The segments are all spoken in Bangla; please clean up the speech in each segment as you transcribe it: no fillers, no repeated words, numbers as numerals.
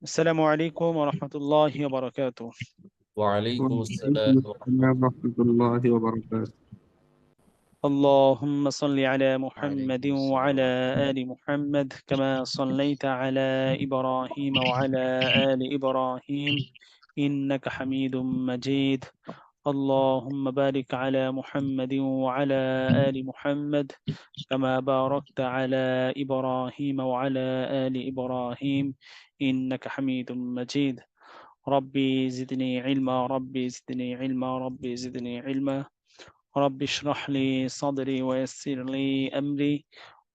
السلام عليكم ورحمة الله وبركاته. وعليكم السلام وعليكم ورحمة السلام ورحمة الله وبركاته. اللهم صل على محمد وعليكم السلام وعلى ورحمة آل محمد كما صليت على إبراهيم وعلى آل إبراهيم إنك حميد مجيد. اللهم بارك على محمد وعلى آل محمد كما باركت على إبراهيم وعلى آل إبراهيم إنك حميد مجيد. ربي زدني علما، ربي زدني علما، ربي زدني علما. رب اشرح لي صدري ويسر لي أمري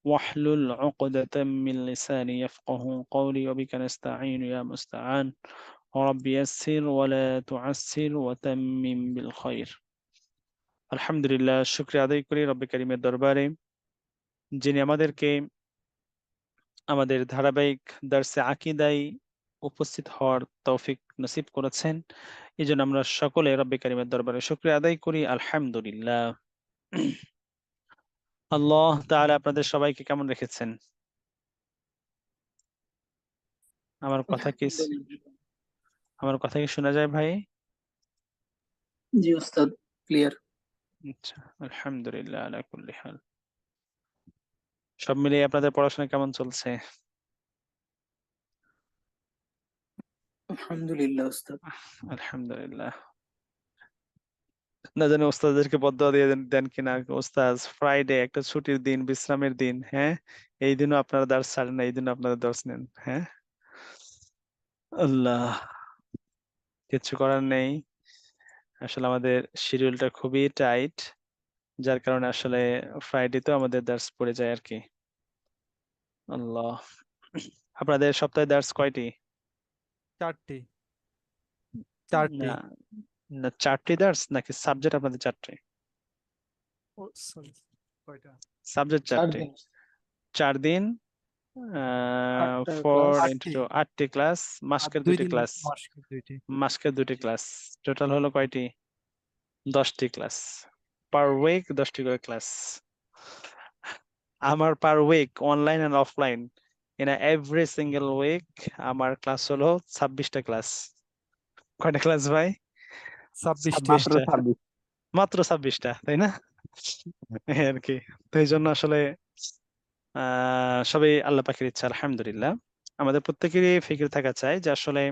واحلل عقدة من لساني يفقه قولي، وبك نستعين يا مستعان. رب يسر ولا تعسر وتمم بالخير. আলহামদুলিল্লাহ, শুকরিয়া আদায় করি রব্বে কারিমের দরবারে, যিনি আমাদেরকে আমাদের ধারাবাহিক দার্সে আকীদায় উপস্থিত হওয়ার তৌফিক নসিব করেছেন। এই জন্য আমরা সকলে রব্বে কারিমের দরবারে শুকরিয়া আদায় করি। আলহামদুলিল্লাহ। আল্লাহ তাআলা আপনাদের সবাইকে কেমন রেখেছেন? আমার কথা কি আমার কথা কি শোনা যায় ভাই? জি উস্তাদ, ক্লিয়ার। আচ্ছা, আলহামদুলিল্লাহ আলা কুল্লি হাল। সব মিলিয়ে আপনাদের পড়াশোনা কেমন চলছে? আলহামদুলিল্লাহ উস্তাদ। আলহামদুলিল্লাহ। না জানি ওস্তাদদেরকে বদদোয়া দিয়ে দেন কিনা। ওস্তাদ, ফ্রাইডে একটা ছুটির দিন, বিশ্রামের দিন, হ্যাঁ, এই দিনও আপনারা দার্স ছাড়েন না, এই দিনও আপনারা দার্স নেন, হ্যাঁ। আল্লাহ, কিছু করার নেই। আসলে আমাদের শিডিউলটা খুবই টাইট, যার কারণে আসলে ফ্রাইডেতেও আমাদের দার্স পড়ে যায় আর কি। আল্লাহ। আপনাদের সপ্তাহে দার্স কয়টি? চারটি না না, 4টি দার্স নাকি সাবজেক্ট আপনাদের 4টি? ও সরি, কয়টা? সাবজেক্ট 4টি। 4 দিন, আটটা 4 ক্লাস। ইন্টু 2, 8টি ক্লাস, আর মাসকের 2 2টি দিন ক্লাস। মাসকে 2টি। মাসকের 2টি ক্লাস, টোটাল হলো কয়টি? 10টি ক্লাস। পার উইক 10টি করে ক্লাস। আমার per week online and offline in every single week আমার ক্লাস হলো 26টা ক্লাস। কয়টা ক্লাস ভাই? 26টি। মাত্র 26। মাত্র 26টা, তাই না? এই আর কি। তো এই জন্য আসলে সবাই আল্লাহ পাকের ইচ্ছা, আলহামদুলিল্লাহ। আমাদের প্রত্যেকেরই ফিকির থাকা চাই যে আসলে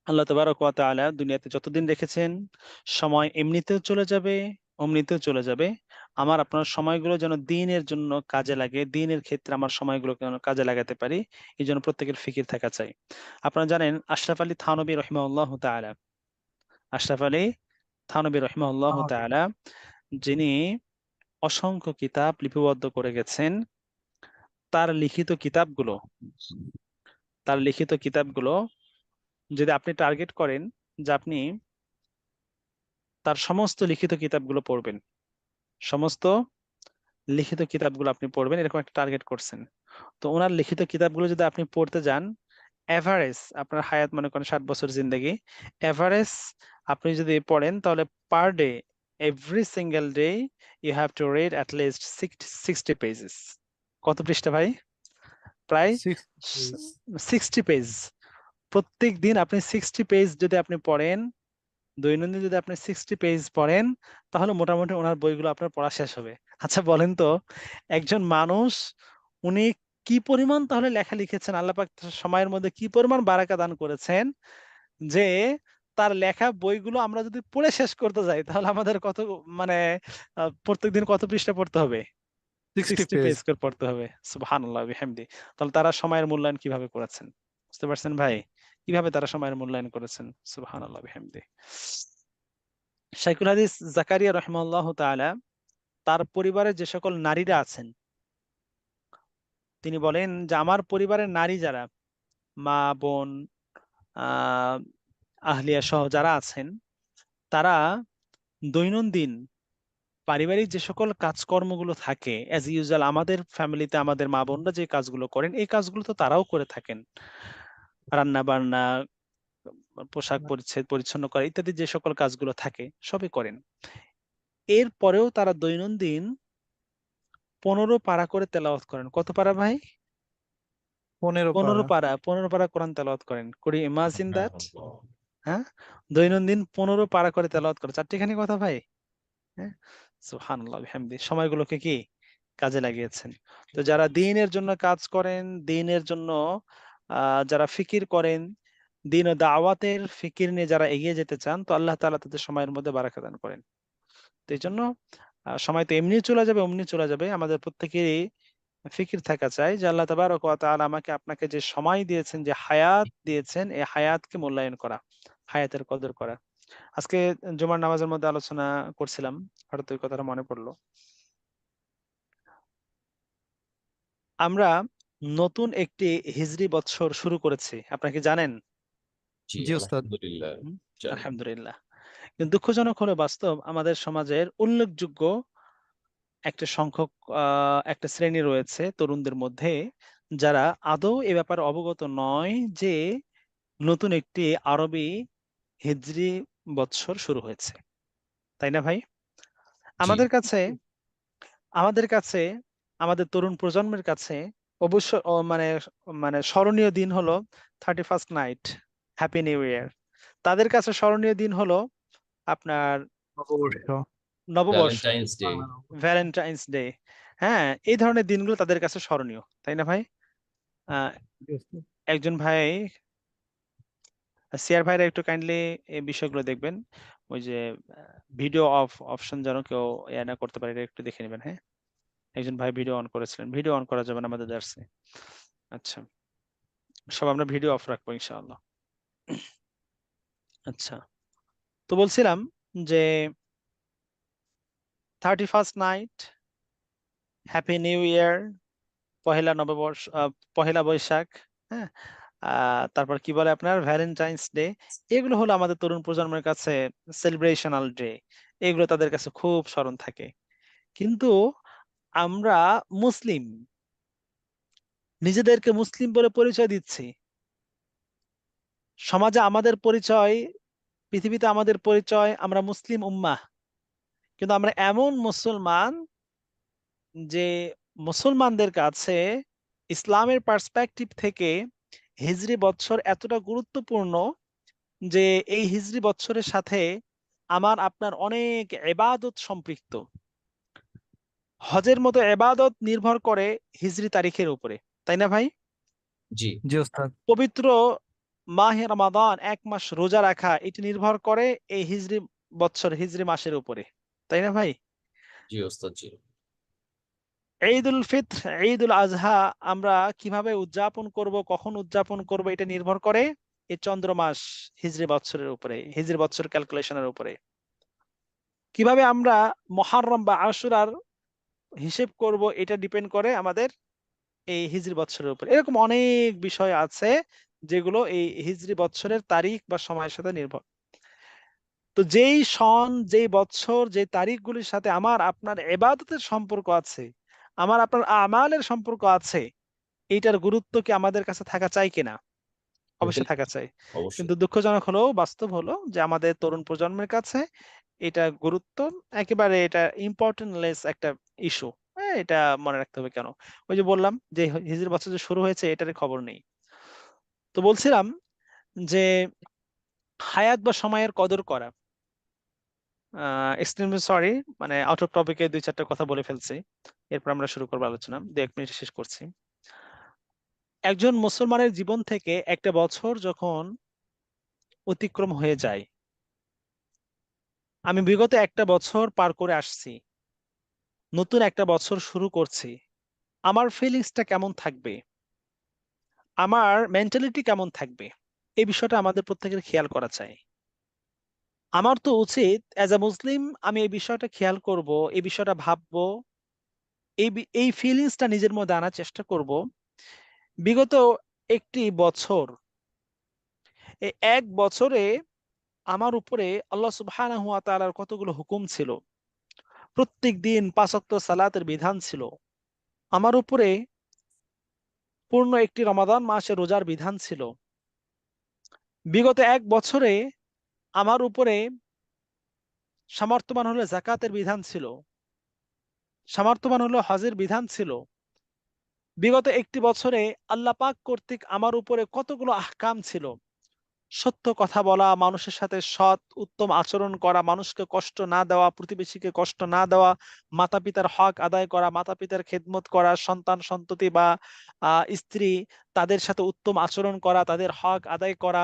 আল্লাহ তাবারক ওয়া তাআলা দুনিয়াতে যতদিন রেখেছেন, সময় এমনিতেও চলে যাবে, অমনিতেও চলে যাবে। আমার আপনার সময়গুলো যেন দ্বীনের জন্য কাজে লাগে, দ্বীনের ক্ষেত্রে আমার সময়গুলো যেন কাজে লাগাতে পারি, এই জন্য প্রত্যেকের ফিকির থাকা চাই। আপনারা জানেন আশরাফ আলী থানভী রাহিমাহুল্লাহু তাআলা, আশরাফ আলী থানভী রাহিমাহুল্লাহু তাআলা, যিনি অসংখ্য কিতাব লিপিবদ্ধ করে গেছেন, তার লিখিত কিতাবগুলো তার লিখিত কিতাবগুলো যদি আপনি টার্গেট করেন যে আপনি তার সমস্ত লিখিত কিতাবগুলো পড়বেন, সমস্ত লিখিত কিতাবগুলো আপনি পড়বেন, এরকম একটা টার্গেট করছেন, তো ওনার লিখিত কিতাবগুলো যদি আপনি পড়তে যান, এভারেজ আপনার হায়াত মনে করেন 60 বছর জিন্দেগি, এভারেজ আপনি যদি পড়েন তাহলে per day, every single day you have to read at least 60 pages. কত পৃষ্ঠা ভাই? প্রায় 60 পেজ। প্রত্যেক দিন আপনি 60 পেজ যদি আপনি পড়েন, দৈনন্দিন যদি আপনি 60 পেজ পড়েন, তাহলে মোটামুটি ওনার বইগুলো আপনার পড়া শেষ হবে। আচ্ছা বলেন তো, একজন মানুষ উনি কি পরিমাণ তাহলে লেখা লিখেছেন, আল্লাহ পাক তার সময়ের মধ্যে কি পরিমাণ বারাকা দান করেছেন, যে তার লেখা বইগুলো আমরা যদি পড়ে শেষ করতে যাই তাহলে আমাদের কত, মানে প্রত্যেকদিন কত পৃষ্ঠা পড়তে হবে? 60 60 পেজ। পেজ করে পড়তে হবে। সুবহানাল্লাহ বিহামদি। তাহলে তারা সময়ের মূল্যায়ন কিভাবে করেছেন? বুঝতে পারছেন ভাই? কিভাবে তারা সময়ের মূল্যায়ন করেছেন? সুবহানাল্লাহ বিহামদি। শাইখুল হাদিস জাকারিয়া রাহিমাহুল্লাহ তাআলা, তার পরিবারে যে সকল নারীরা আছেন, তিনি বলেন যে আমার পরিবারের নারী যারা, মা বোন, আহ আহলিয়া সহ যারা আছেন, তারা দৈনন্দিন পারিবারিক যে সকল কাজকর্মগুলো থাকে অ্যাজ ইউজুয়াল, আমাদের ফ্যামিলিতে আমাদের মা বোনরা যে কাজগুলো করেন, এই কাজগুলো তো তারাও করে থাকেন। রান্না বান্না, পোশাক পরিচ্ছদ পরিচ্ছন্ন করা ইত্যাদি যে সকল কাজগুলো থাকে সবই করেন। এরপরেও তারা দৈনন্দিন 15 পারা করে তেলাওয়াত করেন। কত পারা ভাই? 15 15 পারা। 15 পারা কোরআন তেলাওয়াত করেন। Could you imagine that? সুবহানাল্লাহ। হ্যাঁ, দৈনন্দিন 15 পারা করে তেলাওয়াত করে। চারটিখানি কথা ভাই। হ্যাঁ, সুবহানাল্লাহ বিহামদি। সময়গুলোকে কি কাজে লাগিয়েছেন। তো যারা দ্বীনের জন্য কাজ করেন, দ্বীনের জন্য যারা ফিকির করেন, দ্বীন ও দাওয়াতের ফিকির নিয়ে যারা এগিয়ে যেতে চান, তো আল্লাহ তাআলা তাদের সময়ের মধ্যে বারাকা দান করেন। তো এইজন্য সময় তো এমনি চলে যাবে, অমনি চলে যাবে। আমাদের প্রত্যেকেরই ফিকির থাকা চাই যে আল্লাহ তাবারক ওয়া তাআলা আমাকে আপনাকে যে সময় দিয়েছেন, যে হায়াত দিয়েছেন, এই হায়াতকে মূল্যায়ন করা, হায়াতের কদর করা। আজকে জুমার নামাজের মধ্যে আলোচনা করছিলাম, হঠাৎ ওই কথাটা মনে পড়লো। আমরা নতুন একটি হিজরি বৎসর শুরু করেছি, আপনারা কি জানেন? জি, জি উস্তাদ। আলহামদুলিল্লাহ হুম, জানি। আলহামদুলিল্লাহ। কিন্তু দুঃখজনক হলো বাস্তব, আমাদের সমাজের উল্লেখযোগ্য একটা সংখ্যক একটা শ্রেণী রয়েছে তরুণদের মধ্যে, যারা আদৌ এ ব্যাপারে অবগত নয় যে নতুন একটি আরবি হিজরি বৎসর শুরু হয়েছে। তাই না ভাই? জি, আমাদের কাছে আমাদের কাছে আমাদের তরুণ প্রজন্মের কাছে অবশ্য মানে মানে স্মরণীয় দিন হলো 31st নাইট, হ্যাপি নিউ ইয়ার। তাদের কাছে স্মরণীয় দিন হলো আপনার নববর্ষ। নববর্ষ, Valentine's Day. Bangla Nababarsha. Valentine's Day. হ্যাঁ, এই ধরনের দিনগুলো তাদের কাছে স্মরণীয়, তাই না ভাই? আহ, জি উস্তাদ। একজন ভাই, সিয়ার ভাইরা একটু কাইন্ডলি এই বিষয়গুলো দেখবেন। ওই যে ভিডিও অফ অপশন যেন কেউ ইয়ে না করতে পারে, এটা একটু দেখে নেবেন। হ্যাঁ, একজন ভাই ভিডিও অন করেছিলেন, ভিডিও অন করা যাবে না আমাদের দার্সে। আচ্ছা, সব আমরা ভিডিও অফ রাখবো ইনশাআল্লাহ। আচ্ছা, তো বলছিলাম যে 31st night, happy new year, Pohela Nababarsha, Pohela Boishakh, হ্যাঁ, তারপর কি বলে আপনার ভ্যালেন্টাইন্স ডে, এগুলো হলো আমাদের তরুণ প্রজন্মের কাছে সেলিব্রেশনাল ডে। এগুলো তাদের কাছে খুব স্মরণ থাকে। কিন্তু আমরা মুসলিম, নিজেদেরকে মুসলিম বলে পরিচয় দিচ্ছি, সমাজে আমাদের পরিচয়, পৃথিবীতে আমাদের পরিচয় আমরা মুসলিম উম্মাহ। কিন্তু আমরা এমন মুসলমান যে মুসলমানদের কাছে ইসলামের পার্সপেক্টিভ থেকে হিজরি বৎসর এতটা গুরুত্বপূর্ণ যে এই হিজরি বৎসরের সাথে আমার আপনার অনেক ইবাদত সম্পৃক্ত। হজের মতো ইবাদত নির্ভর করে হিজরি তারিখের উপরে, তাই না ভাই? জি, জি উস্তাদ। পবিত্র মাহে রমাদান, 1 মাস রোজা রাখা, এটি নির্ভর করে এই হিজরি বৎসর, হিজরি মাসের উপরে, তাই না ভাই? জি ওস্তাদ, জি। ঈদ উল ফিত্র, ঈদ উল আজহা আমরা কিভাবে উদযাপন করব, কখন উদযাপন করব, এটা নির্ভর করে এই চন্দ্র মাস, হিজরি বৎসরের উপরে, হিজরি বৎসর ক্যালকুলেশনের উপরে। কিভাবে আমরা মুহররম বা আশুরার হিসেব করব, এটা ডিপেন্ড করে আমাদের এই হিজরি বৎসরের উপর। এরকম অনেক বিষয় আছে যেগুলো এই হিজরি বৎসরের তারিখ বা সময়ের সাথে নির্ভর। তো যেই সন, যেই বৎসর, যেই তারিখগুলির সাথে আমার আপনার ইবাদতের সম্পর্ক আছে, আমার আপনার আমালের সম্পর্ক আছে, এইটার গুরুত্ব কি আমাদের কাছে থাকা চাই কিনা? অবশ্যই থাকা চাই। অবশ্যই। কিন্তু দুঃখজনক হলো, বাস্তব হলো যে আমাদের তরুণ প্রজন্মের কাছে এটা গুরুত্ব একেবারে, এটা ইম্পর্টেন্ট লেস একটা ইস্যু। এটা মনে রাখতে হবে কেন? ওই যে বললাম যে হিজরি বছর যে শুরু হয়েছে এটার খবর নেই। তো বলছিলাম যে হায়াত বা সময়ের কদর করা। এক্সট্রিমলি সরি, মানে আউট অফ টপিকে 2-4টা কথা বলে ফেলছি। এরপর আমরা শুরু করবো আলোচনা, 2-1 মিনিট শেষ করছি। একজন মুসলমানের জীবন থেকে একটা বছর যখন অতিক্রম হয়ে যায়, আমি বিগত একটা বছর পার করে আসছি, নতুন একটা বছর শুরু করছি, আমার ফিলিংসটা কেমন থাকবে, আমার মেন্টালিটি কেমন থাকবে, এই বিষয়টা আমাদের প্রত্যেকের খেয়াল করা চাই। আমার তো উচিত অ্যাজ আ মুসলিম আমি এই বিষয়টা খেয়াল করব, এই বিষয়টা ভাববো, এই ফিলিংসটা নিজের মধ্যে আনার চেষ্টা করব। বিগত একটি বছর, এই এক বছরে আমার উপরে আল্লাহ সুবহানাহু ওয়া তাআলার কতগুলো হুকুম ছিল, প্রত্যেক দিন 5 ওয়াক্ত সালাতের বিধান ছিল, আমার উপরে পূর্ণ একটি রমাদান মাসে রোজার বিধান ছিল। বিগত এক বছরে আমার উপরে সামর্থ্যবান হলে যাকাতের বিধান ছিল, সামর্থ্যবান হলে হজের বিধান ছিল। বিগত একটি বছরে আল্লাহ পাক কর্তৃক আমার উপরে কতগুলো আহকাম ছিল। সত্য কথা বলা, মানুষের সাথে সৎ উত্তম আচরণ করা, মানুষকে কষ্ট না দেওয়া, প্রতিবেশীকে কষ্ট না দেওয়া, মাতা পিতার হক আদায় করা, মাতা পিতার খেদমত করা, সন্তান সন্ততি বা স্ত্রী তাদের সাথে উত্তম আচরণ করা, তাদের হক আদায় করা,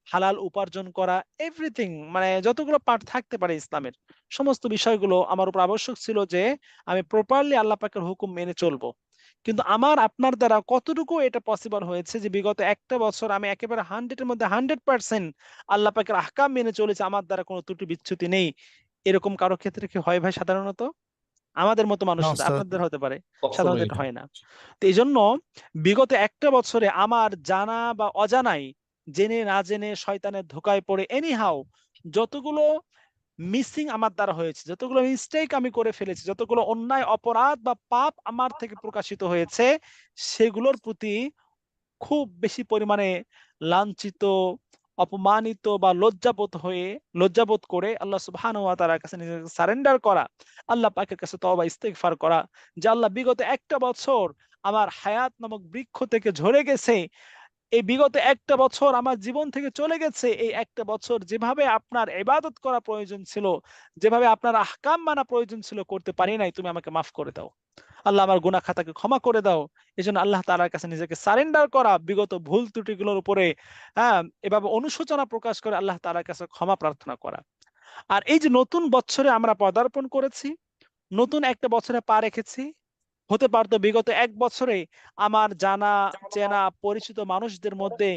হালাল উপার্জন করা, এভরিথিং, মানে যতগুলো পার্ট থাকতে পারে ইসলামের সমস্ত বিষয়গুলো আমার উপর আবশ্যক ছিল যে আমি প্রপারলি আল্লাহ পাকের হুকুম মেনে চলবো। কিন্তু আমার আপনার দ্বারা কতটুকু এটা পসিবল হয়েছে যে বিগত একটা বছর আমি একেবারে 100-এর মধ্যে 100% আল্লাহ পাকের আহকাম মেনে চলেছে, আমার দ্বারা কোনো ত্রুটি বিচ্যুতি নেই? এরকম কারো ক্ষেত্রে কি হয় ভাই? সাধারণত আমাদের মতো মানুষ, না ওস্তাদ। আপনাদের হতে পারে, সাধারণত কখনোই এটা না। হয় না। তো এই জন্য বিগত একটা বছরে আমার জানা বা অজানাই, জেনে না জেনে, শয়তানের ধোকায় পড়ে, এনিহাও যতগুলো মিসিং আমার দ্বারা হয়েছে, যতগুলো মিস্টেক আমি করে ফেলেছি, যতগুলো অন্যায় অপরাধ বা পাপ আমার থেকে প্রকাশিত হয়েছে, সেগুলোর প্রতি খুব বেশি পরিমাণে লাঞ্ছিত, অপমানিত বা লজ্জাবোধ করে আল্লাহ সুবহানাহু ওয়া তাআলার কাছে নিজেকে সারেন্ডার করা, আল্লাহ পাকের কাছে তওবা ইস্তেগফার করা যে আল্লাহ বিগত একটা বছর আমার হায়াত নামক বৃক্ষ থেকে ঝরে গেছে, এই বিগত একটা বছর আমার জীবন থেকে চলে গেছে, এই একটা বছর যেভাবে আপনার ইবাদত করা প্রয়োজন ছিল, যেভাবে আপনার আহকাম মানা প্রয়োজন ছিল, করতে পারি নাই, তুমি আমাকে মাফ করে দাও আল্লাহ, আমার গুনাহ খাতাকে ক্ষমা করে দাও। এই জন্য আল্লাহ তাআলার কাছে নিজেকে সারেন্ডার করা, বিগত ভুল ত্রুটিগুলোর উপরে এভাবে অনুশোচনা প্রকাশ করে আল্লাহ তাআলার কাছে ক্ষমা প্রার্থনা করা। আর এই যে নতুন বছরে আমরা পদার্পণ করেছি, নতুন একটা বছরে পা রেখেছি, হতে পারতো বিগত এক বছরে আমার জানা চেনা পরিচিত মানুষদের মধ্যে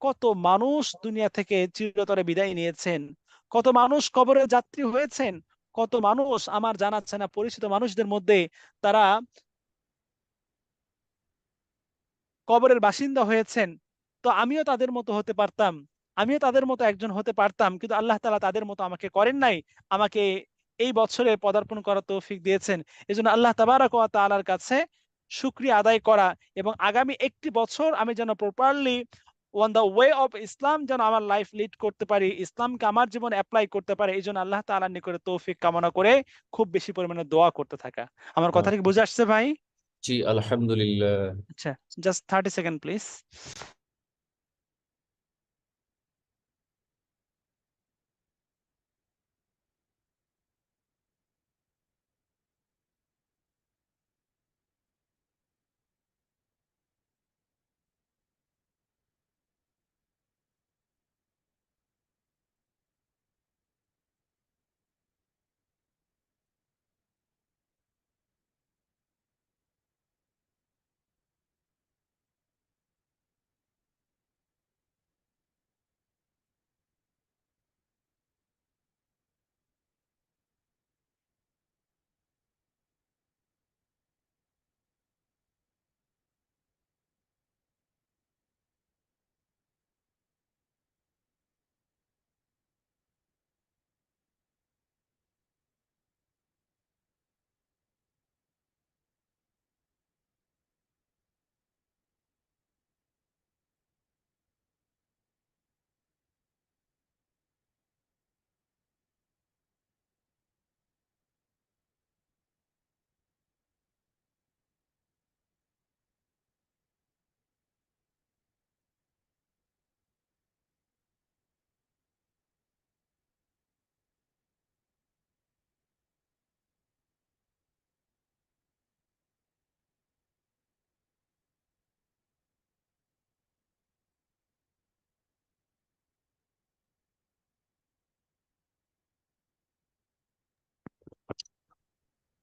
কত মানুষ দুনিয়া থেকে চিরতরে বিদায় নিয়েছেন, কত মানুষ কবরের যাত্রী হয়েছেন, কত মানুষ আমার জানা চেনা পরিচিত মানুষদের মধ্যে তারা কবরের বাসিন্দা হয়েছেন। তো আমিও তাদের মতো হতে পারতাম, আমিও তাদের মতো একজন হতে পারতাম, কিন্তু আল্লাহ তাআলা তাদের মতো আমাকে করেন নাই, আমাকে এই বছরে পদার্পণ করার তৌফিক দিয়েছেন। এজন্য আল্লাহ তাবারাক ওয়া তাআলার কাছে শুকরিয়া আদায় করা এবং আগামী একটি বছর আমি যেন properly on the way of Islam যেন আমার লাইফ লিড করতে পারি, ইসলামকে আমার জীবনে অ্যাপ্লাই করতে পারি, এই জন্য আল্লাহ তাআলার নিকটে তৌফিক কামনা করে খুব বেশি পরিমাণে দোয়া করতে থাকা। আমার কথা কি বুঝে আসছে ভাই? জি আলহামদুলিল্লাহ। আচ্ছা, জাস্ট 30 সেকেন্ড প্লিজ।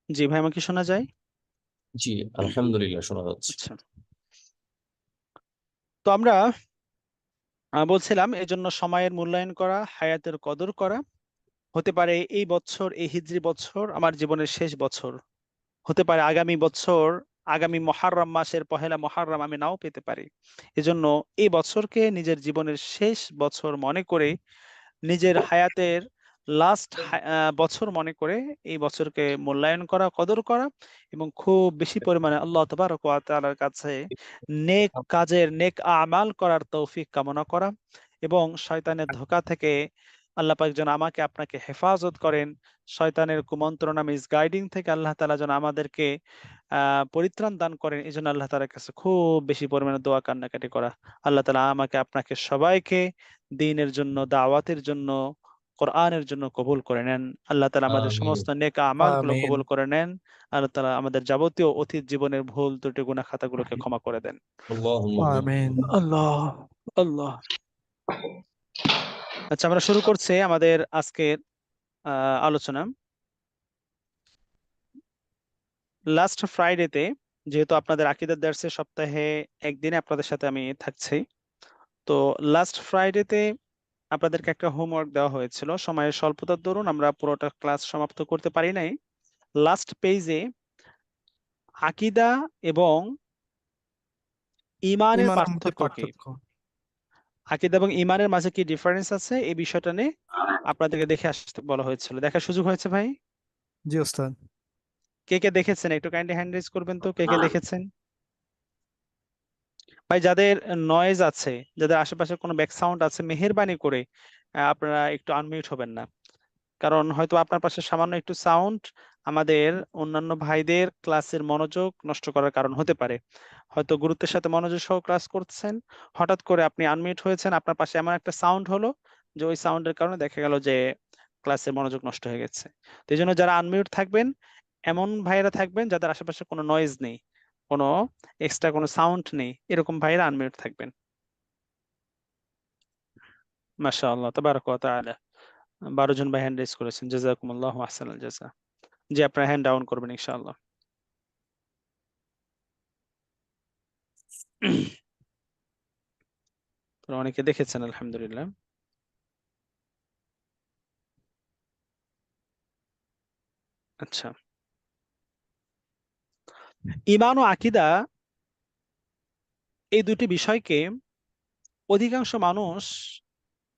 জি ভাই, আমাকে শোনা যায়? জি আলহামদুলিল্লাহ শোনা যাচ্ছে। আচ্ছা, তো আমরা বলছিলাম এই জন্য সময়ের মূল্যায়ন করা, হায়াতের কদর করা। হতে পারে এই বছর, এই হিজরি বছর আমার জীবনের শেষ বছর, হতে পারে আগামী বছর, আগামী মহাররম মাসের পহেলা মহাররম আমি নাও পেতে পারি। এজন্য এই বছরকে নিজের জীবনের শেষ বছর মনে করে, নিজের হায়াতের লাস্ট বছর মনে করে এই বছরকে মূল্যায়ন করা, কদর করা এবং খুব বেশি পরিমাণে আল্লাহ তাবারক ওয়া তাআলার কাছে নেক কাজের, নেক আমাল করার তৌফিক কামনা করা এবং শয়তানের ধোঁকা থেকে আল্লাহ পাক যেন আমাকে আপনাকে হেফাজত করেন, শয়তানের কুমন্ত্রণা, মিসগাইডিং থেকে আল্লাহ তাআলা যেন আমাদেরকে পরিত্রাণ দান করেন, এই জন্য আল্লাহ তাআলার কাছে খুব বেশি পরিমাণে দোয়া কান্নাকাটি করা। আল্লাহ তাআলা আমাকে আপনাকে সবাইকে দ্বীনের জন্য, দাওয়াতের জন্য, কোরআনের জন্য কবুল করে নেন। আল্লাহ তাআলা আমাদের আমিন। সমস্ত নেক আমালগুলো আমিন। কবুল করে নেন। আল্লাহ তাআলা আমাদের যাবতীয় অতীত জীবনের ভুল ত্রুটি গুনাহ খাতাগুলোকে ক্ষমা করে দেন। আল্লাহুম্মা আমিন। আমিন। আল্লাহ আল্লাহ। আচ্ছা, আমরা শুরু করছি আমাদের আজকের আলোচনা। লাস্ট ফ্রাইডেতে, যেহেতু আপনাদের আকীদার দার্সে সপ্তাহে একদিনে আপনাদের সাথে আমি থাকছি, তো লাস্ট ফ্রাইডেতে আপনাদেরকে একটা হোমওয়ার্ক দেওয়া হয়েছিল। সময়ের স্বল্পতার দরুন আমরা পুরোটা ক্লাস সমাপ্ত করতে পারি নাই। লাস্ট পেজে আকীদা এবং ঈমানের ইমানের মধ্যে পার্থক্য কি, পার্থক্য। আকীদা এবং ঈমানের মাঝে কি ডিফারেন্স আছে, এই বিষয়টা নিয়ে আপনাদেরকে দেখে আসতে বলা হয়েছিল। দেখার সুযোগ হয়েছে ভাই? জি ওস্তাদ। কে কে দেখেছেন একটু কাইন্ডলি হ্যান্ড রেজ করবেন তো, কে কে দেখেছেন? ভাই, যাদের নয়েজ আছে, যাদের আশেপাশে কোনো ব্যাক সাউন্ড আছে, মেহেরবানি করে আপনারা একটু আনমিউট হবেন না। কারণ হয়তো আপনার পাশে সামান্য একটু সাউন্ড আমাদের অন্যান্য ভাইদের ক্লাসের মনোযোগ নষ্ট করার কারণ হতে পারে। হয়তো গুরুত্বের সাথে মনোযোগ সহ ক্লাস করছেন, হঠাৎ করে আপনি আনমিউট হয়েছেন, আপনার পাশে এমন একটা সাউন্ড হলো যে ওই সাউন্ডের কারণে দেখা গেল যে ক্লাসের মনোযোগ নষ্ট হয়ে গেছে। তো এই জন্য যারা আনমিউট থাকবেন, এমন ভাইয়েরা থাকবেন যাদের আশেপাশে কোনো নয়েজ নেই, কোনো এক্সট্রা কোনো সাউন্ড নেই, এরকম ভাইয়েরা আনমিউট থাকবেন। মাশাআল্লাহ, তাবারাক ওয়া তাআলা। 12 জন ভাই হ্যান্ড রেজ করেছেন, জাযাকুমুল্লাহু আহসানাল জাযা। জি, আপনারা হ্যান্ড ডাউন করবেন ইনশাআল্লাহ। তো অনেকে দেখেছেন আলহামদুলিল্লাহ। আচ্ছা, ঈমান ও আকীদা এই দুটি বিষয়কে অধিকাংশ মানুষ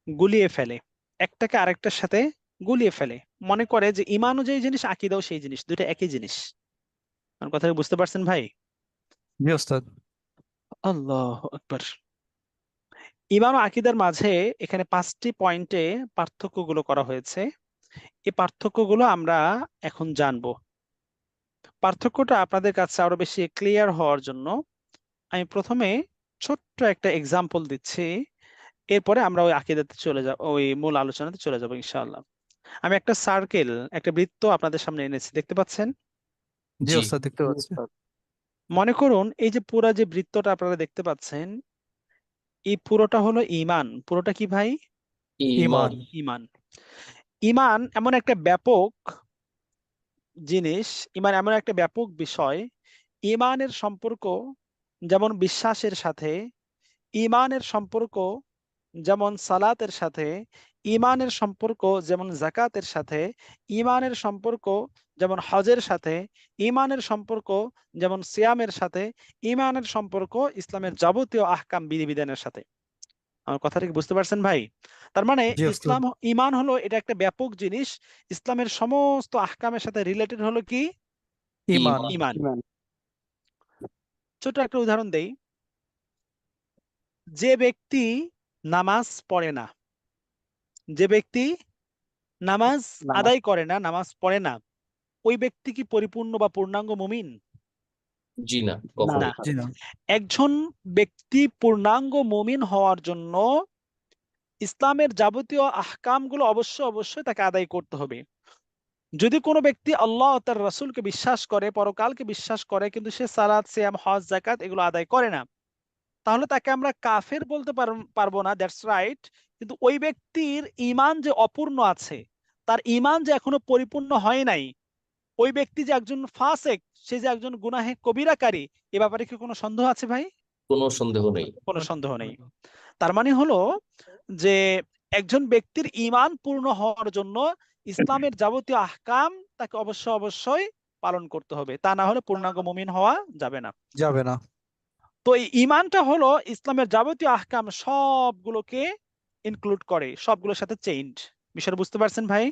গুলিয়ে ফেলে, একটাকে আরেকটার সাথে গুলিয়ে ফেলে। মনে করে যে ঈমানও যেই জিনিস, আকীদাও সেই জিনিস, দুটো একই জিনিস। আমার কথা কি বুঝতে পারছেন ভাই? জি ওস্তাদ। আল্লাহু আকবার। ঈমান ও আকীদার মাঝে এখানে 5টি পয়েন্টে পার্থক্যগুলো করা হয়েছে। এই পার্থক্যগুলো আমরা এখন জানবো। পার্থক্যটা আপনাদের কাছে আরো বেশি ক্লিয়ার হওয়ার জন্য আমি প্রথমে ছোট্ট একটা এক্সাম্পল দিচ্ছি, এরপরে আমরা ওই আকীদাতে চলে যাব, ওই মূল আলোচনাতে চলে যাব ইনশাআল্লাহ। আমি একটা সার্কেল, একটা বৃত্ত আপনাদের সামনে এনেছি, দেখতে পাচ্ছেন? জি জি। ওস্তাদ, দেখতে পাচ্ছি। মনে করুন এই যে পুরা যে বৃত্তটা আপনারা দেখতে পাচ্ছেন, এই পুরোটা হলো ঈমান। পুরোটা কি ভাই? ঈমান। ইমান। ঈমান। ঈমান এমন একটা ব্যাপক জিনিস, ঈমান এমন একটা ব্যাপক বিষয়। ঈমানের সম্পর্ক যেমন বিশ্বাসের সাথে, ঈমানের সম্পর্ক যেমন সালাতের সাথে, ঈমানের সম্পর্ক যেমন যাকাতের সাথে, ঈমানের সম্পর্ক যেমন হজের সাথে, ঈমানের সম্পর্ক যেমন সিয়ামের সাথে, ঈমানের সম্পর্ক ইসলামের যাবতীয় আহকাম বিধিবিধানের সাথে। আমার কথাটা কি বুঝতে পারছেন ভাই? তার মানে জি ওস্তাদ। ইসলাম, ঈমান হলো এটা একটা ব্যাপক জিনিস, ইসলামের সমস্ত আহকামের সাথে রিলেটেড হলো কি? ইমান। ঈমান। ঈমান। ছোট একটা উদাহরণ দেই। যে ব্যক্তি নামাজ পড়ে না, যে ব্যক্তি নামাজ আদায় করে না, নামাজ পড়ে না, ওই ব্যক্তি কি পরিপূর্ণ বা পূর্ণাঙ্গ মুমিন? জি না, না। কখনোই। জি না। একজন ব্যক্তি পূর্ণাঙ্গ মুমিন হওয়ার জন্য ইসলামের যাবতীয় আহকামগুলো অবশ্যই তাকে আদায় করতে হবে। যদি কোনো ব্যক্তি আল্লাহ ও তার রাসূলকে বিশ্বাস করে, পরকালকে বিশ্বাস করে, কিন্তু সে সালাত, সিয়াম, হজ, যাকাত এগুলো আদায় করে না, তাহলে তাকে আমরা কাফের বলতে পারবো না, দ্যাটস রাইট। কিন্তু ওই ব্যক্তির ঈমান যে অপূর্ণ আছে, তার ঈমান যে এখনো পরিপূর্ণ হয় নাই, ওই ব্যক্তি যে একজন ফাসেক, সে যে একজন গুনাহে কবিরাকারী, এ ব্যাপারে কি কোনো সন্দেহ আছে ভাই? কোনো সন্দেহ নেই। কোনো সন্দেহ নেই। তার মানে হলো যে একজন ব্যক্তির ঈমান পূর্ণ হওয়ার জন্য ইসলামের যাবতীয় আহকাম তাকে অবশ্যই পালন করতে হবে, তা না হলে পূর্ণাঙ্গ মুমিন হওয়া যাবে না। যাবে না। তো এই ঈমানটা হলো ইসলামের যাবতীয় আহকাম সবগুলোকে ইনক্লুড করে, সবগুলোর সাথে চেইনড। বিষয়টা বুঝতে পারছেন ভাই?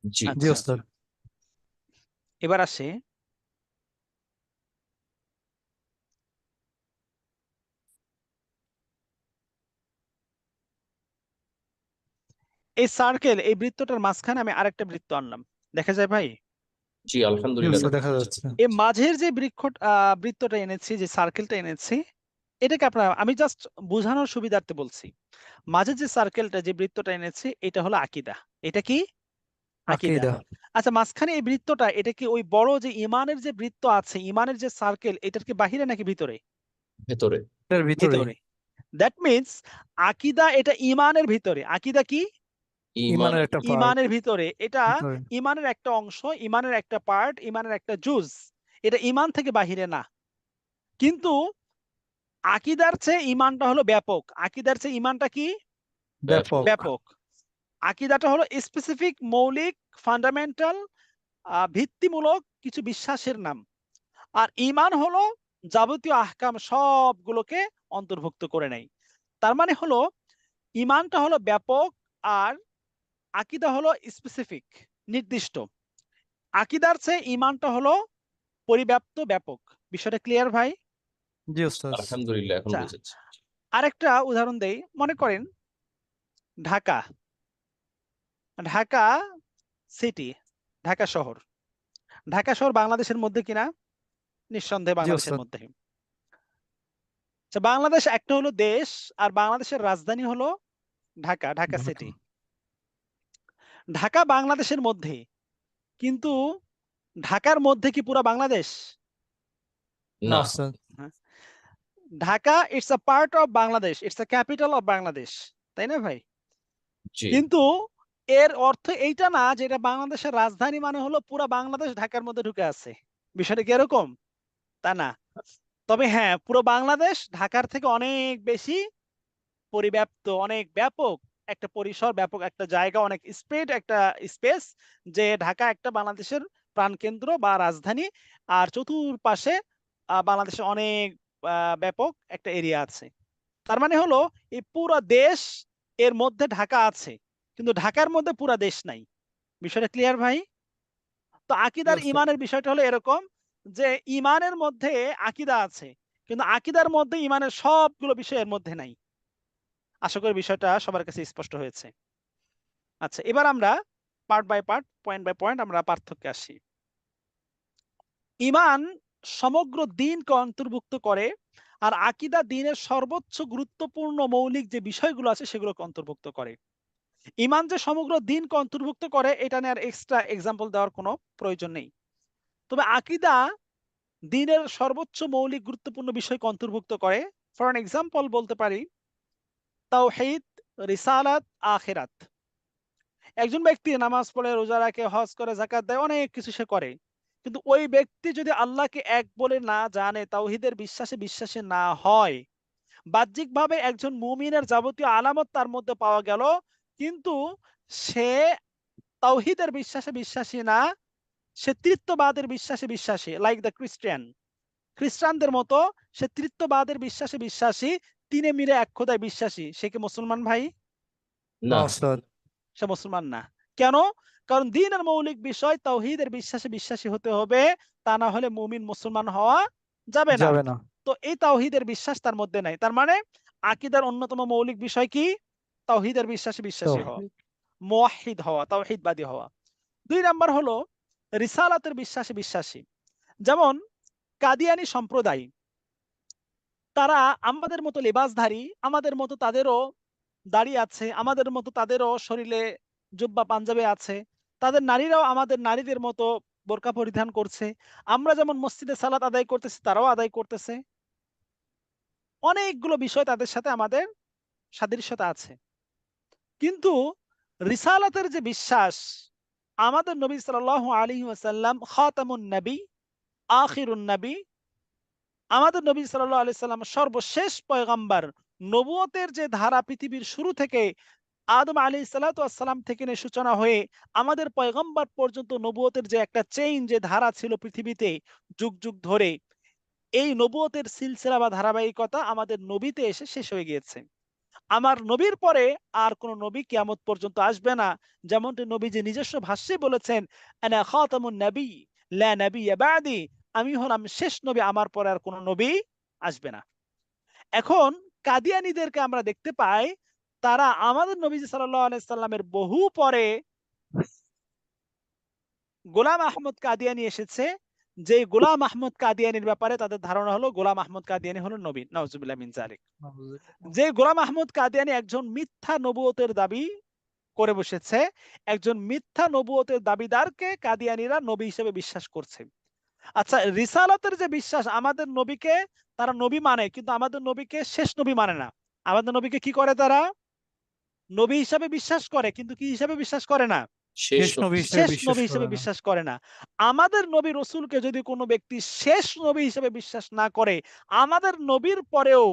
জি। জি আচ্ছা, ওস্তাদ। এবার আসে এই সার্কেল, এই বৃত্তটার মাঝখানে আমি আরেকটা বৃত্ত আনলাম, দেখা যায় ভাই? জি জি আলহামদুলিল্লাহ উস্তাদ দেখা দেখা যাচ্ছে। যাচ্ছে। এই মাঝের যে বৃত্তটা এনেছি, যে সার্কেলটা এনেছি, এটাকে আমি জাস্ট বোঝানোর সুবিধার্থে বলছি। মাঝের যে সার্কেলটা, যে বৃত্তটা এনেছি, এটা হলো আকীদা। এটা কি? আকীদা। আকীদা। আচ্ছা, মাঝখানে এই বৃত্তটা, এটা কি ওই বড় যে ইমানের যে বৃত্ত আছে, ইমানের যে সার্কেল, এটার কি বাহিরে নাকি ভিতরে? ভেতরে। এটার ভিতরেই। ভিতরে। দ্যাট মিন্স আকীদা এটা ইমানের ভিতরে। আকীদা কি? ইমান ইমানের একটা পার্ট। ইমানের ভিতরে। এটা ভিতরে। ইমানের একটা অংশ, ইমানের একটা পার্ট, ইমানের একটা জুজ। এটা ইমান থেকে বাহিরে না। কিন্তু আকীদার চেয়ে ইমানটা হলো ব্যাপক। আকীদার চেয়ে ইমানটা কি? ব্যাপক। ব্যাপক। আকীদাটা হলো স্পেসিফিক, মৌলিক, ফান্ডামেন্টাল, ভিত্তিমূলক কিছু বিশ্বাসের নাম। আর ঈমান হলো যাবতীয় আহকাম সবগুলোকে অন্তর্ভুক্ত করে নেয়। তার মানে হলো ঈমানটা হলো ব্যাপক, আর আকীদা হলো স্পেসিফিক, নির্দিষ্ট। আকীদার চেয়ে ঈমানটা হলো পরিব্যাপ্ত, ব্যাপক। বিষয়টা ক্লিয়ার ভাই? জি উস্তাদ। আলহামদুলিল্লাহ এখন আচ্ছা, বুঝেছি। আরেকটা উদাহরণ দেই। মনে করেন ঢাকা। ঢাকা সিটি, ঢাকা শহর। ঢাকা শহর বাংলাদেশের মধ্যে কিনা? নিঃসন্দেহে জি বাংলাদেশের উস্তাদ। মধ্যে। আচ্ছা, বাংলাদেশ একটা হলো দেশ, আর বাংলাদেশের রাজধানী হলো ঢাকা, ঢাকা ঢাকা। সিটি। ঢাকা বাংলাদেশের মধ্যে, কিন্তু ঢাকার মধ্যে কি পুরো বাংলাদেশ? না না। উস্তাদ। হ্যাঁ। Dhaka it's a part of Bangladesh, it's a capital of Bangladesh, তাই না ভাই? জি কিন্তু এর অর্থ এইটা না যে এটা বাংলাদেশের রাজধানী মানে হলো পুরো বাংলাদেশ ঢাকার মধ্যে ঢুকে আছে। বিষয়টা কি এরকম? তা না। তবে হ্যাঁ, পুরো বাংলাদেশ ঢাকার থেকে অনেক বেশি পরিব্যাপ্ত, অনেক ব্যাপক একটা পরিসর, ব্যাপক একটা জায়গা, অনেক স্প্রেড একটা স্পেস, যে ঢাকা একটা বাংলাদেশের প্রাণকেন্দ্র বা রাজধানী। আর চতুর্পাশে বাংলাদেশে অনেক ব্যাপক একটা এরিয়া আছে। তার মানে হলো এই পুরো দেশ এর মধ্যে ঢাকা আছে, কিন্তু ঢাকার মধ্যে পুরো দেশ নাই। বিষয়টা ক্লিয়ার ভাই? তো জি আকীদার উস্তাদ। ইমানের বিষয়টা হলো এরকম, যে ইমানের মধ্যে আকীদা আছে, কিন্তু আকীদার মধ্যে ইমানের সবগুলো বিষয় এর মধ্যে নাই। আশা করি বিষয়টা সবার কাছে স্পষ্ট হয়েছে। আচ্ছা, এবার আমরা part by part, point by point আমরা পার্থক্যে আসি। ঈমান সমগ্র দ্বীনকে অন্তর্ভুক্ত করে, আর আকীদা দ্বীনের সর্বোচ্চ গুরুত্বপূর্ণ মৌলিক যে বিষয়গুলো আছে সেগুলোকে অন্তর্ভুক্ত করে। ঈমান যে সমগ্র দ্বীনকে অন্তর্ভুক্ত করে, এটা নিয়ে আর এক্সট্রা এক্সাম্পল দেওয়ার কোনো প্রয়োজন নেই। তবে আকীদা দ্বীনের সর্বোচ্চ মৌলিক গুরুত্বপূর্ণ বিষয়কে অন্তর্ভুক্ত করে। ফর অ্যান এক্সাম্পল বলতে পারি তাওহীদ, রিসালাত, আখিরাত। একজন ব্যক্তি নামাজ পড়ে, রোজা রাখে, হজ করে, যাকাত দেয়, অনেক কিছু সে করে, কিন্তু ওই ব্যক্তি যদি আল্লাহকে এক বলে না জানে, তাওহীদের বিশ্বাসে বিশ্বাসী না হয়, বাহ্যিকভাবে একজন মুমিনের যাবতীয় আলামত তার মধ্যে পাওয়া গেল, কিন্তু সে তাওহীদের বিশ্বাসে বিশ্বাসী না, সে তৃত্ববাদের বিশ্বাসে বিশ্বাসী, লাইক দ্য খ্রিস্টানদের মতো সে তৃত্ববাদের বিশ্বাসে বিশ্বাসী, তিনে মিলে এক খোদায় বিশ্বাসী। সে কি মুসলমান ভাই? না না। উস্তাদ। সে মুসলমান না। কেন? কারণ দ্বীনের মৌলিক বিষয় তাওহীদের বিশ্বাসে বিশ্বাসী হতে হবে, তা না হলে মুমিন মুসলমান হওয়া যাবে না। যাবে না। তো এই তাওহীদের বিশ্বাস তার মধ্যে নাই। তার মানে আকীদার অন্যতম মৌলিক বিষয় কি? তাওহীদের বিশ্বাসে তো বিশ্বাসী হওয়া, মুওয়াহহিদ হওয়া, তাওহীদবাদী হওয়া। ২ নাম্বার হলো রিসালাতের বিশ্বাসে বিশ্বাসী। যেমন কাদিয়ানী সম্প্রদায়, তারা আমাদের মতো লেবাসধারী, আমাদের মতো তাদেরও দাড়ি আছে, আমাদের মতো তাদেরও শরীরে জুব্বা পাঞ্জাবি আছে, তাদের নারীরাও আমাদের নারীদের মতো বোরকা পরিধান করছে, আমরা যেমন মসজিদে সালাত আদায় করতেছি তারাও আদায় করতেছে। অনেকগুলো বিষয় তাদের সাথে আমাদের সাদৃশ্যতা আছে। কিন্তু রিসালাতের যে বিশ্বাস, আমাদের নবী সাল্লাল্লাহু আলাইহি ওয়াসাল্লাম খাতামুন নবী, আখিরুন নবী, আমাদের নবী সাল্লাল্লাহু আলাইহি সাল্লাম সর্বশেষ পয়গম্বর। নবুয়তের যে ধারা পৃথিবীর শুরু থেকে, আদম আলাইহিস সালাতু ওয়াস সালাম থেকে নিয়ে সূচনা হয়ে আমাদের পয়গম্বর পর্যন্ত নবুয়তের যে একটা চেইন, যে ধারা ছিল পৃথিবীতে যুগ যুগ ধরে, এই নবুয়তের সিলসিলা বা ধারাবাহিকতা আমাদের নবীতে এসে শেষ হয়ে গিয়েছে। আমার নবীর পরে আর কোন নবী কিয়ামত পর্যন্ত আসবে না। যেমনটি নবীজি নিজস্ব ভাষ্যে বলেছেন, আনা খাতামুন নবী লা নাবিয়্যা বা'দি, আমি হলাম শেষ নবী, আমার পরে আর কোন নবী আসবে না। এখন কাদিয়ানীদেরকে আমরা দেখতে পাই, তারা আমাদের নবীজি সাল্লাল্লাহু আলাইহি সাল্লামের বহু পরে গোলাম আহমদ কাদিয়ানি এসেছে, যে গোলাম আহমদ কাদিয়ানির ব্যাপারে তাদের ধারণা হলো গোলাম আহমদ কাদিয়ানি হলো নবী, নাউজুবিল্লাহ মিন যালিক। যে গোলাম আহমদ কাদিয়ানি একজন মিথ্যা নবুয়তের দাবি করে বসেছে, একজন মিথ্যা নবুয়তের দাবিদারকে কাদিয়ানিরা নবী হিসেবে বিশ্বাস করছে। আচ্ছা, রিসালাতের যে বিশ্বাস, আমাদের নবীকে তারা নবী মানে, কিন্তু আমাদের নবীকে শেষ নবী মানে না। আমাদের নবীকে কি করে তারা? নবী হিসাবে বিশ্বাস করে, কিন্তু কি হিসাবে বিশ্বাস করে না? শেষ শেষ নবী নবী। হিসেবে শেষ বিশ্বাস নবী করে হিসেবে না। বিশ্বাস করে না। আমাদের নবী রসুলকে যদি কোনো ব্যক্তি শেষ নবী হিসেবে বিশ্বাস না করে, আমাদের নবীর পরেও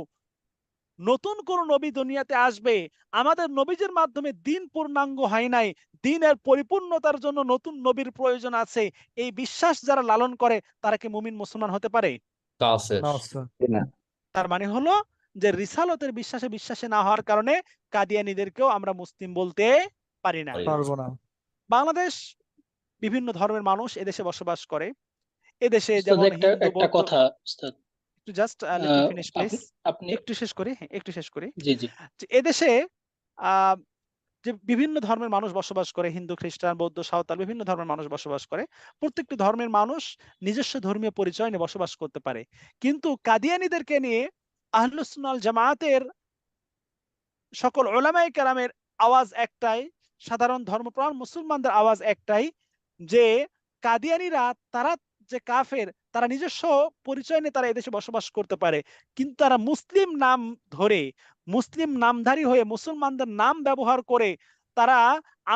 নতুন কোন নবী দুনিয়াতে আসবে, আমাদের নবীজির মাধ্যমে দিন পূর্ণাঙ্গ হয় নাই, দিনের পরিপূর্ণতার জন্য নতুন নবীর প্রয়োজন আছে, এই বিশ্বাস যারা লালন করে তারা কি মুমিন মুসলমান হতে পারে? কাফের। না স্যার। তার মানে হলো যে রিসালতের বিশ্বাসে না হওয়ার কারণে কাদিয়ানীদেরকেও আমরা মুসলিম বলতে পারি না। পারবো না। বাংলাদেশ বিভিন্ন ধর্মের মানুষ এদেশে বসবাস করে। এদেশে উস্তাদ, যেমন একটা হিন্দু, একটা বৌদ্ধ। কথা উস্তাদ, একটু just let me ah, finish please. আপনি আপনি একটু শেষ করি, হ্যাঁ একটু শেষ করি। জি জি যে এদেশে আহ যে বিভিন্ন ধর্মের মানুষ বসবাস করে, হিন্দু, খ্রিস্টান, বৌদ্ধ, সাঁওতাল, বিভিন্ন ধর্মের মানুষ বসবাস করে। প্রত্যেকটি ধর্মের মানুষ নিজস্ব ধর্মীয় পরিচয় নিয়ে বসবাস করতে পারে, কিন্তু কাদিয়ানীদেরকে নিয়ে আহলুস সুন্নাহ ওয়াল জামায়াতের সকল উলামায়ে কেরামের আওয়াজ একটাই, সাধারণ ধর্মপ্রাণ মুসলমানদের আওয়াজ একটাই, যে কাদিয়ানীরা তারা যে কাফের, তারা নিজস্ব পরিচয় নিয়ে তারা এদেশে বসবাস করতে পারে, কিন্তু তারা মুসলিম নাম ধরে, মুসলিম নামধারী হয়ে মুসলমানদের নাম ব্যবহার করে তারা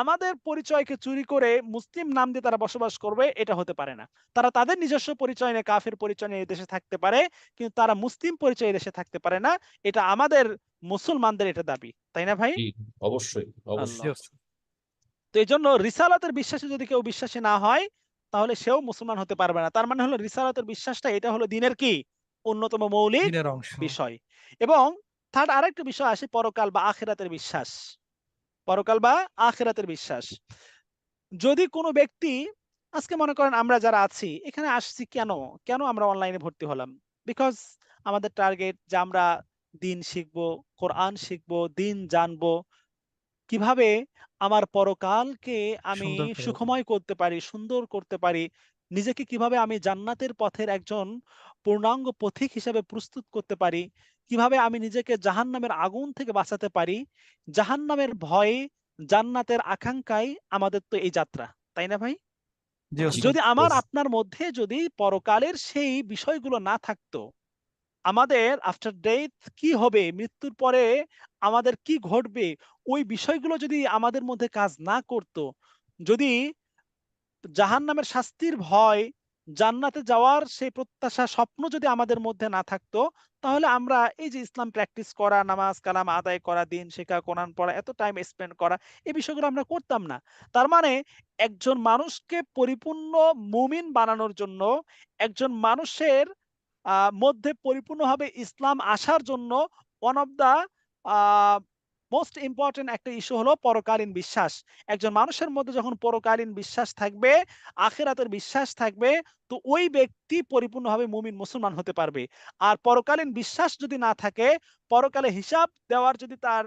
আমাদের পরিচয়কে চুরি করে মুসলিম নাম দিয়ে তারা বসবাস করবে, এটা হতে পারে না। তারা তাদের নিজস্ব পরিচয় নিয়ে, কাফের পরিচয় নিয়ে এদেশে থাকতে পারে, কিন্তু তারা মুসলিম পরিচয় এদেশে থাকতে পারে না। এটা আমাদের মুসলমানদের এটা দাবি, তাই না ভাই? জি, অবশ্যই জি অবশ্যই। আল্লাহ। স্যার। তো এই জন্য রিসালাতের বিশ্বাসে যদি কেউ বিশ্বাসী না হয়, তাহলে সেও মুসলমান হতে পারবে না। তার মানে হলো রিসালাতের বিশ্বাসটা এটা হলো দ্বীনের কি অন্যতম মৌলিক দিনের অংশ। বিষয়। এবং থার্ড আরেকটা বিষয় আসে, পরকাল বা আখিরাতের বিশ্বাস। পরকাল বা আখিরাতের বিশ্বাস। যদি কোনো ব্যক্তি, আজকে মনে করেন আমরা যারা আছি এখানে আসছি, কেন কেন আমরা অনলাইনে ভর্তি হলাম? বিকজ আমাদের টার্গেট যে আমরা দিন শিখবো, কোরআন শিখবো, দিন জানবো, কিভাবে আমার পরকালকে আমি সুন্দর করে। সুখময় করতে পারি, সুন্দর করতে পারি, নিজেকে কিভাবে আমি জান্নাতের পথের একজন পূর্ণাঙ্গ পথিক হিসেবে প্রস্তুত করতে পারি, কিভাবে আমি নিজেকে জাহান্নামের আগুন থেকে বাঁচাতে পারি, জাহান্নামের ভয়ে জান্নাতের আকাঙ্ক্ষায় আমাদের তো এই যাত্রা, তাই না ভাই? জি জি, স্যার। যদি আমার অবশ্যই। আপনার মধ্যে যদি পরকালের সেই বিষয়গুলো না থাকতো, আমাদের আফটার ডেথ কি হবে, মৃত্যুর পরে আমাদের কি ঘটবে, ওই বিষয়গুলো যদি আমাদের মধ্যে কাজ না করত, যদি জাহান্নামের শাস্তির ভয়, জান্নাতে যাওয়ার সেই প্রত্যাশা, স্বপ্ন যদি আমাদের মধ্যে না থাকতো, তাহলে আমরা এই যে ইসলাম প্র্যাকটিস করা, নামাজ কালাম আদায় করা, দিন শেখা, কোরআন পড়া, এত টাইম স্পেন্ড করা, এই বিষয়গুলো আমরা করতাম না। তার মানে একজন মানুষকে পরিপূর্ণ মুমিন বানানোর জন্য, একজন মানুষের মধ্যে পরিপূর্ণভাবে ইসলাম আসার জন্য one of the most important একটা ইস্যু হলো পরকালীন বিশ্বাস। একজন মানুষের মধ্যে যখন পরকালীন বিশ্বাস থাকবে, আখিরাতের বিশ্বাস থাকবে, তো ওই ব্যক্তি পরিপূর্ণভাবে মুমিন মুসলমান হতে পারবে। আর পরকালীন বিশ্বাস যদি না থাকে, পরকালে হিসাব দেওয়ার যদি তার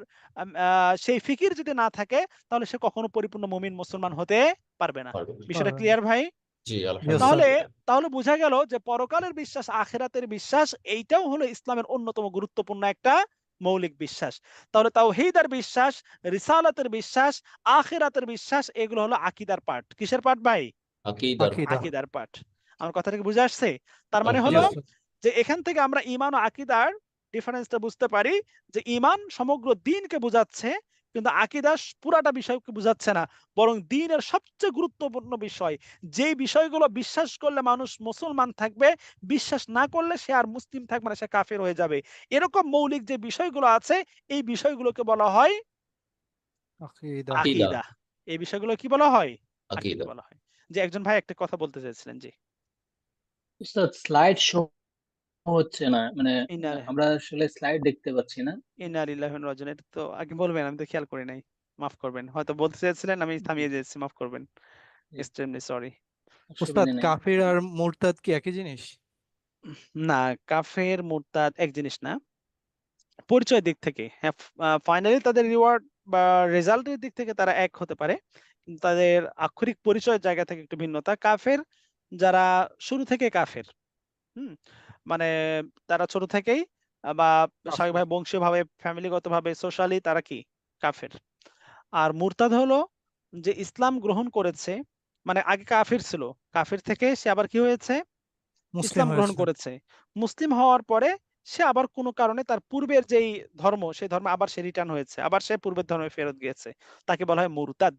সেই ফিকির যদি না থাকে, তাহলে সে কখনো পরিপূর্ণ মুমিন মুসলমান হতে পারবে না। পারবে না। বিষয়টা পারবে না। ক্লিয়ার ভাই? জি, স্যার। তাহলে আলহামদুলিল্লাহ। তাহলে বোঝা গেল যে পরকালের বিশ্বাস, আখিরাতের বিশ্বাস, এইটাও হলো ইসলামের অন্যতম গুরুত্বপূর্ণ একটা মৌলিক বিশ্বাস। তাহলে তাওহীদের বিশ্বাস, রিসালাতের বিশ্বাস, আখিরাতের বিশ্বাস, এগুলো হলো আকীদার পার্ট। কিসের পার্ট ভাই? আকীদার। আকীদা। আকীদার পার্ট। আমার কথা থেকে বুঝে আসছে? তার মানে জি হলো আলহামদুলিল্লাহ। স্যার। যে এখান থেকে আমরা ঈমান ও আকীদার ডিফারেন্সটা বুঝতে পারি, যে ঈমান সমগ্র দ্বীনকে বোঝাচ্ছে, কিন্তু আকীদা পুরাটা বিষয়কে বোঝাচ্ছে না, বরং দ্বীনের সবচেয়ে গুরুত্বপূর্ণ বিষয়, যেই বিষয়গুলো বিশ্বাস করলে মানুষ মুসলমান থাকবে, বিশ্বাস না করলে সে আর মুসলিম থাকবে না, সে কাফের হয়ে যাবে। এরকম মৌলিক যে বিষয়গুলো আছে, এই বিষয়গুলোকে বলা হয় আকীদা। আকীদা। আকীদা। এই বিষয়গুলো কি বলা হয়? আকীদা আকীদা। বলা হয়। যে একজন ভাই একটা কথা বলতে চাইছিলেন, জি। উস্তাদ, স্লাইড শো হচ্ছে না, মানে ইন্না আমরা আসলে স্লাইড দেখতে পাচ্ছি না। ইন্না লিল্লাহি ওয়া ইন্না ইলাইহি রাজিউন। এটা তো আগে বলবেন, আমি তো খেয়াল করি নাই। মাফ করবেন। হয়তো বলতে চেয়েছিলেন, আমি জি থামিয়ে দিয়েছি। মাফ করবেন। জি, এক্সট্রিমলি সরি। উস্তাদ, অসুবিধা নেই। কাফির আর মুরতাদ কি একই জিনিস? না, কাফের মুরতাদ এক জিনিস না। পরিচয়ের দিক থেকে হ্যাঁ, ফাইনালি তাদের রিওয়ার্ড বা রেজাল্টের দিক থেকে তারা এক হতে পারে, তাদের আক্ষরিক পরিচয়ের জায়গা থেকে একটু ভিন্নতা। কাফের যারা শুরু থেকে কাফের, হুম? মানে তারা ছোট থেকেই বা স্বাভাবিকভাবে বংশীয়ভাবে ফ্যামিলিগতভাবে সোশ্যালি তারা কি কাফের। আর মুরতাদ হলো যে ইসলাম গ্রহণ করেছে, মানে আগে কাফির ছিল, কাফির থেকে সে আবার কি হয়েছে, মুসলিম ইসলাম গ্রহণ হয়েছে। করেছে। মুসলিম হওয়ার পরে সে আবার কোনো কারণে তার পূর্বের যেই ধর্ম সেই ধর্মে আবার সে রিটার্ন হয়েছে, আবার সে পূর্বের ধর্মে ফেরত গিয়েছে, তাকে বলা হয় মুরতাদ।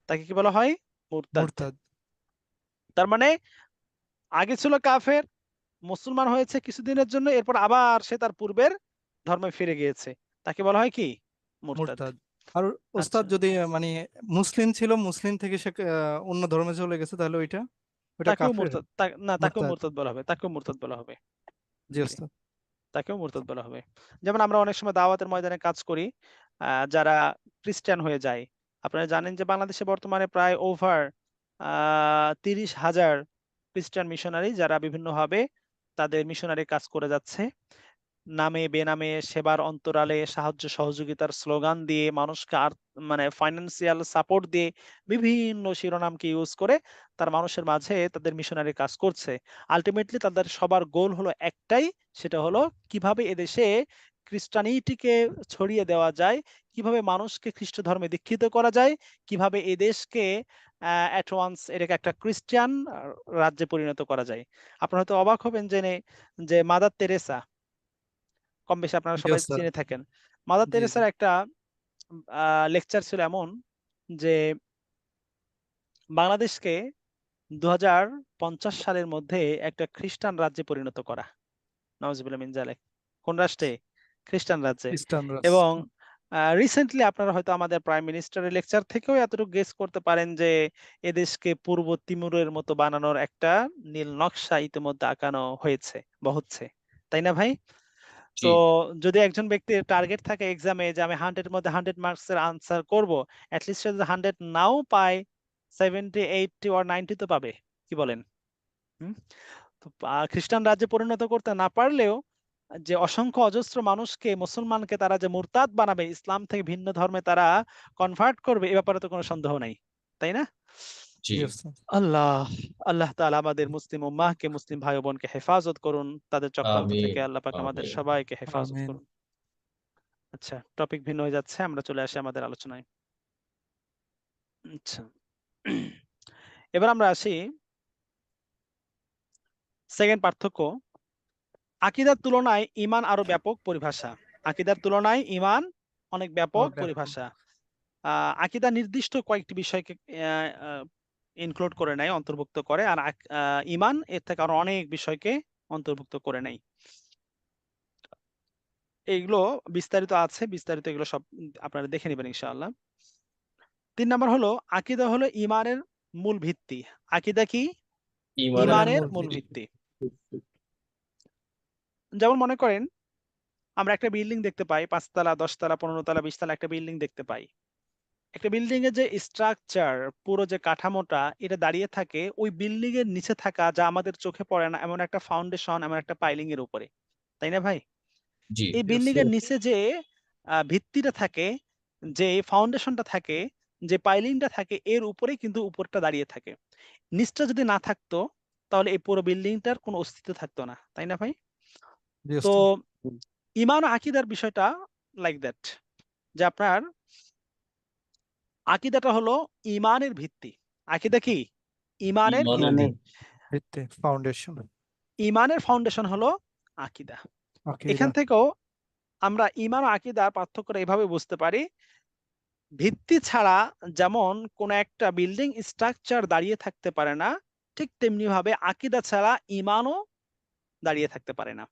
তাকে কি বলা হয়? মুরতাদ। মুরতাদ। তার মানে আগে ছিল কাফের, মুসলমান হয়েছে কিছুদিনের জন্য, এরপর আবার সে তার পূর্বের ধর্মে ফিরে গিয়েছে, তাকে বলা হয় কি? মুরতাদ। মুরতাদ। আর ওস্তাদ আচ্ছা, যদি মানে মুসলিম ছিল, মুসলিম থেকে সে অন্য ধর্মে চলে গেছে, তাহলে ওইটা ওইটা তাকেও কাফের। মুরতাদ, না তাকেও মুরতাদ। মুরতাদ বলা হবে, তাকেও মুরতাদ বলা হবে। জি জি, ওস্তাদ। তাকেও মুরতাদ বলা হবে। যেমন আমরা অনেক সময় দাওয়াতের ময়দানে কাজ করি, যারা খ্রিস্টান হয়ে যায়। আপনারা জানেন যে বাংলাদেশে বর্তমানে প্রায় ওভার 30,000 খ্রিস্টান মিশনারি যারা বিভিন্নভাবে তাদের মিশনারি কাজ করে যাচ্ছে। নামে বেনামে সেবার অন্তরালে সাহায্য সহযোগিতার স্লোগান দিয়ে মানুষকে আর মানে ফাইন্যান্সিয়াল সাপোর্ট দিয়ে বিভিন্ন শিরোনামকে ইউজ করে তার মানুষের মাঝে তাদের মিশনারি কাজ করছে। আলটিমেটলি তাদের সবার গোল হলো একটাই, সেটা হলো কিভাবে এদেশে খ্রিস্টানিটিকে ছড়িয়ে দেওয়া যায়, কিভাবে মানুষকে খ্রিস্ট ধর্মে দীক্ষিত করা যায়, কিভাবে এদেশকে অ্যাট ওয়ান্স এটাকে একটা খ্রিস্টান রাজ্যে পরিণত করা যায়। আপনারা হয়তো অবাক হবেন জেনে যে মাদার তেরেসা, কম বেশি আপনারা জি সবাই ওস্তাদ। চিনে থাকেন। মাদার জি জি। তেরেসার একটা লেকচার ছিল এমন যে বাংলাদেশকে 2050 সালের মধ্যে একটা খ্রিস্টান রাজ্যে পরিণত করা। নাউজুবিল্লাহ মিন যালিক। কোন রাষ্ট্রে? খ্রিস্টান রাজ্যে। খ্রিস্টান এবং রাষ্ট্র। রিসেন্টলি আপনারা হয়তো আমাদের প্রাইম মিনিস্টারের লেকচার থেকেও এতটুকু গেস করতে পারেন যে এদেশকে পূর্ব তিমুরের মতো বানানোর একটা নীল নকশা ইতিমধ্যে আঁকানো হয়েছে বা হচ্ছে, তাই না ভাই? জি, তো যদি একজন ব্যক্তির টার্গেট থাকে এক্সামে যে আমি 100 এর মধ্যে 100 মার্কস এর আনসার করব, এট লিস্ট সে যদি 100 নাও পায়, 70 80 অর 90 তো পাবে। কি বলেন? হুম? তো খ্রিস্টান রাজ্যে পরিণত করতে না পারলেও যে অসংখ্য অজস্র মানুষকে, মুসলমানকে তারা যে মুরতাদ বানাবে, ইসলাম থেকে ভিন্ন ধর্মে তারা কনভার্ট করবে, এ ব্যাপারে তো কোনো সন্দেহ নাই, তাই না? জি, জি ওস্তাদ। আল্লাহ আল্লাহ তাআলা আমাদের মুসলিম উম্মাহকে, মুসলিম ভাই ও বোনকে হেফাজত করুন, তাদের চক্রান্ত আমিন, থেকে আল্লাহ পাক আমাদের আমিন। সবাইকে হেফাজত আমিন। করুন। আচ্ছা, টপিক ভিন্ন হয়ে যাচ্ছে, আমরা চলে আসি আমাদের আলোচনায়। আচ্ছা, এবার আমরা আসি সেকেন্ড পার্থক্য, আকীদার তুলনায় ঈমান আরো ব্যাপক পরিভাষা। আকীদার তুলনায় ঈমান অনেক ব্যাপক ব্যাপক। পরিভাষা। আকীদা নির্দিষ্ট কয়েকটি বিষয়কে ইনক্লুড করে নেয়, অন্তর্ভুক্ত করে, আর ঈমান এর থেকে আরো অনেক বিষয়কে অন্তর্ভুক্ত করে নেয়। এইগুলো বিস্তারিত আছে, বিস্তারিত এগুলো সব আপনারা দেখে নেবেন ইনশাআল্লাহ। 3 নাম্বার হলো আকীদা হলো ঈমানের মূল ভিত্তি। আকীদা কি? ঈমানের ঈমানের ঈমানের মূল মূল ভিত্তি। ভিত্তি। যেমন মনে করেন আমরা একটা বিল্ডিং দেখতে পাই, 5 তলা, 10 তলা, 15 তলা, 20 তলা একটা বিল্ডিং দেখতে পাই। একটা বিল্ডিং এর যে স্ট্রাকচার, পুরো যে কাঠামোটা এটা দাঁড়িয়ে থাকে ওই বিল্ডিং এর নিচে থাকা যা আমাদের চোখে পড়ে না এমন একটা ফাউন্ডেশন, এমন একটা পাইলিং এর উপরে, তাই না ভাই? জি, এই জি বিল্ডিং ওস্তাদ। এর নিচে যে ভিত্তিটা থাকে, যে ফাউন্ডেশনটা থাকে, যে পাইলিংটা থাকে, এর উপরেই কিন্তু উপরটা দাঁড়িয়ে থাকে। নিচটা যদি না থাকতো তাহলে এই পুরো বিল্ডিংটার কোনো অস্তিত্ব থাকতো না, তাই না ভাই? জি তো ওস্তাদ। ঈমান ও আকীদার বিষয়টা লাইক দ্যাট, যে আপনার আকীদাটা হলো ঈমানের ভিত্তি। আকীদা কি? ঈমানের ঈমানের ভিত্তি। ভিত্তি। ভিত্তি, ফাউন্ডেশন। ঈমানের ফাউন্ডেশন হলো আকীদা। আকীদা। এখান থেকেও আমরা ঈমান ও আকীদার পার্থক্যটা এভাবে বুঝতে পারি, ভিত্তি ছাড়া যেমন কোনো একটা বিল্ডিং স্ট্রাকচার দাঁড়িয়ে থাকতে পারে না, ঠিক তেমনি ভাবে আকীদা ছাড়া ঈমানও দাঁড়িয়ে থাকতে পারে না,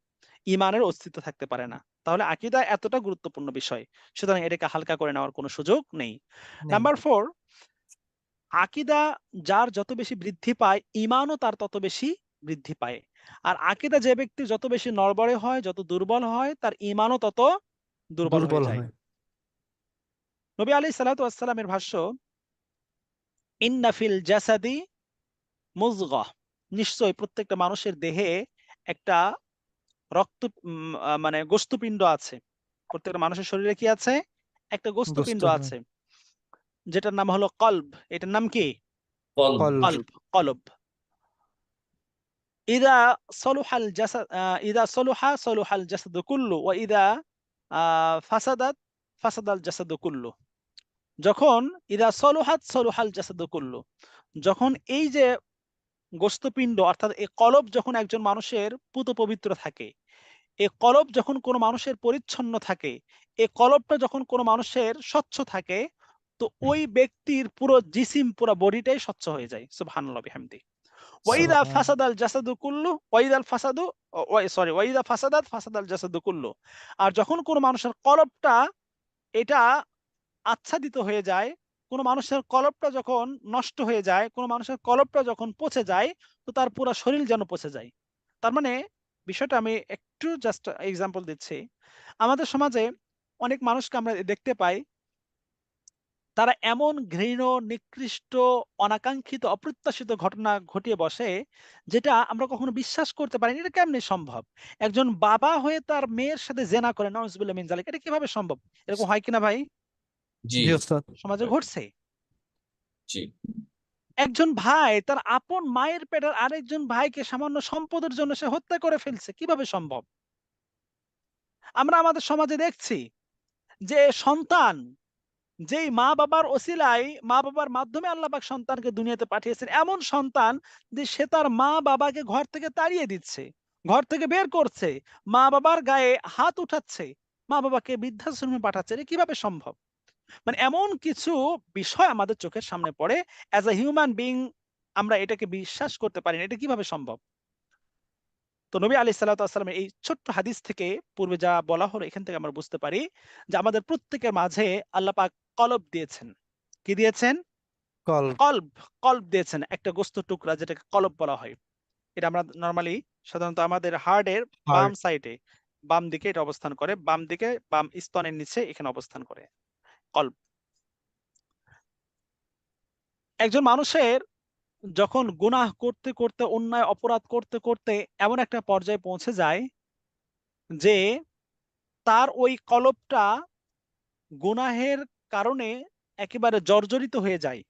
ঈমানের অস্তিত্ব থাকতে পারে না। তাহলে আকীদা এতটা গুরুত্বপূর্ণ বিষয়, সুতরাং এটাকে হালকা করে নেওয়ার কোনো সুযোগ নেই। নেই। নাম্বার 4, আকীদা যার যত বেশি বৃদ্ধি পায়, ঈমানও তার তত বেশি বৃদ্ধি পায়। আর আকীদা যে ব্যক্তি যত বেশি নড়বড়ে হয়, যত দুর্বল হয়, তার ঈমানও তত দুর্বল হয়ে দুর্বল যায়। হয়। নবী আলাইহিস সালাতু ওয়াস সালামের ভাষ্য, ইন্না ফিল জাসাদি মুযগাহ, নিশ্চয়ই প্রত্যেকটা মানুষের দেহে একটা রক্ত মানে গোস্তপিণ্ড আছে। প্রত্যেকটা মানুষের শরীরে কি আছে? একটা গোস্তপিণ্ড গোস্ত। আছে। যেটার নাম হলো কলব, এটার নাম কি? কলব কলব। কলব, কলব। ইদা সলুহাল জাসাদ, ইদা সলুহা সলুহাল জাসাদু কুল্লু ওয়া ইদা ফাসাদাত ফাসাদাল জাসাদু কুল্লু। যখন ইদা সলুহাত সলুহাল জাসাদু কুল্লু, যখন এই যে গোস্তপিণ্ড অর্থাৎ এই কলব যখন একজন মানুষের পুত পবিত্র থাকে, এই কলব যখন কোনো মানুষের পরিচ্ছন্ন থাকে, এই কলবটা যখন কোনো মানুষের স্বচ্ছ থাকে, তো ওই ব্যক্তির পুরো জিসিম, পুরো বডিটাই স্বচ্ছ হয়ে যায়। সুবহানাল্লাহ বিহামদি। ওয়াইদা সুবহান। ফাসাদাল জাসাদু কুল্লু ওয়াইদাল ফাসাদু সরি ওয়াইদা ফাসাদাত ফাসাদাল জাসাদু কুল্লু। আর যখন কোনো মানুষের কলবটা এটা আচ্ছাদিত হয়ে যায়, কোনো মানুষের কলবটা যখন নষ্ট হয়ে যায়, কোনো মানুষের কলবটা যখন পচে যায়, তো তার পুরো শরীর যেন পচে যায়। তার মানে বিষয়টা আমি একটু জাস্ট এক্সাম্পল দিচ্ছি। আমাদের সমাজে অনেক মানুষকে আমরা দেখতে পাই, তারা এমন ঘৃণ, নিকৃষ্ট, অনাকাঙ্ক্ষিত, অপ্রত্যাশিত ঘটনা ঘটিয়ে বসে, যেটা আমরা কখনো বিশ্বাস করতে পারিনি। এটা কেমনে সম্ভব? একজন বাবা হয়ে তার মেয়ের সাথে জেনা করে, নাউজুবিল্লাহ মিন যালিক, এটা কিভাবে সম্ভব? এরকম হয় কিনা ভাই? জি জি ওস্তাদ। সমাজে ঘটছে। জি একজন ভাই তার আপন মায়ের পেটের আরেকজন ভাইকে সামান্য সম্পদের জন্য সে হত্যা করে ফেলছে, কিভাবে সম্ভব? আমরা আমাদের সমাজে দেখছি যে সন্তান, যেই মা বাবার ওসিলায়, মা বাবার মাধ্যমে আল্লাহ পাক সন্তানকে দুনিয়াতে পাঠিয়েছেন, এমন সন্তান যে সে তার মা বাবাকে ঘর থেকে তাড়িয়ে দিচ্ছে, ঘর থেকে বের করছে, মা বাবার গায়ে হাত উঠাচ্ছে, মা বাবাকে বৃদ্ধাশ্রমে পাঠাচ্ছে। এটা কিভাবে সম্ভব? মানে এমন কিছু বিষয় আমাদের চোখের সামনে পড়ে, অ্যাজ আ হিউম্যান বিং আমরা এটাকে বিশ্বাস করতে পারি না। এটা কিভাবে সম্ভব? তো নবী আলাইহিস সালাতু ওয়াস সালামের এই ছোট্ট হাদিস থেকে পূর্বে যা বলা হলো, এখান থেকে আমরা বুঝতে পারি যে আমাদের প্রত্যেকের মাঝে আল্লাহ পাক কলব দিয়েছেন। কি দিয়েছেন? কলব। কলব, কলব দিয়েছেন, একটা গোস্ত টুকরা যেটাকে কলব বলা হয়। এটা আমরা নরমালি সাধারণত আমাদের হার্টের বাম হার্ট। সাইডে, বাম দিকে এটা অবস্থান করে, বাম দিকে, বাম স্তনের নিচে এখানে অবস্থান করে কলব। একজন মানুষের যখন গুনাহ করতে করতে, অন্যায় অপরাধ করতে করতে এমন একটা পর্যায়ে পৌঁছে যায় যে তার ওই কলবটা গুনাহের কারণে একেবারে জর্জরিত হয়ে যায়।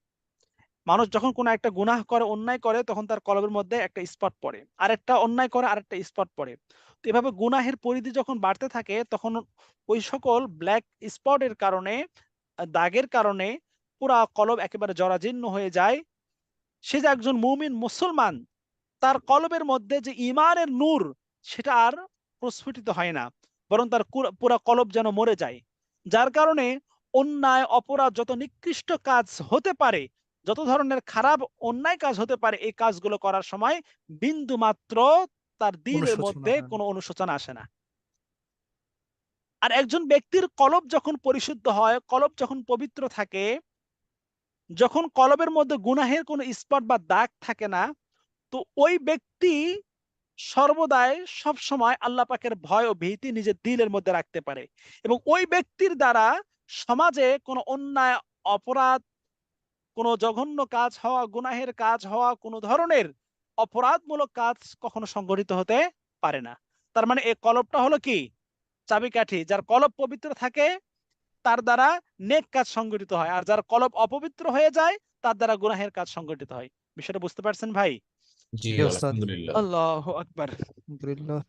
মানুষ যখন কোনো একটা গুনাহ করে, অন্যায় করে, তখন তার কলবের মধ্যে একটা স্পট পড়ে, আরেকটা অন্যায় করে, আরেকটা স্পট পড়ে। তো এভাবে গুনাহের পরিধি যখন বাড়তে থাকে, তখন ওই সকল ব্ল্যাক স্পটের কারণে, দাগের কারণে পুরা কলব একেবারে জরাজীর্ণ হয়ে যায়। সে যে একজন মুমিন মুসলমান, তার কলবের মধ্যে যে ঈমানের নূর, সেটা আর প্রস্ফুটিত হয় না, বরং তার পুরা কলব যেন মরে যায়। যার কারণে অন্যায় অপরাধ, যত নিকৃষ্ট কাজ হতে পারে, যত ধরনের খারাপ অন্যায় কাজ হতে পারে, এই কাজগুলো করার সময় বিন্দু মাত্র তার দিলের অনুশোচনা মধ্যে হয় না। কোনো অনুশোচনা আসে না। আর একজন ব্যক্তির কলব যখন পরিশুদ্ধ হয়, কলব যখন পবিত্র থাকে, যখন কলবের মধ্যে গুনাহের কোনো স্পট বা দাগ থাকে না, তো ওই ব্যক্তি সর্বদাই সবসময় আল্লাহ পাকের ভয় ও ভীতি নিজের দিলের মধ্যে রাখতে পারে, এবং ওই ব্যক্তির দ্বারা সমাজে কোনো অন্যায়, অপরাধ, কোনো জঘন্য কাজ হওয়া, গুনাহের কাজ হওয়া, কোনো ধরনের অপরাধমূলক কাজ কখনো সংঘটিত হতে পারে না। তার মানে এই কলবটা হলো কি? চাবিকাঠি। যার কলব পবিত্র থাকে, তার দ্বারা নেক কাজ সংঘটিত হয়, আর যার কলব অপবিত্র হয়ে যায়, তার দ্বারা গুনাহের কাজ সংঘটিত হয়। বিষয়টা বুঝতে পারছেন ভাই? জি জি ওস্তাদ। আলহামদুলিল্লাহ। আল্লাহু আকবার। আলহামদুলিল্লাহ।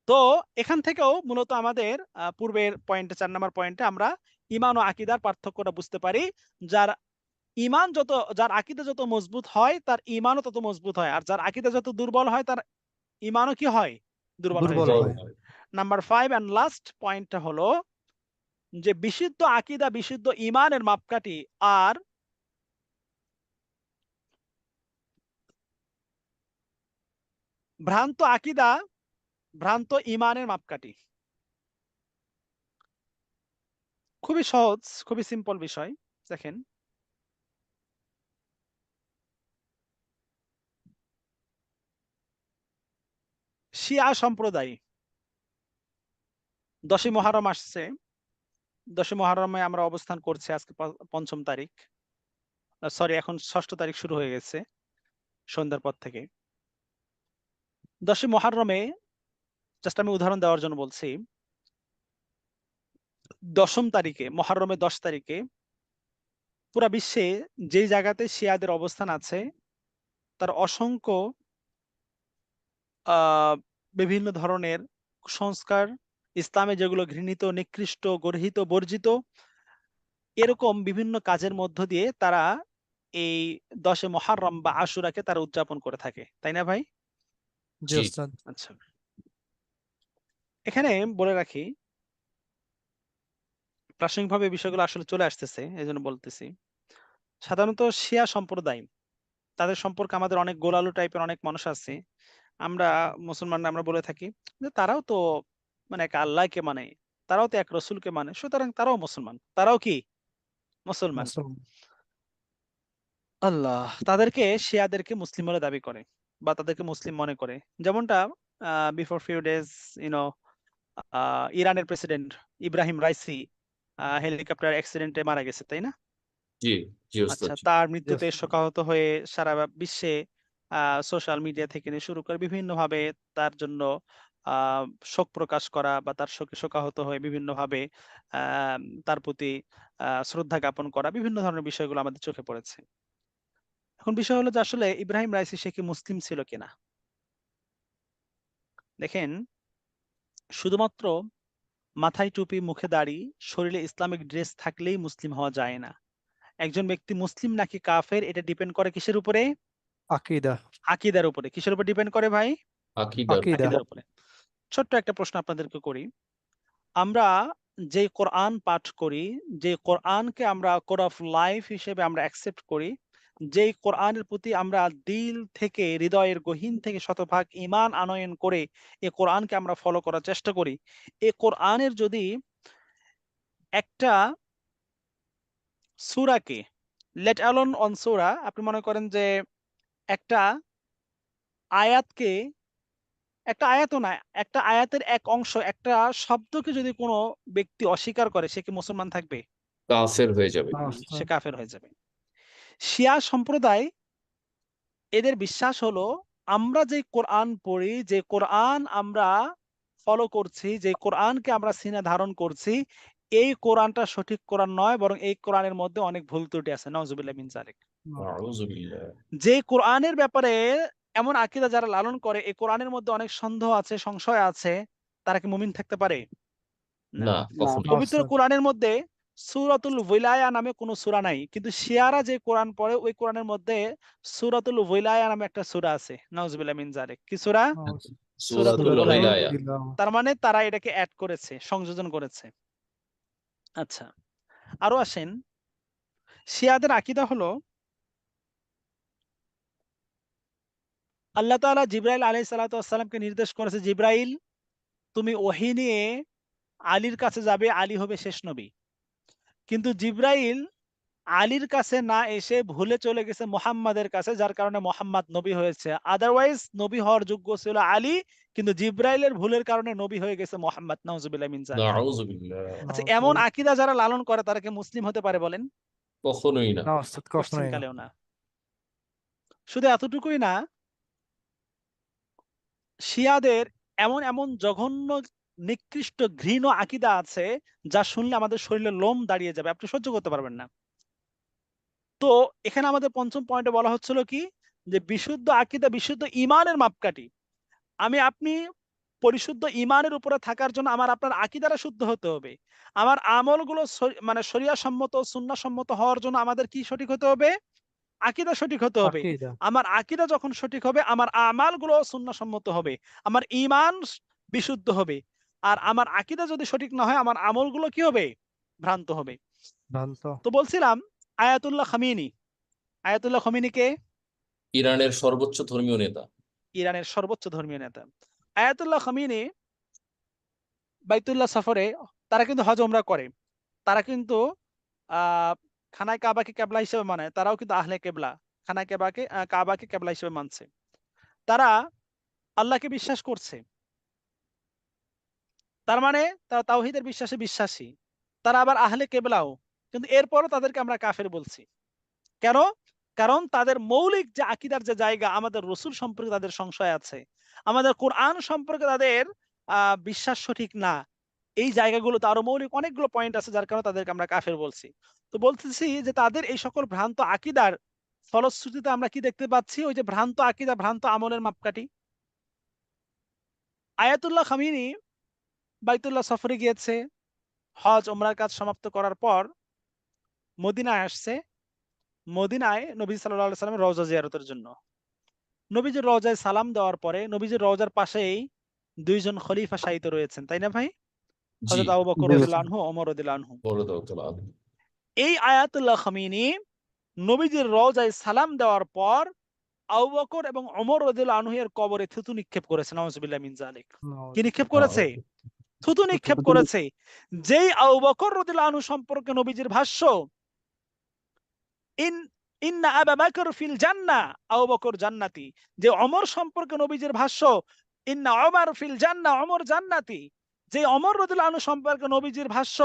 তো এখান থেকেও মূলত আমাদের পূর্বের পয়েন্টে, 4 নম্বর পয়েন্টে আমরা ঈমান ও আকীদার পার্থক্যটা বুঝতে পারি। যার ঈমান যত, যার আকীদা যত মজবুত হয়, তার ঈমানও তত মজবুত হয়, আর যার আকীদা যত দুর্বল হয়, তার ঈমানও কি হয়? দুর্বল হয়ে দুর্বল যায়। হয়। নাম্বার 5 এন্ড লাস্ট পয়েন্টটা হলো যে বিশুদ্ধ আকীদা, বিশুদ্ধ ঈমানের মাপকাঠি, আর ভ্রান্ত আকীদা, ভ্রান্ত ঈমানের মাপকাঠি। খুবই সহজ, খুবই সিম্পল বিষয়। দেখেন, শিয়া সম্প্রদায় 10ই মুহররম আসছে। 10ই মুহররমে আমরা অবস্থান করছি, আজকে 5ম তারিখ, সরি এখন 6ষ্ঠ তারিখ শুরু হয়ে গেছে সন্ধ্যার পর থেকে। 10ই মুহররমে, জাস্ট আমি উদাহরণ দেওয়ার জন্য বলছি, 10ম তারিখে, মুহররমের 10 তারিখে পুরা বিশ্বে যেই জায়গাতে শিয়াদের অবস্থান আছে তার অসংখ্য আহ বিভিন্ন ধরনের কুসংস্কার, ইসলামে যেগুলো ঘৃণিত, নিকৃষ্ট, গর্হিত, বর্জিত, এরকম বিভিন্ন কাজের মধ্য দিয়ে তারা এই 10 মুহররম বা আশুরাকে তারা উদযাপন করে থাকে, তাই না ভাই? জি জি ওস্তাদ। আচ্ছা, এখানে বলে রাখি, প্রাসঙ্গিকভাবে এই বিষয়গুলো আসলে চলে আসতেছে, এই জন্য বলতেছি। সাধারণত শিয়া সম্প্রদায়, তাদের সম্পর্কে আমাদের অনেক গোলালু টাইপের অনেক মানুষ আছে। আমরা মুসলমানরা আমরা বলে থাকি যে তারাও তো মানে এক আল্লাহকে মানে, তারাও তো এক রসুলকে মানে, সুতরাং তারাও মুসলমান, তারাও কি মুসলমান। মুসলমান। আল্লাহ তাদেরকে, শিয়াদেরকে মুসলিম বলে দাবি করে বা তাদেরকে মুসলিম মনে করে। যেমনটা বিফোর ফিউ ডেজ ইউনো ইরানের প্রেসিডেন্ট ইব্রাহিম রাইসি হেলিকপ্টার অ্যাক্সিডেন্টে মারা গেছে, তাই না? জি জি আচ্ছা, ওস্তাদ জি। তার জি মৃত্যুতে ওস্তাদ। শোকাহত হয়ে সারা বিশ্বে সোশ্যাল মিডিয়া থেকে নিয়ে শুরু করে বিভিন্নভাবে তার জন্য আহ শোক প্রকাশ করা বা তার শোকে শোকাহত হয়ে বিভিন্নভাবে আহ তার প্রতি শ্রদ্ধা জ্ঞাপন করা, বিভিন্ন ধরনের বিষয়গুলো আমাদের চোখে পড়েছে। এখন বিষয় হলো যে আসলে ইব্রাহিম রাইসি সে কি মুসলিম ছিল কিনা। দেখেন, শুধুমাত্র মাথায় টুপি, মুখে দাড়ি, শরীরে ইসলামিক ড্রেস থাকলেই মুসলিম হওয়া যায় না। একজন ব্যক্তি মুসলিম নাকি কাফের এটা ডিপেন্ড করে কিসের উপরে? আকীদা। আকীদার উপরে। কিসের উপর ডিপেন্ড করে ভাই? আকীদার আকীদা। আকীদার উপরে। ছোট্ট একটা প্রশ্ন আপনাদেরকে করি। আমরা যে কোরআন পাঠ করি, যে কোরআনকে আমরা কোড অফ লাইফ হিসেবে আমরা অ্যাকসেপ্ট করি, যেই কোরআনের প্রতি আমরা দিল থেকে, হৃদয়ের গহীন থেকে শতভাগ ঈমান আনয়ন করে এই কোরআনকে আমরা ফলো করার চেষ্টা করি, এই কোরআনের যদি একটা সূরাকে, লেট অ্যালোন অন সূরা, আপনি মনে করেন যে একটা আয়াতকে, একটা আয়াতও না, একটা আয়াতের এক অংশ, একটা শব্দকে যদি কোনো ব্যক্তি অস্বীকার করে সে কি মুসলমান থাকবে? কাফের হয়ে যাবে। না সে ওস্তাদ। কাফের হয়ে যাবে। শিয়া সম্প্রদায়, এদের বিশ্বাস হলো আমরা যে কোরআন পড়ি, যে কোরআন আমরা ফলো করছি, যে কোরআনকে আমরা সিনে ধারণ করছি, এই কোরআনটা সঠিক কোরআন নয়, বরং এই কোরআনের মধ্যে অনেক ভুল ত্রুটি আছে। নাউজুবিল্লাহ মিন যালিক। আউযু বিল্লাহ। যে কোরআনের ব্যাপারে এমন আকীদা যারা লালন করে, এই কোরআনের মধ্যে অনেক সন্দেহ আছে, সংশয় আছে, তারা কি মুমিন থাকতে পারে? না। না কখনোই না না। পবিত্র ওস্তাদ। কোরআনের মধ্যে সূরাতুল ওয়ালায়া নামে কোনো সূরা নাই, কিন্তু শিয়ারা যে কোরআন পড়ে ওই কোরআনের মধ্যে সূরাতুল ওয়ালায়া নামে একটা সূরা আছে। নাউজুবিল্লাহ মিন যালিক। কি সূরা? সূরাতুল সূরাতুল সূরাতুল ওয়ালায়া। ওয়ালায়া। ইলাহ। তার মানে তারা এটাকে অ্যাড করেছে, সংযোজন করেছে। আচ্ছা, আরো আসেন, শিয়াদের আকীদা হলো আল্লাহ তাআলা জিবরাইল আলাইহিস সালাতু ওয়াস সালামকে নির্দেশ করেছে, জিবরাইল তুমি ওহী নিয়ে আলীর কাছে যাবে, আলী হবে শেষ নবী। কিন্তু জিবরাইল আলীর কাছে না এসে ভুলে চলে গেছে মুহাম্মাদের কাছে, যার কারণে মুহাম্মদ নবী হয়েছে। আদারওয়াইজ নবী হওয়ার যোগ্য ছিল আলী, কিন্তু জিবরাইলের ভুলের কারণে নবী হয়ে গেছে মুহাম্মদ। নাউজুবিল্লাহ মিন যালিক। নাউযু বিল্লাহ। না আচ্ছা, এমন ওস্তাদ। আকীদা যারা লালন করে তারা কি মুসলিম হতে পারে বলেন? কখনোই না। না ওস্তাদ, কোশ্চিন কখনোই না। কালেও না। শুধু এতটুকুই না, শিয়াদের এমন এমন জঘন্য, নিকৃষ্ট, ঘৃণ আকীদা আছে যা শুনলে আমাদের শরীরে লোম দাঁড়িয়ে যাবে, আপনি সহ্য করতে পারবেন না। তো এখানে আমাদের পঞ্চম পয়েন্টে বলা হচ্ছিল কি, যে বিশুদ্ধ আকীদা, বিশুদ্ধ ঈমানের মাপকাঠি। আপনি পরিশুদ্ধ ঈমানের উপরে থাকার জন্য আমার আপনার আকীদাটা শুদ্ধ হতে হবে। আমার আমলগুলো মানে শরিয়া সম্মত, সুন্নাহ সম্মত হওয়ার জন্য আমাদের কি সঠিক হতে হবে? আকীদা সঠিক হতে হবে। আকীদা। আমার আকীদা যখন সঠিক হবে, আমার আমালগুলো সুন্নাহ সম্মত হবে। আমার ঈমান বিশুদ্ধ হবে। আর আমার আকীদা যদি সঠিক না হয়, আমার আমলগুলো কি হবে? ভ্রান্ত হবে। ভ্রান্ত। তো বলছিলাম, আয়াতুল্লাহ খামিনি। আয়াতুল্লাহ খামিনি কে? ইরানের সর্বোচ্চ ধর্মীয় নেতা। ইরানের সর্বোচ্চ ধর্মীয় নেতা। আয়াতুল্লাহ খামিনি বাইতুল্লাহ সফরে, তারা কিন্তু হজ ওমরা করে। তারা কিন্তু আহ খানায় কাবাকে কেবলা হিসেবে মানে, তারাও কিন্তু আহলে কেবলা। খানায় কাবাকে কাবাকে কেবলা হিসেবে মানছে। তারা আল্লাহকে বিশ্বাস করছে, তার মানে তারা তাওহীদের বিশ্বাসে বিশ্বাসী। তারা আবার আহলে কেবলাও, কিন্তু এরপরও তাদেরকে আমরা কাফের বলছি। কেন? কারণ তাদের মৌলিক যে আকীদার যে জায়গা, আমাদের রসুল সম্পর্কে তাদের সংশয় আছে, আমাদের কোরআন সম্পর্কে তাদের বিশ্বাস সঠিক না, এই জায়গাগুলোতে আরো মৌলিক অনেকগুলো পয়েন্ট আছে যার কারণে তাদেরকে আমরা কাফের বলছি। তো বলতেছি যে তাদের এই সকল ভ্রান্ত আকীদার ফলশ্রুতিতে আমরা কি দেখতে পাচ্ছি? ওই যে ভ্রান্ত আকীদা, ভ্রান্ত আমলের মাপকাঠি। আয়াতুল্লাহ খামিনি বাইতুল্লাহ সফরে গিয়েছে, হজ ওমরার কাজ সমাপ্ত করার পর মদিনায় আসছে। মদিনায় নবী সাল্লাল্লাহু আলাইহি সাল্লামের রওজা জিয়ারতের জন্য। নবীজির রওজায় সালাম দেওয়ার পরে নবীজির রওজার পাশেই দুইজন খলিফা শায়িত রয়েছেন, তাই না ভাই? জি, হযরত আবু বকর জি। রাদিয়াল্লাহু আনহু, ওমর রাদিয়াল্লাহু আনহু। বড়। এই আয়াতুল্লাহ খামিনি নবীজির রওজায় সালাম দেওয়ার পর আবু বকর এবং ওমর রাদিয়াল্লাহু আনহু এর কবরে থুতু নিক্ষেপ করেছে। নাউজুবিল্লাহ মিন যালিক। কি নিক্ষেপ করেছে? থুতু নিক্ষেপ করেছে। যেই আবু বকর রাদিয়াল্লাহু আনহু সম্পর্কে নবীজির ভাষ্য, ইন্না আবা বকর ফিল জান্নাহ, আবু বকর জান্নাতি। যে ওমর সম্পর্কে নবীজির ভাষ্য, ইন্না ওমর ফিল জান্নাহ, ওমর জান্নাতি। যে ওমর রাদিয়াল্লাহু আনহু সম্পর্কে নবীজির ভাষ্য,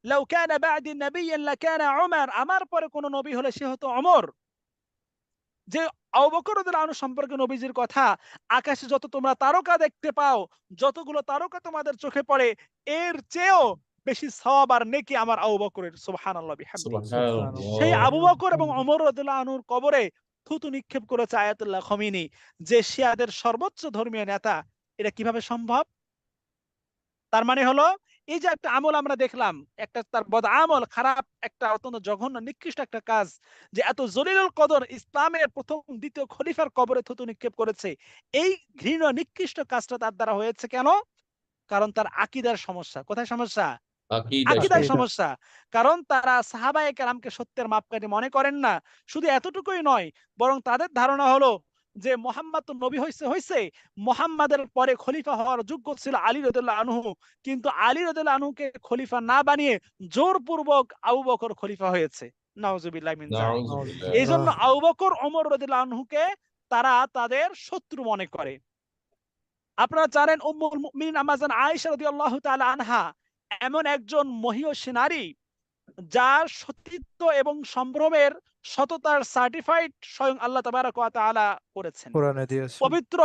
লাউ কানা বা'দি নাবিয়্যান লাকানা ওমর, আমার পরে কোন নবী হলে সে হতো ওমর। যে আবু বকর রাদিয়াল্লাহু আনহু সম্পর্কে নবীজির কথা, আকাশে যত তোমরা তারকা দেখতে পাও, যতগুলো তারকা তোমাদের চোখে পড়ে, এর চেয়েও বেশি সওয়াব আর নেকি আমার আবু বকরের। সুবহানাল্লাহ বিহামদিহি। সুবহানাল্লাহ। সেই আবু বকর এবং ওমর রাদিয়াল্লাহু আনহুর কবরে থুতু নিক্ষেপ করেছে আয়াতুল্লাহ খামিনি, যে শিয়াদের সর্বোচ্চ ধর্মীয় নেতা। এটা কিভাবে সম্ভব? তার মানে হলো এই যে একটা আমল আমরা দেখলাম, একটা তার বদআমল, খারাপ একটা অত্যন্ত জঘন্য নিকৃষ্ট একটা কাজ, যে এত জলিলুল কদর ইসলামের প্রথম দ্বিতীয় খলিফার কবরে থুতু নিক্ষেপ করেছে। এই ঘৃণ্য নিকৃষ্ট কাজটা তার দ্বারা হয়েছে কেন? কারণ তার আকীদার সমস্যা। কোথায় সমস্যা? আকীদায় আকীদায় সমস্যা। সমস্যা। কারণ তারা সাহাবায়ে কেরামকে সত্যের মাপকাঠি মনে করেন না। শুধু এতটুকুই নয়, বরং তাদের ধারণা হলো যে মুহাম্মদ তো নবী হইছে, মুহাম্মাদের পরে খলিফা হওয়ার যোগ্য ছিল আলী রাদিয়াল্লাহু আনহু। কিন্তু আলী রাদিয়াল্লাহু আনহুকে খলিফা না বানিয়ে জোরপূর্বক আবু বকর খলিফা হয়েছে। নাউজুবিল্লাহি মিন যালিক। নাউযুবিল্লাহ। এইজন্য আবু বকর, ওমর রাদিয়াল্লাহু আনহুকে তারা তাদের শত্রু মনে করে। আপনারা জানেন উম্মুল মুমিনিন আম্মা জান আয়েশা রাদিয়াল্লাহু তাআলা আনহা এমন একজন মহিয়সী নারী, যার সতীত্ব এবং সম্ভ্রমের সততার সার্টিফাইড স্বয়ং আল্লাহ তাবারাক ওয়া তাআলা করেছেন। কোরআনে দিয়েছেন। পবিত্র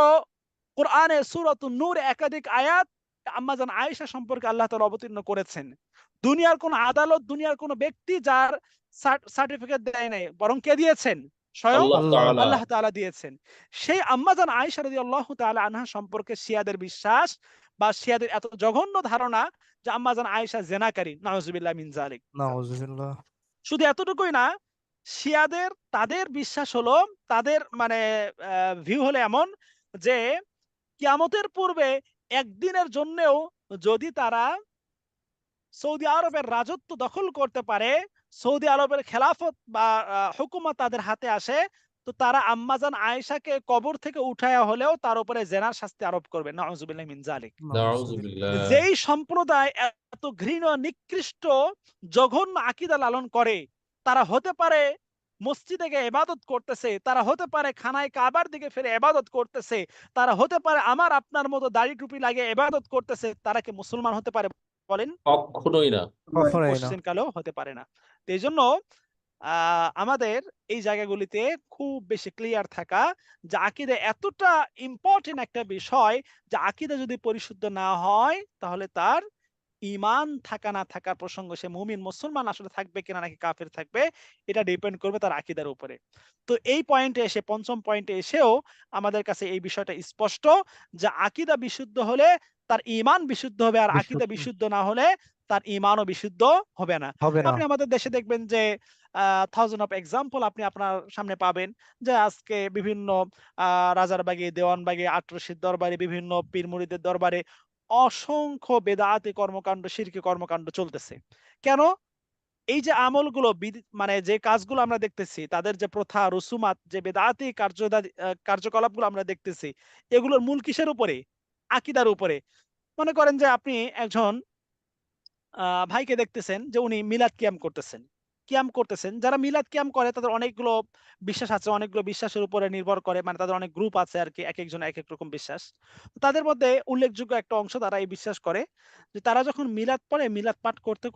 কোরআনে সূরাতুন নূর একাধিক আয়াত আম্মা জান আয়েশা সম্পর্কে আল্লাহ তাআলা অবতীর্ণ করেছেন। দুনিয়ার কোন আদালত, দুনিয়ার কোন ব্যক্তি যার সার্টিফিকেট দেয় নাই, বরং কে দিয়েছেন? স্বয়ং আল্লাহ আল্লাহ। তাআলা। আল্লাহ তাআলা দিয়েছেন। সেই আম্মা জান আয়েশা রাদিয়াল্লাহু তাআলা আনহা সম্পর্কে শিয়াদের বিশ্বাস বা শিয়াদের এত জঘন্য ধারণা যে আম্মা জান আয়েশা জেনাকারী। নাউজুবিল্লাহ মিন যালিক। নাউজুবিল্লাহ। শুধু এতটুকুই না, শিয়াদের তাদের বিশ্বাস হলো, তাদের মানে ভিউ হলো এমন যে কিয়ামতের পূর্বে একদিনের জন্যেও যদি তারা সৌদি আরবের রাজত্ব দখল করতে পারে, সৌদি আরবের খেলাফত বা হুকুমত তাদের হাতে আসে, তো তারা আম্মাজান আয়েশাকে কবর থেকে উঠায়া হলেও তার উপরে জেনার শাস্তি আরোপ করবে। নাউজুবিল্লাহি মিন যালিক। নাউযুবিল্লাহ। যেই সম্প্রদায় এত ঘৃণ, নিকৃষ্ট, জঘন্য আকীদা লালন করে, তারা হতে পারে মসজিদে গিয়ে ইবাদত করতেছে, তারা হতে পারে খানায় কাবার দিকে ফিরে ইবাদত করতেছে, তারা হতে পারে আমার আপনার মতো দাড়ি টুপি লাগিয়ে ইবাদত করতেছে, তারা কি মুসলমান হতে পারে বলেন? কখনোই না। কখনোই না। কোশ্চেন কালেও হতে পারে না। তো এই জন্য আমাদের এই জায়গাগুলিতে খুব বেশি ক্লিয়ার থাকা, যে আকীদা এতটা ইম্পর্টেন্ট একটা বিষয়, যে আকীদা যদি পরিশুদ্ধ না হয় তাহলে তার ঈমান থাকা না থাকার প্রসঙ্গ, সে মুমিন মুসলমান আসলে থাকবে কিনা নাকি কাফের থাকবে, এটা ডিপেন্ড করবে তার আকীদার উপরে। তো এই পয়েন্টে এসে, পঞ্চম পয়েন্টে এসেও আমাদের কাছে এই বিষয়টা স্পষ্ট, যে আকীদা বিশুদ্ধ হলে তার ঈমান বিশুদ্ধ হবে, আর আকীদা বিশুদ্ধ না হলে তার ঈমানও বিশুদ্ধ হবে না। হবে না। আপনি আমাদের দেশে দেখবেন যে থাউজেন্ড অফ এক্সাম্পল আপনি আপনার সামনে পাবেন, যে আজকে বিভিন্ন রাজারবাগে, দেওয়ানবাগে, আটরশির দরবারে, বিভিন্ন পীর মুরিদের দরবারে অসংখ্য বেদাতি কর্মকাণ্ড, শিরকি কর্মকাণ্ড চলতেছে। কেন? এই যে আমলগুলো, মানে যে কাজগুলো আমরা দেখতেছি, তাদের যে প্রথা, রসুমাত, যে বেদাতি কার্যকলাপগুলো আমরা দেখতেছি, এগুলোর মূল কিসের উপরে? আকীদার উপরে। মনে করেন যে আপনি একজন ভাইকে দেখতেছেন যে উনি মিলাদ কিয়াম করতেছেন। যারা মিলাদ কিয়াম করে তাদের অনেকগুলো বিশ্বাস আছে, অনেকগুলো বিশ্বাসের উপরে নির্ভর করে, মানে তাদের অনেক গ্রুপ আছে আরকি, একেকজন একেক রকম বিশ্বাস। তাদের মধ্যে উল্লেখযোগ্য একটা অংশ তারা এই বিশ্বাস করে যে তারা যখন মিলাদ পড়ে, মিলাদ পাঠ করতে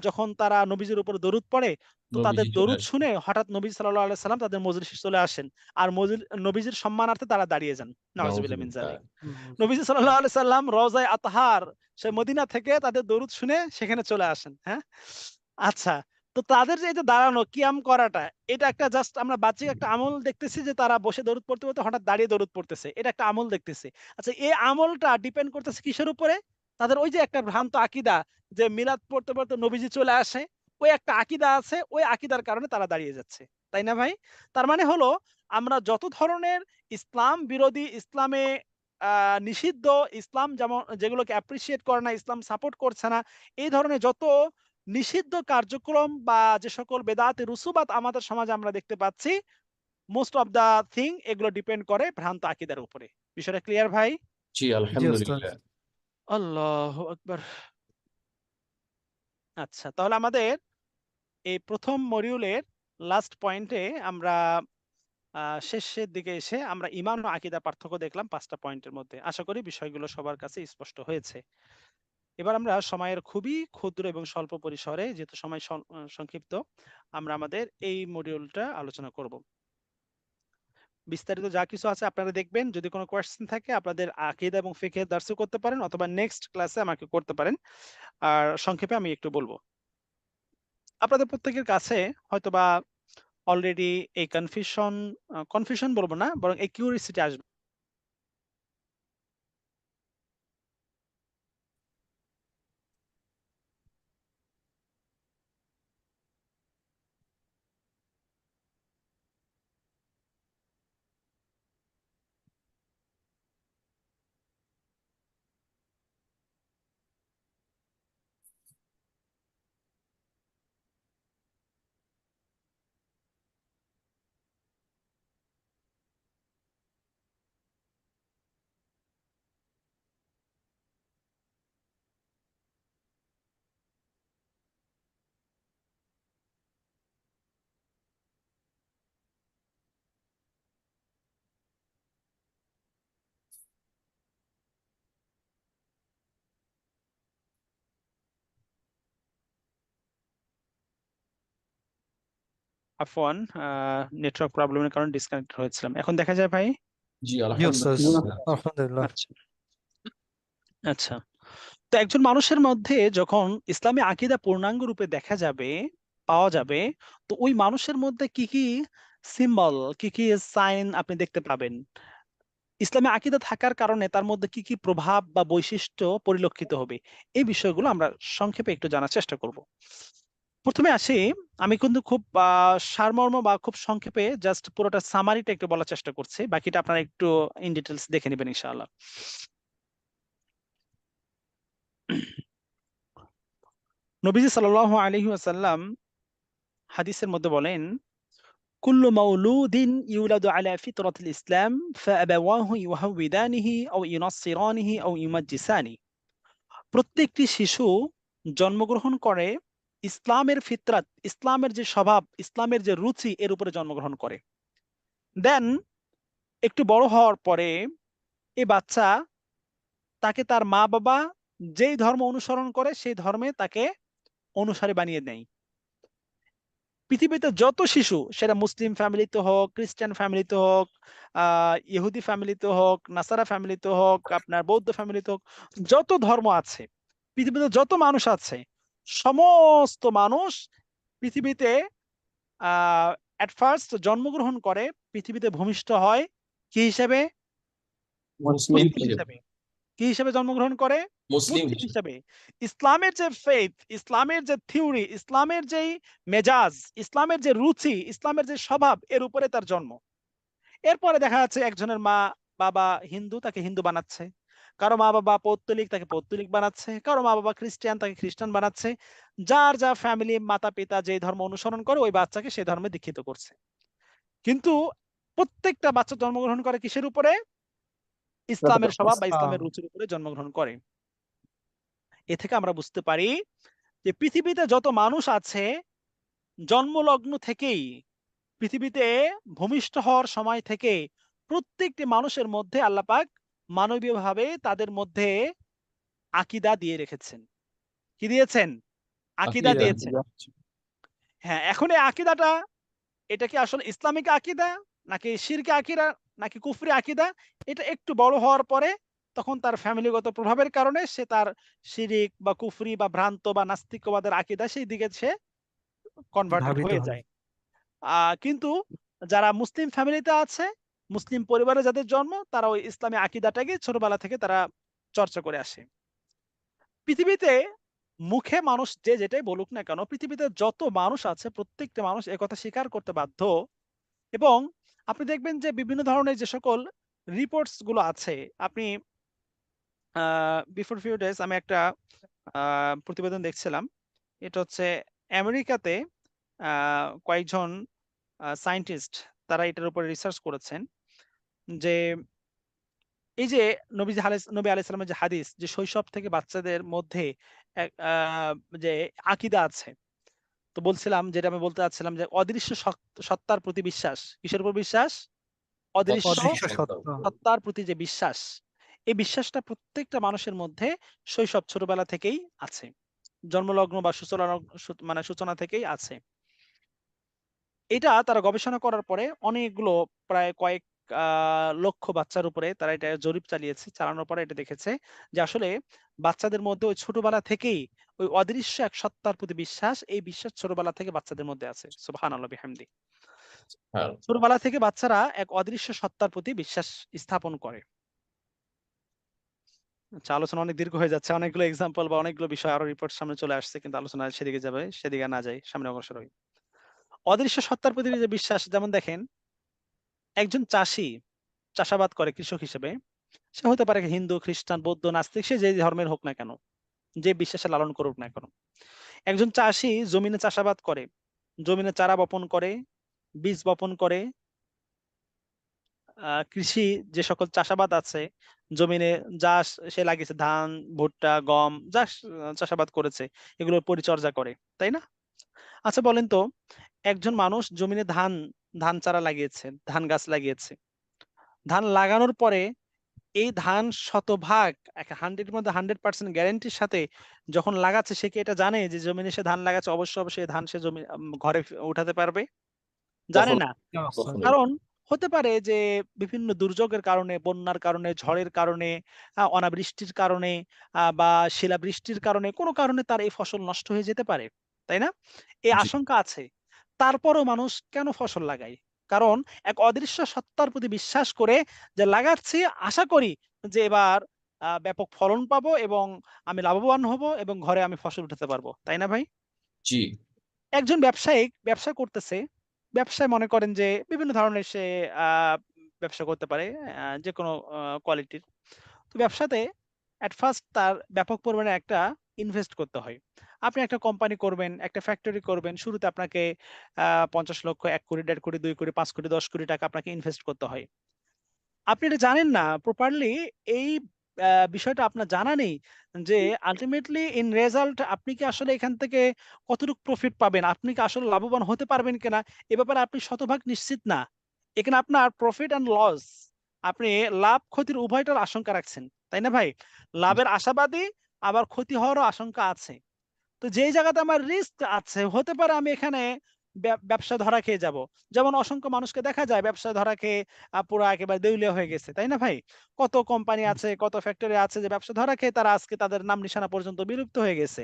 যখন তারা নবীজির উপর দরুদ পড়ে, তো তাদের নবীজি চলে দরুদ আসেন। শুনে হঠাৎ নবী সাল্লাল্লাহু আলাইহি সাল্লাম তাদের মজলিসে চলে আসেন। আর নবীজির সম্মানার্থে তারা দাঁড়িয়ে যান। নাউজুবিল্লাহ মিন নাউজুবিল্লাহ। যালিক। নবীজি সাল্লাল্লাহু আলাইহি সাল্লাম রওজায়ে আতহার, সে মদিনা থেকে তাদের দরুদ শুনে সেখানে চলে আসেন। হ্যাঁ? আচ্ছা। তো তাদের যে এই যে দাঁড়ানো, কিয়াম করাটা, এটা একটা জাস্ট আমরা বাহ্যিক একটা আমল দেখতেছি যে তারা বসে দরুদ পড়তে, পড়তে হঠাৎ দাঁড়িয়ে দরুদ পড়তেছে। এটা একটা আমল দেখতেছি। আচ্ছা, এই আমলটা ডিপেন্ড করতেছে কিসের উপরে? তাদের ওই যে একটা ভ্রান্ত আকীদা যে মিলাদ পড়তে, পড়তে নবীজি চলে আসে। ওই একটা আকীদা আছে, ওই আকীদার কারণে তারা দাঁড়িয়ে যাচ্ছে। তাই না ভাই? তার মানে হলো আমরা যত ধরনের ইসলাম বিরোধী, ইসলামে নিষিদ্ধ, ইসলাম যেমন যেগুলোকে অ্যাপ্রিশিয়েট করে না, ইসলাম সাপোর্ট করছে না, এই ধরনের যত নিষিদ্ধ কার্যক্রম বা যে সকল বেদাতে রুসুবাত আমাদের সমাজে আমরা দেখতে পাচ্ছি, মোস্ট অফ দা থিং এগুলো ডিপেন্ড করে ভ্রান্ত আকীদার উপরে। বিষয়টা ক্লিয়ার ভাই? জি, জি ওস্তাদ। আলহামদুলিল্লাহ। আল্লাহু আকবার। আচ্ছা, তাহলে আমাদের এই প্রথম মডিউলের লাস্ট পয়েন্টে আমরা শেষের দিকে এসে আমরা ঈমান ও আকীদার পার্থক্য দেখলাম ৫ টা পয়েন্টের মধ্যে। আশা করি বিষয়গুলো সবার কাছে স্পষ্ট হয়েছে। এবার আমরা সময়ের খুবই ক্ষুদ্র এবং স্বল্প পরিসরে, যেহেতু সময় সংক্ষিপ্ত, আমরা আমাদের এই মডিউলটা আলোচনা করব। বিস্তারিত যা কিছু আছে আপনারা দেখবেন। যদি কোনো কোয়েশ্চেন থাকে আপনাদের আকীদা এবং ফিকহের দার্সে করতে পারেন, অথবা নেক্সট ক্লাসে আমাকে করতে পারেন। আর সংক্ষেপে আমি একটু বলবো। আপনাদের প্রত্যেকের কাছে হয়তোবা অলরেডি এই কনফিউশন বলবো না, বরং এই কিউরিওসিটি আসবে। আফওয়ান, নেটওয়ার্ক প্রবলেমের কারণে ডিসকানেক্ট হয়েছিলাম। এখন দেখা যায় ভাই? জি, জি ওস্তাদ, আলহামদুলিল্লাহ। আলহামদুলিল্লাহ। আচ্ছা, আচ্ছা। তো একজন মানুষের মধ্যে যখন ইসলামী আকীদা পূর্ণাঙ্গ রূপে দেখা যাবে, পাওয়া যাবে, তো ওই মানুষের মধ্যে কি কি সিম্বল, কি কি সাইন আপনি দেখতে পাবেন? ইসলামী আকীদা থাকার কারণে তার মধ্যে কি কি প্রভাব বা বৈশিষ্ট্য পরিলক্ষিত হবে? এই বিষয়গুলো আমরা সংক্ষেপে একটু জানার চেষ্টা করব। প্রথমে আসি, আমি কিন্তু খুব সারমর্ম বা খুব সংক্ষেপে জাস্ট পুরোটা সামারিটা একটু বলার চেষ্টা করছি, বাকিটা আপনারা একটু ইন ডিটেলস দেখে নেবেন ইনশাআল্লাহ। নবীজি সাল্লাল্লাহু আলাইহি ওয়াসাল্লাম হাদিসের মধ্যে বলেন, কুল্লু মাউলুদিন ইউলাদু আলা ফিতরাতিল ইসলাম ফাআবাওয়াহু ইউহাউবিদানিহি আও ইউনাসসিরানিহি আও ইউমাজ্জিসানি। প্রত্যেকটি শিশু জন্মগ্রহণ করে ইসলামের ফিতরাত, ইসলামের যে স্বভাব, ইসলামের যে রুচি, এর উপরে জন্মগ্রহণ করে। দেন একটু বড় হওয়ার পরে এই বাচ্চা, তাকে তার মা বাবা যেই ধর্ম অনুসরণ করে সেই ধর্মে তাকে অনুসারী বানিয়ে নেয়। পৃথিবীতে যত শিশু, সেটা মুসলিম ফ্যামিলিতে হোক, খ্রিস্টান ফ্যামিলিতে হোক, ইহুদি ফ্যামিলিতে হোক, নাসারা ফ্যামিলিতে হোক, আপনার বৌদ্ধ ফ্যামিলিতে হোক, যত ধর্ম আছে, পৃথিবীতে যত মানুষ আছে, সমস্ত মানুষ পৃথিবীতে এট ফার্স্ট জন্মগ্রহণ করে, পৃথিবীতে ভূমিষ্ঠ হয় কি হিসেবে? মুসলিম মুসলিম হিসেবে। কি হিসেবে জন্মগ্রহণ করে? মুসলিম মুসলিম হিসেবে। ইসলামের যে ফেথ, ইসলামের যে থিওরি, ইসলামের যেই মেজাজ, ইসলামের যে রুচি, ইসলামের যে স্বভাব, এর উপরে তার জন্ম। এরপরে দেখা যাচ্ছে একজনের মা বাবা হিন্দু, তাকে হিন্দু বানাচ্ছে। কারো মা বাবা পৌত্তলিক, তাকে পৌত্তলিক বানাচ্ছে। কারো মা বাবা খ্রিস্টান, তাকে খ্রিস্টান বানাচ্ছে। যার যা ফ্যামিলি, মাতা পিতা যে ধর্ম অনুসরণ করে, ওই বাচ্চাকে সেই ধর্মে দীক্ষিত করছে। কিন্তু প্রত্যেকটা বাচ্চা জন্মগ্রহণ করে কিসের উপরে? ইসলামের স্বভাব বা ইসলাম। ইসলামের রুচির উপরে জন্মগ্রহণ করে। এ থেকে আমরা বুঝতে পারি যে পৃথিবীতে যত মানুষ আছে, জন্মলগ্ন থেকেই, পৃথিবীতে ভূমিষ্ঠ হওয়ার সময় থেকে, প্রত্যেকটি মানুষের মধ্যে আল্লাহ পাক মানবীয়ভাবে তাদের মধ্যে আকীদা দিয়ে রেখেছেন। কি দিয়েছেন? আকীদা আকীদা। দিয়েছে। হ্যাঁ, এখন এই আকীদাটা এটা কি আসলে ইসলামিক আকীদা নাকি শিরকি আকীদা নাকি কুফরি আকীদা, এটা একটু বড় হওয়ার পরে তখন তার ফ্যামিলিগত প্রভাবের কারণে সে তার শিরিক বা কুফরি বা ভ্রান্ত বা নাস্তিক্যবাদের আকীদা সেই দিকে সে কনভার্টেড ধাবিত হয়ে হয়। যায়। কিন্তু যারা মুসলিম ফ্যামিলিতে আছে, মুসলিম পরিবারে যাদের জন্ম, তারা ওই ইসলামী আকীদাটাকে ছোটবেলা থেকে তারা চর্চা করে আসে। পৃথিবীতে মুখে মানুষ যে যেটাই বলুক না কেন, পৃথিবীতে যত মানুষ আছে প্রত্যেকটা মানুষ একথা স্বীকার করতে বাধ্য। এবং আপনি দেখবেন যে বিভিন্ন ধরনের যে সকল রিপোর্টস গুলো আছে, আপনি বিফোর ফিউ ডেজ আমি একটা প্রতিবেদন দেখছিলাম। এটা হচ্ছে আমেরিকাতে কয়েকজন সায়েন্টিস্ট তারা এটার উপরে রিসার্চ করেছেন যে এই যে নবী আলাইহিস সালামের যে হাদিস যে শৈশব থেকে বাচ্চাদের মধ্যে এক যে আকীদা আছে। তো বলছিলাম, যেটা আমি বলতে চাচ্ছিলাম যে অদৃশ্য সত্তার প্রতি বিশ্বাস। কিসের উপর বিশ্বাস? অদৃশ্য অদৃশ্য সত্তা। সত্তার প্রতি যে বিশ্বাস, এই বিশ্বাসটা প্রত্যেকটা মানুষের মধ্যে শৈশব ছোটবেলা থেকেই আছে। জন্মলগ্ন বা মানে সূচনা থেকেই আছে। এটা তারা গবেষণা করার পরে অনেকগুলো প্রায় কয়েক লক্ষ বাচ্চার উপরে তারা এটা জরিপ চালিয়েছে। চালানোর পরে এটা দেখেছে যে আসলে বাচ্চাদের মধ্যে ওই ছোটবেলা থেকেই ওই অদৃশ্য এক সত্তার প্রতি বিশ্বাস, এই বিশ্বাস ছোটবেলা থেকে বাচ্চাদের মধ্যে আছে। সুবহানাল্লাহ বিহামদি। হ্যাঁ, ছোটবেলা থেকে বাচ্চারা এক অদৃশ্য সত্তার প্রতি বিশ্বাস স্থাপন করে। আচ্ছা, আলোচনা অনেক দীর্ঘ হয়ে যাচ্ছে। অনেকগুলো এক্সাম্পল বা অনেকগুলো বিষয় আরো রিপোর্ট সামনে চলে আসছে, কিন্তু আলোচনা সেদিকে যাবে, সেদিকে না যাই, সামনে অগ্রসর হই। অদৃশ্য সত্তার প্রতি যে বিশ্বাস, যেমন দেখেন একজন চাষী চাষাবাদ করে কৃষক হিসেবে। সে হতে পারে হিন্দু, খ্রিস্টান, বৌদ্ধ, নাস্তিক, সে যে ধর্মের হোক না কেন, যে বিশ্বাসে লালন করুক না কেন। একজন চাষী জমিনে চাষাবাদ করে, জমিনে চারা বপন করে, বীজ বপন করে, কৃষি যে সকল চাষাবাদ আছে, জমিনে যা সে লাগিয়েছে ধান, ভুট্টা, গম, যা চাষাবাদ করেছে এগুলোর পরিচর্যা করে, তাই না? আচ্ছা বলেন তো, একজন মানুষ জমিনে ধান চারা লাগিয়েছে, ধান গাছ লাগিয়েছে। ধান লাগানোর পরে এই ধান শতভাগ 100 এর মধ্যে 100% গ্যারান্টির সাথে যখন লাগাচ্ছে, সে কি এটা জানে যে জমিনে সে ধান লাগাচ্ছে অবশ্যই ধান সে জমি ঘরে উঠাতে পারবে? জানে কখনো না। কখনোই। কারণ হতে পারে যে বিভিন্ন দুর্যোগের কারণে, বন্যার কারণে, ঝড়ের কারণে, অনাবৃষ্টির কারণে বা শিলাবৃষ্টির কারণে কোনো কারণে তার এই ফসল নষ্ট হয়ে যেতে পারে। তাই না? এই জি, আশঙ্কা আছে। তারপরও মানুষ কেন ফসল লাগায়? কারণ এক অদৃশ্য সত্তার প্রতি বিশ্বাস করে যে লাগাচ্ছি, আশা করি যে এবার ব্যাপক ফলন পাবো এবং আমি লাভবান হব এবং ঘরে আমি ফসল উঠাতে পারবো। তাই না ভাই? জি, একজন ব্যবসায়িক ব্যবসা করতেছে। ব্যবসায় মনে করেন যে বিভিন্ন ধরনের সে আ ব্যবসা করতে পারে, যেকোনো কোয়ালিটির। তো ব্যবসাতে এট ফার্স্ট তার ব্যাপক পরিমাণে একটা ইনভেস্ট করতে হয়। আপনি একটা কোম্পানি করবেন, একটা ফ্যাক্টরি করবেন। শুরুতে আপনাকে ৫০ লক্ষ, ১ কোটি, ১.৫ কোটি, ২ কোটি, ৫ কোটি, ১০ কোটি টাকা আপনাকে ইনভেস্ট করতে হয়। আপনি এটা জানেন না প্রপারলি, এই বিষয়টা আপনার জানা নেই যে আল্টিমেটলি ইন রেজাল্ট আপনি কি আসলে এখান থেকে কতটুকু প্রফিট পাবেন? আপনি কি আসলে লাভবান হতে পারবেন কিনা? এ ব্যাপারে আপনি শতভাগ নিশ্চিত না। এখানে আপনার প্রফিট অ্যান্ড লস, আপনি লাভ ক্ষতির উভয়টার আশঙ্কা রাখছেন। তাই না ভাই? লাভের আশাবাদী, আবার ক্ষতি হওয়ারও আশঙ্কা আছে। তো যেই জায়গাতে আমার রিস্ক আছে, হতে পারে আমি এখানে ব্যবসায় ধরা খেয়ে যাবো। যেমন অসংখ্য মানুষকে দেখা যায় ব্যবসায় ধরা খেয়ে পুরা একেবারে দেউলিয়া হয়ে গেছে। তাই না ভাই? কত কোম্পানি আছে, কত ফ্যাক্টরি আছে যে ব্যবসা ধরা খেয়ে তারা আজকে তাদের নাম নিশানা পর্যন্ত বিলুপ্ত হয়ে গেছে।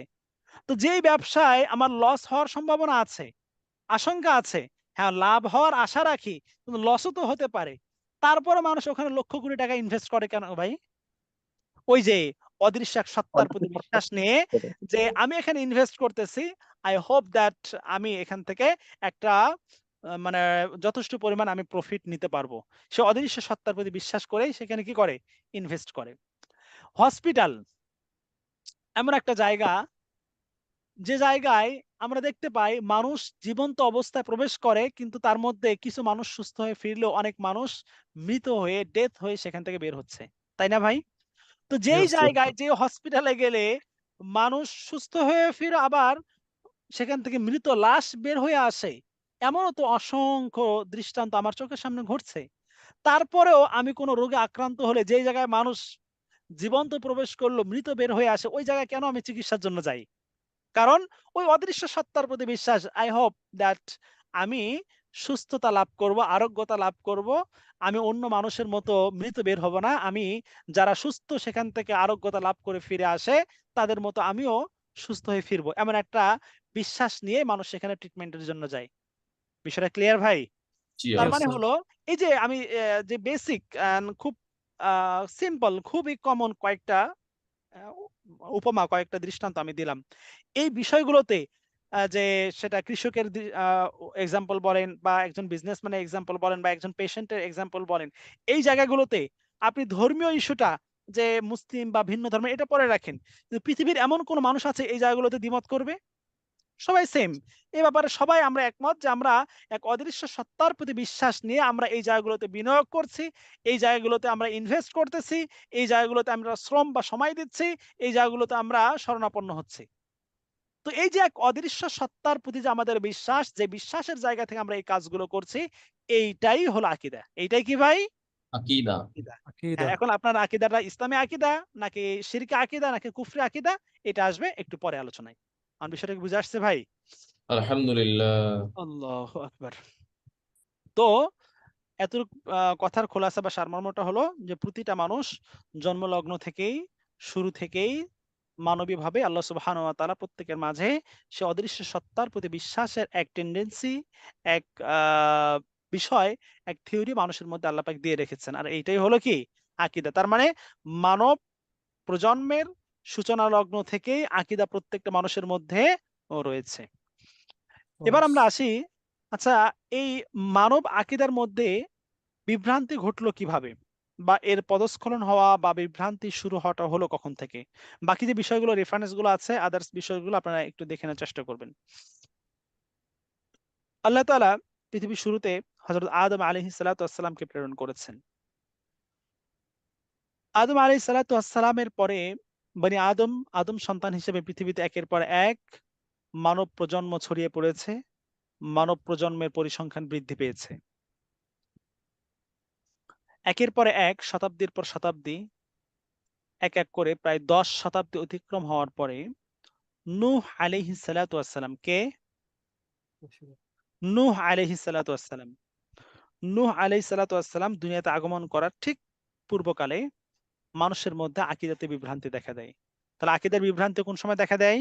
তো যেই ব্যবসায় আমার লস হওয়ার সম্ভাবনা আছে, আশঙ্কা আছে, হ্যাঁ, লাভ হওয়ার আশা রাখি, কিন্তু লসও তো হতে পারে। তারপরে মানুষ ওখানে লক্ষ কোটি টাকা ইনভেস্ট করে কেন ভাই? ওই যে অদৃশ্য এক সত্তার প্রতি বিশ্বাস নিয়ে যে আমি এখানে ইনভেস্ট করতেছি। আই হোপ দ্যাট আমি এখান থেকে একটা মানে যথেষ্ট পরিমাণ আমি প্রফিট নিতে পারবো। সে অদৃশ্য সত্তার প্রতি বিশ্বাস করেই সেখানে কি করে? ইনভেস্ট করে। হসপিটাল এমন একটা জায়গা, যে জায়গায় আমরা দেখতে পাই মানুষ জীবন্ত অবস্থায় প্রবেশ করে, কিন্তু তার মধ্যে কিছু মানুষ সুস্থ হয়ে ফিরলেও অনেক মানুষ মৃত হয়ে ডেথ হয়ে সেখান থেকে বের হচ্ছে। তাই না ভাই? তো যেই Yes. জায়গায় যে হসপিটালে গেলে মানুষ সুস্থ হয়ে ফিরে আবার সেখান থেকে মৃত লাশ বের হয়ে আসে, এমনও তো অসংখ্য দৃষ্টান্ত আমার চোখের সামনে ঘটছে। তারপরেও আমি কোনো রোগে আক্রান্ত হলে যেই জায়গায় মানুষ জীবন্ত প্রবেশ করলো মৃত বের হয়ে আসে, ওই জায়গায় কেন আমি চিকিৎসার জন্য যাই? কারণ ওই অদৃশ্য সত্তার প্রতি বিশ্বাস। আই হোপ দ্যাট আমি সুস্থতা লাভ করব, আরোগ্যতা লাভ করব। আমি অন্য মানুষের মতো মৃত বের হব না। আমি যারা সুস্থ সেখান থেকে আরোগ্যতা লাভ করে ফিরে আসে তাদের মতো আমিও সুস্থ হয়ে ফিরবো। এমন একটা বিশ্বাস নিয়ে মানুষ সেখানে ট্রিটমেন্টের জন্য যায়। বিষয়টা ক্লিয়ার ভাই? জি তার Yes, মানে sir. হলো এই যে আমি যে বেসিক খুব সিম্পল, খুবই কমন কয়েকটা আহ, উপমা, কয়েকটা দৃষ্টান্ত আমি দিলাম। এই বিষয়গুলোতে যে সেটা কৃষকের এক্সাম্পল বলেন বা একজন বিজনেসম্যানের এক্সাম্পল বলেন বা একজন পেশেন্টের এক্সাম্পল বলেন, এই জায়গাগুলোতে আপনি ধর্মীয় ইস্যুটা যে মুসলিম বা ভিন্ন ধর্মের এটা পরে রাখেন, কিন্তু পৃথিবীর এমন কোন মানুষ আছে এই জায়গাগুলোতে দ্বিমত করবে? সবাই সেম। এ ব্যাপারে সবাই আমরা একমত যে আমরা এক অদৃশ্য সত্তার প্রতি বিশ্বাস নিয়ে আমরা এই জায়গাগুলোতে বিনিয়োগ করছি, এই জায়গাগুলোতে আমরা ইনভেস্ট করতেছি, এই জায়গাগুলোতে আমরা শ্রম বা সময় দিচ্ছি, এই জায়গাগুলোতে আমরা শরণাপন্ন হচ্ছি। তো এই যে এক অদৃশ্য সত্তার প্রতি যে আমাদের বিশ্বাস, যে বিশ্বাসের জায়গা থেকে আমরা এই কাজগুলো করছি, এইটাই হলো আকীদা। এইটাই কি ভাই? আকীদা। আকীদা। আকীদা। হ্যাঁ, এখন আপনার আকীদাটা ইসলামী আকীদা নাকি শিরকি আকীদা নাকি কুফরি আকীদা, এটা আসবে একটু পরে আলোচনায়। আমার বিষয়টা কি বুঝে আসছে ভাই? আলহামদুলিল্লাহ। আল্লাহু আকবার। তো এতটুক কথার খোলাসা বা সারমর্মটা হলো যে প্রতিটা মানুষ জন্মলগ্ন থেকেই, শুরু থেকেই মানবীয়ভাবে আল্লাহ সুবহানাহু ওয়া তাআলা প্রত্যেকের মাঝে সে অদৃশ্য সত্তার প্রতি বিশ্বাসের এক টেনডেন্সি, এক আ বিষয়, এক থিওরি মানুষের মধ্যে আল্লাহ পাক দিয়ে রেখেছেন। আর এইটাই হলো কি? আকীদা। তার মানে মানব প্রজন্মের সূচনা লগ্ন থেকেই আকীদা প্রত্যেকটা মানুষের মধ্যে রয়েছে। এবার Yes. আমরা আসি, আচ্ছা, এই মানব আকীদার মধ্যে বিভ্রান্তি ঘটলো কিভাবে? বা এর পদস্খলন হওয়া বা বিভ্রান্তি শুরু হওয়াটা হলো কখন থেকে? বাকি যে বিষয়গুলো রেফারেন্স গুলো আছে, আদার্স বিষয়গুলো আপনারা একটু দেখে নেওয়ার চেষ্টা করবেন। আল্লাহ তাআলা পৃথিবীর শুরুতে হযরত আদম আলাইহিস সালাতু ওয়াস সালামকে প্রেরণ করেছেন। আদম আলাইহিস সালাতু ওয়াস সালামের পরে বনি আদম সন্তান হিসেবে পৃথিবীতে একের পর এক মানব প্রজন্ম ছড়িয়ে পড়েছে। মানব প্রজন্মের পরিসংখ্যান বৃদ্ধি পেয়েছে। একের পর এক, শতাব্দীর পর শতাব্দী, এক এক করে প্রায় ১০ শতাব্দী অতিক্রম হওয়ার পরে নূহ আলাইহিস সালাতু ওয়াস সালাম কে? নূহ আলাইহিস সালাতু ওয়াস সালাম। নূহ আলাইহিস সালাতু ওয়াস সালাম দুনিয়াতে আগমন করার ঠিক পূর্বকালে মানুষের মধ্যে আকীদাতে বিভ্রান্তি দেখা দেয়। তাহলে আকীদার বিভ্রান্তি কোন সময় দেখা দেয়?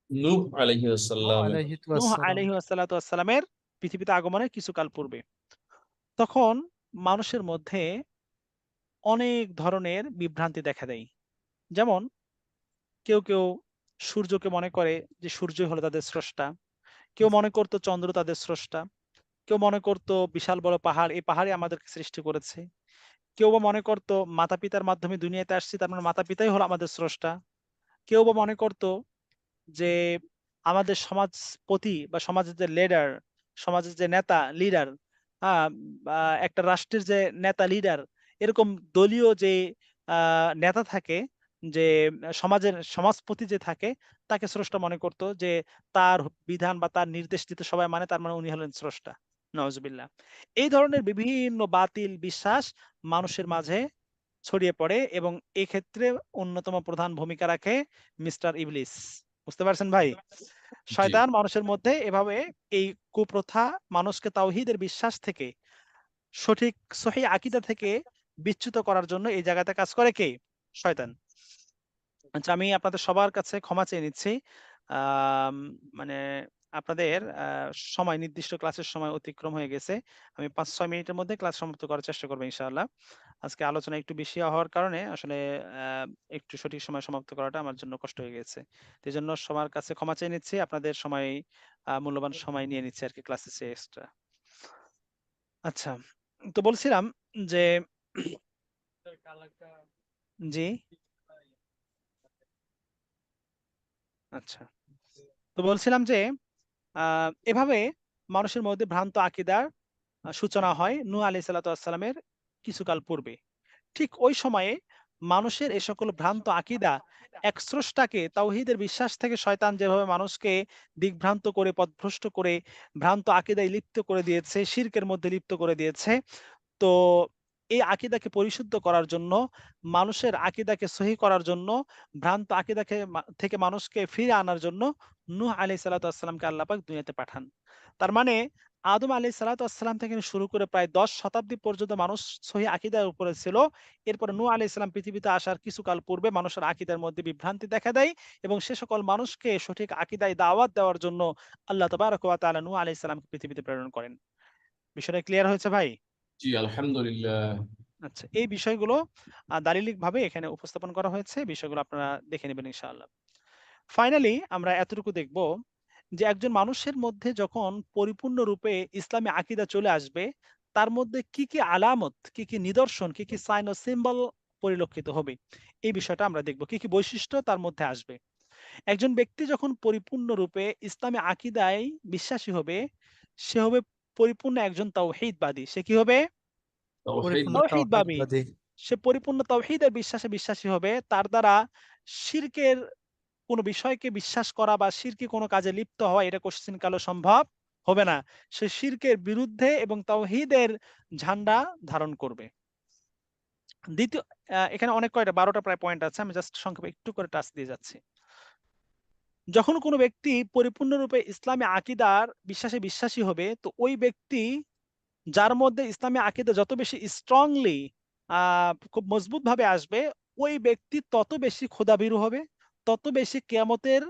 নূহ আলাইহিস নূহ সালাম। আলাইহি নূহ ওয়াসসালাম। আলাইহি ওয়াসসালাতু ওয়াসসালামের পৃথিবীতে আগমনের কিছুকাল পূর্বে। তখন মানুষের মধ্যে অনেক ধরনের বিভ্রান্তি দেখা দেয়। যেমন কেউ সূর্যকে মনে করে যে সূর্যই হলো তাদের স্রষ্টা। কেউ মনে করত চন্দ্র তাদের স্রষ্টা। কেউ মনে করত বিশাল বড় পাহাড়, এই পাহাড়ই আমাদেরকে সৃষ্টি করেছে। কেউ বা মনে করত মাতা-পিতার মাধ্যমে দুনিয়াতে আসছি, তার মানে মাতা-পিতাই হলো আমাদের স্রষ্টা। কেউ বা মনে করত যে আমাদের সমাজপতি বা সমাজের যে লিডার, সমাজের যে নেতা, লিডার, বা একটা রাষ্ট্রের যে নেতা, লিডার, এরকম দলীয় যে নেতা থাকে, যে সমাজের সমাজপতি যে থাকে, তাকে স্রষ্টা মনে করত যে তার বিধান বা তার নির্দেশ দিতে সবাই মানে, তার মানে উনি হলেন স্রষ্টা। নাউজুবিল্লাহ। এই ধরনের বিভিন্ন বাতিল বিশ্বাস মানুষের মাঝে ছড়িয়ে পড়ে এবং এক্ষেত্রে অন্যতম প্রধান ভূমিকা রাখে মিস্টার ইবলিস। বুঝতে পারছেন ভাই? জি। শয়তান মানুষের মধ্যে এভাবে এই কুপ্রথা, মানুষকে তাওহীদের বিশ্বাস থেকে, সঠিক সহিহ আকীদা থেকে বিচ্যুত করার জন্য এই জায়গাতে কাজ করে কে? শয়তান। আচ্ছা, আমি আপনাদের সবার কাছে ক্ষমা চেয়ে নিচ্ছি। আম মানে আপনাদের সময়, নির্দিষ্ট ক্লাসের সময় অতিক্রম হয়ে গেছে। আমি ৫-৬ মিনিটের মধ্যে ক্লাস সমাপ্ত করার চেষ্টা করব ইনশাআল্লাহ। আজকে আলোচনা একটু বেশি হওয়ার কারণে আসলে আ একটু সঠিক সময়ে সমাপ্ত করাটা আমার জন্য কষ্ট হয়ে গেছে। তো এজন্য সবার কাছে ক্ষমা চেয়ে নিচ্ছি। আপনাদের সময়, মূল্যবান সময় নিয়ে নিচ্ছি আরকি ক্লাসের চেয়ে এক্সট্রা। আচ্ছা, তো বলছিলাম যে জি, আচ্ছা। তো বলছিলাম যে এভাবে মানুষের মধ্যে ভ্রান্ত আকীদার সূচনা হয় নূহ আলাইহিস সালাতু ওয়াস সালামের কিছুকাল পূর্বে। ঠিক ওই সময়ে মানুষের এ সকল ভ্রান্ত আকীদা, এক স্রষ্টাকে, তাওহীদের বিশ্বাস থেকে শয়তান যেভাবে মানুষকে দিকভ্রান্ত করে, পথভ্রষ্ট করে, ভ্রান্ত আকীদায় লিপ্ত করে দিয়েছে, শিরকের মধ্যে লিপ্ত করে দিয়েছে। তো এই আকীদাকে পরিশুদ্ধ করার জন্য, মানুষের আকীদাকে সহি করার জন্য, ভ্রান্ত আকীদাকে থেকে মানুষকে ফিরে আনার জন্য নূহ আলাইহিস সালাতু ওয়াস সালামকে আল্লাহ পাক দুনিয়াতে পাঠান। তার মানে আদম আলাইহিস সালাতু ওয়াস সালাম থেকে শুরু করে প্রায় 10 শতাব্দী পর্যন্ত মানুষ সহি আকীদার উপরে ছিল। এরপরে নূহ আলাইহিস সালাম পৃথিবীতে আসার কিছুকাল পূর্বে মানুষের আকীদার মধ্যে বিভ্রান্তি দেখা দেয় এবং সে সকল মানুষকে সঠিক আকীদায় দাওয়াত দেওয়ার জন্য আল্লাহ তাবারক ওয়া তাআলা নূহ আলাইহিস সালামকে পৃথিবীতে প্রেরণ করেন। বিষয়টা ক্লিয়ার হয়েছে ভাই? জি আলহামদুলিল্লাহ। আচ্ছা, এই বিষয়গুলো দালিলিকভাবে এখানে উপস্থাপন করা হয়েছে। বিষয়গুলো আপনারা দেখে নেবেন ইনশাআল্লাহ। ফাইনালি আমরা এতটুকু দেখব যে একজন মানুষের মধ্যে যখন পরিপূর্ণরূপে ইসলামী আকীদা চলে আসবে, তার মধ্যে কি, কি আলামত, কি, কি নিদর্শন, কি, কি সাইন ও সিম্বল পরিলক্ষিত হবে। এই বিষয়টা আমরা দেখব। কি, কি বৈশিষ্ট্য তার মধ্যে আসবে। একজন ব্যক্তি যখন পরিপূর্ণরূপে ইসলামী আকীদায় বিশ্বাসী হবে, সে হবে পরিপূর্ণ একজন তাওহীদবাদী। সে কি হবে? তাওহীদ পরিপূর্ণ তাওহীদবাদী। তাওহীদবাদী। সে পরিপূর্ণ তাওহীদের বিশ্বাসে বিশ্বাসী হবে। তার দ্বারা শিরকের কোন বিষয়কে বিশ্বাস করা বা শিরকি কোন কাজে লিপ্ত হওয়া এটা কোশ্চিন কালো সম্ভব হবে না। সে শিরকের বিরুদ্ধে এবং তাওহীদের ঝান্ডা ধারণ করবে। দ্বিতীয়, এখানে অনেক কয়টা 12টা প্রায় পয়েন্ট আছে। আমি জাস্ট সংক্ষেপে একটু করে টাচ দিয়ে যাচ্ছি। যখন কোনো ব্যক্তি পরিপূর্ণরূপে ইসলামী আকীদার বিশ্বাসে বিশ্বাসী হবে, তো ওই ব্যক্তি যার মধ্যে ইসলামী আকীদা যত বেশি স্ট্রংলি খুব মজবুতভাবে আসবে, ওই ব্যক্তি তত বেশি খোদাভীরু হবে, তত বেশি কিয়ামতের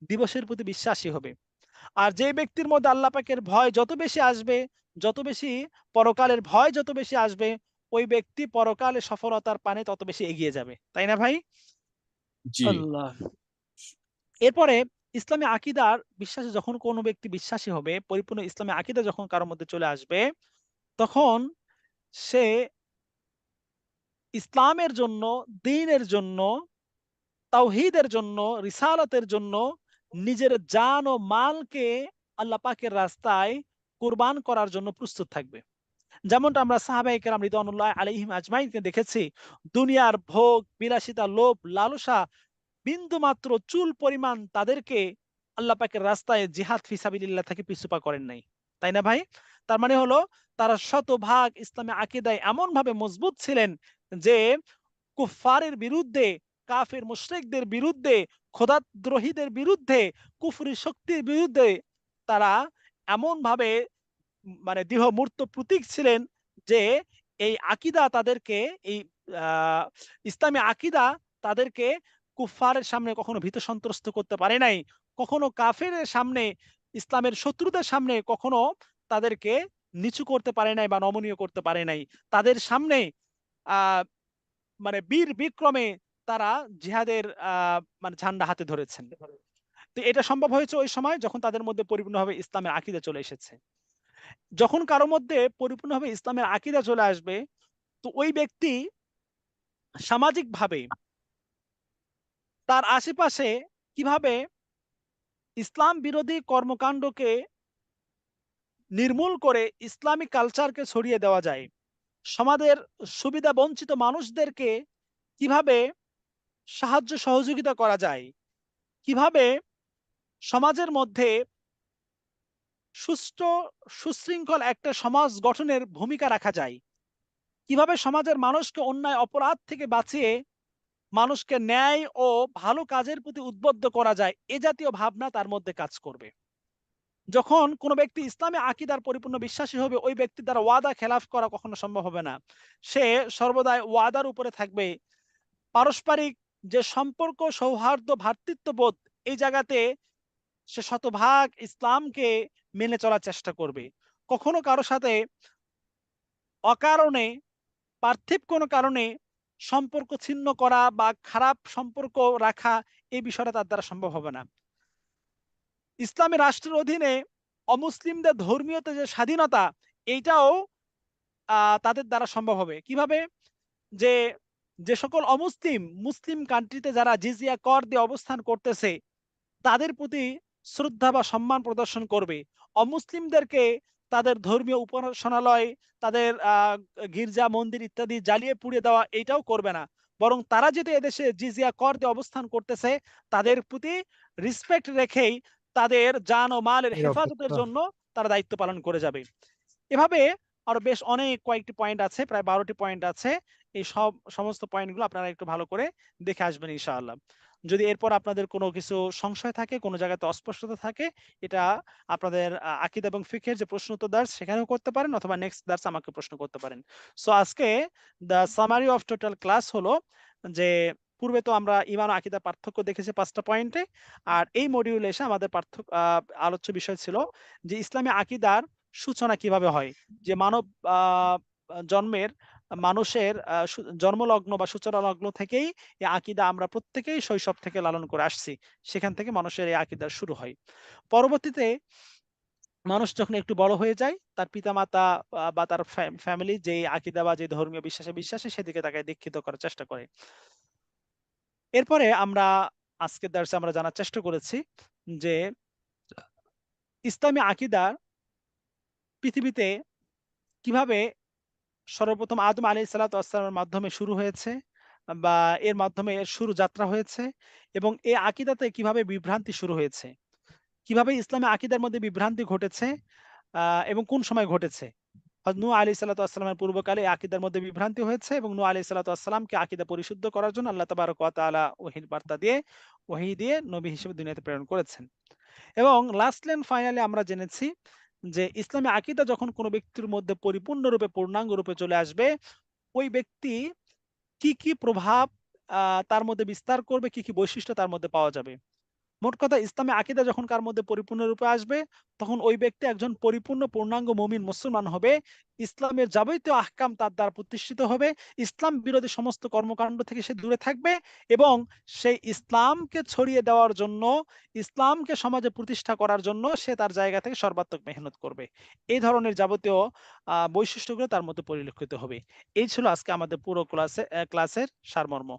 দিবসের প্রতি বিশ্বাসী হবে। আর যে ব্যক্তির মধ্যে আল্লাহ পাকের ভয় যত বেশি আসবে, যত বেশি পরকালের ভয় যত বেশি আসবে, ওই ব্যক্তি পরকালে সফলতার পানে তত বেশি এগিয়ে যাবে। তাই না ভাই? জি আল্লাহ। এরপরে ইসলামী আকীদার বিশ্বাসে যখন কোনো ব্যক্তি বিশ্বাসী হবে, পরিপূর্ণ ইসলামী আকীদা যখন কারোর মধ্যে চলে আসবে, তখন সে ইসলামের জন্য, দ্বীনের জন্য, তাওহীদের জন্য, রিসালাতের জন্য নিজের জান ও মালকে আল্লাহ পাকের রাস্তায় কুরবান করার জন্য প্রস্তুত থাকবে। যেমনটা আমরা সাহাবায়ে কেরাম রিদওয়ানুল্লাহ আলাইহিম আজমাইনকে দেখেছি, দুনিয়ার ভোগ, বিলাসিতা, লোভ, লালসা বিন্দুমাত্র চুল পরিমাণ তাদেরকে আল্লাহ পাকের রাস্তায় জিহাদ ফি সাবিলিল্লাহ থেকে পিছুপা করেন নাই। তাই না ভাই? তার মানে হলো তারা শতভাগ ইসলামী আকীদায় এমন ভাবে মজবুত ছিলেন যে কুফফারের বিরুদ্ধে, কাফির মুশরিকদের বিরুদ্ধে, খোদাদ্রোহীদের বিরুদ্ধে, কুফরি শক্তির বিরুদ্ধে তারা এমন ভাবে মানে দৃঢ় মূর্ত প্রতীক ছিলেন যে এই আকীদা তাদেরকে, এই আহ, ইসলামী আকীদা তাদেরকে কুফফারের সামনে কখনো ভীত সন্ত্রস্ত করতে পারে নাই, কখনো কাফেরের সামনে, ইসলামের শত্রুদের সামনে কখনো তাদেরকে নিচু করতে পারে নাই বা নমনীয় করতে পারে নাই। তাদের সামনে আহ মানে বীর বিক্রমে তারা জিহাদের মানে ঝান্ডা হাতে ধরেছেন। তো এটা সম্ভব হয়েছে ওই সময় যখন তাদের মধ্যে পরিপূর্ণভাবে ইসলামের আকীদা চলে এসেছে। যখন কারো মধ্যে পরিপূর্ণভাবে ইসলামের আকীদা চলে আসবে, তো ওই ব্যক্তি সামাজিকভাবে তার আশেপাশে কিভাবে ইসলাম বিরোধী কর্মকাণ্ডকে নির্মূল করে ইসলামী কালচারকে ছড়িয়ে দেওয়া যায়, সমাজের সুবিধা বঞ্চিত মানুষদেরকে কিভাবে সাহায্য সহযোগিতা করা যায়, কিভাবে সমাজের মধ্যে সুষ্ঠু সুশৃঙ্খল একটা সমাজ গঠনের ভূমিকা রাখা যায়, কিভাবে সমাজের মানুষকে অন্যায় অপরাধ থেকে বাঁচিয়ে মানুষকে ন্যায় ও ভালো কাজের প্রতি উদ্বুদ্ধ করা যায়, এ জাতীয় ভাবনা তার মধ্যে কাজ করবে। যখন কোনো ব্যক্তি ইসলামী আকীদার পরিপূর্ণ বিশ্বাসী হবে, ওই ব্যক্তির দ্বারা ওয়াদা খেলাফ করা কখনো সম্ভব হবে না। সে সর্বদাই ওয়াদার উপরে থাকবে। পারস্পরিক যে সম্পর্ক, সৌহার্দ্য, ভ্রাতৃত্ববোধ, এই জায়গাতে সে শতভাগ ইসলামকে মেনে চলার চেষ্টা করবে। কখনো কারো সাথে অকারণে, পার্থিব কোনো কারণে সম্পর্ক ছিন্ন করা বা খারাপ সম্পর্ক রাখা, এই বিষয়টা তার দ্বারা সম্ভব হবে না। ইসলামী রাষ্ট্রের অধীনে অমুসলিমদের ধর্মীয়তে যে স্বাধীনতা, এইটাও তাদের দ্বারা সম্ভব হবে। কিভাবে? যে যে সকল অমুসলিম মুসলিম কান্ট্রিতে যারা জিজিয়া কর দিয়ে অবস্থান করতেছে, তাদের প্রতি শ্রদ্ধা বা সম্মান প্রদর্শন করবে। অমুসলিমদেরকে তাদের ধর্মীয় উপাসনালয়, তাদের গির্জা মন্দির ইত্যাদি জ্বালিয়ে পুড়িয়ে দেওয়া, এইটাও করবে না। বরং তারা যেহেতু এদেশে জিজিয়া কর দিয়ে অবস্থান করতেছে, তাদের প্রতি রিসপেক্ট রেখেই তাদের জান ও মালের হেফাজতের নিরাপত্তা। জন্য তারা দায়িত্ব পালন করে যাবে। এভাবে আরো বেশ অনেক কয়েকটি পয়েন্ট আছে, প্রায় 12টি পয়েন্ট আছে। এই সমস্ত পয়েন্টগুলো আপনারা একটু ভালো করে দেখে আসবেন ইনশাআল্লাহ। যদি এরপর আপনাদের কোনো কিছু সংশয় থাকে, কোনো জায়গাতে অস্পষ্টতা থাকে, এটা আপনাদের আকীদা এবং ফিকহের যে প্রশ্ন উত্তর দার্স সেখানেও করতে পারেন, অথবা নেক্সট দার্স আমাকে প্রশ্ন করতে পারেন। সো আজকে the summary of total class হলো যে, পূর্বে তো আমরা ঈমান ও আকীদার পার্থক্য দেখেছি 5টা পয়েন্টে। আর এই মডিউলে এসে আমাদের আলোচ্য বিষয় ছিল যে ইসলামী আকীদার সূচনা কিভাবে হয়। যে মানব জন্মের মানুষের জন্মলগ্ন বা সূচনা লগ্ন থেকেই এই আকীদা আমরা প্রত্যেকেই শৈশব থেকে লালন করে আসছি। সেখান থেকে মানুষের এই আকীদা শুরু হয়। পরবর্তীতে মানুষ যখন একটু বড় হয়ে যায়, তার পিতামাতা বা তার ফ্যামিলি যে আকীদা বা যে ধর্মীয় বিশ্বাসে সেদিকে তাকে দীক্ষিত করার চেষ্টা করে। এরপরে আমরা আজকের দার্সে আমরা জানার চেষ্টা করেছি যে ইসলামী আকীদা পৃথিবীতে কিভাবে সর্বপ্রথম আদম আলাইহিস সালাতু ওয়াস সালামের মাধ্যমে শুরু হয়েছে, বা এর মাধ্যমে এর শুরু যাত্রা হয়েছে, এবং এই আকীদাতে কিভাবে বিভ্রান্তি শুরু হয়েছে। কিভাবে ইসলামী আকীদার মধ্যে বিভ্রান্তি ঘটেছে এবং কোন সময় ঘটেছে। হযরত নূহ আলাইহিস সালাতু ওয়াস সালামের পূর্বকালে এই আকীদার মধ্যে বিভ্রান্তি হয়েছে, এবং নূহ আলাইহিস সালাতু ওয়াস সালামকে আকীদা পরিশুদ্ধ করার জন্য আল্লাহ তাবারক ওয়া তাআলা ওহীর বার্তা দিয়ে, ওহী দিয়ে নবী হিসেবে দুনিয়াতে প্রেরণ করেছেন। এবং লাস্টলি এন্ড ফাইনালি আমরা জেনেছি যে ইসলামী আকীদা যখন কোনো ব্যক্তির মধ্যে পরিপূর্ণরূপে পূর্ণাঙ্গ রূপে চলে আসবে, ওই ব্যক্তি কি, কি প্রভাব তার মধ্যে বিস্তার করবে, কি, কি বৈশিষ্ট্য তার মধ্যে পাওয়া যাবে। মোট কথা, ইসলামী আকীদা যখন কার মধ্যে পরিপূর্ণরূপে আসবে, তখন ওই ব্যক্তি একজন পরিপূর্ণ পূর্ণাঙ্গ মুমিন মুসলমান হবে। ইসলামের যাবতীয় আহকাম তার দ্বারা প্রতিষ্ঠিত হবে। ইসলাম বিরোধী সমস্ত কর্মকাণ্ড থেকে সে দূরে থাকবে, এবং সেই ইসলামকে ছড়িয়ে দেওয়ার জন্য, ইসলামকে সমাজে প্রতিষ্ঠা করার জন্য সে তার জায়গা থেকে সর্বাত্মক মেহনত করবে। এই ধরনের যাবতীয় বৈশিষ্ট্যগুলো তার মধ্যে পরিলক্ষিত হবে। এই ছিল আজকে আমাদের পুরো ক্লাসের সারমর্ম।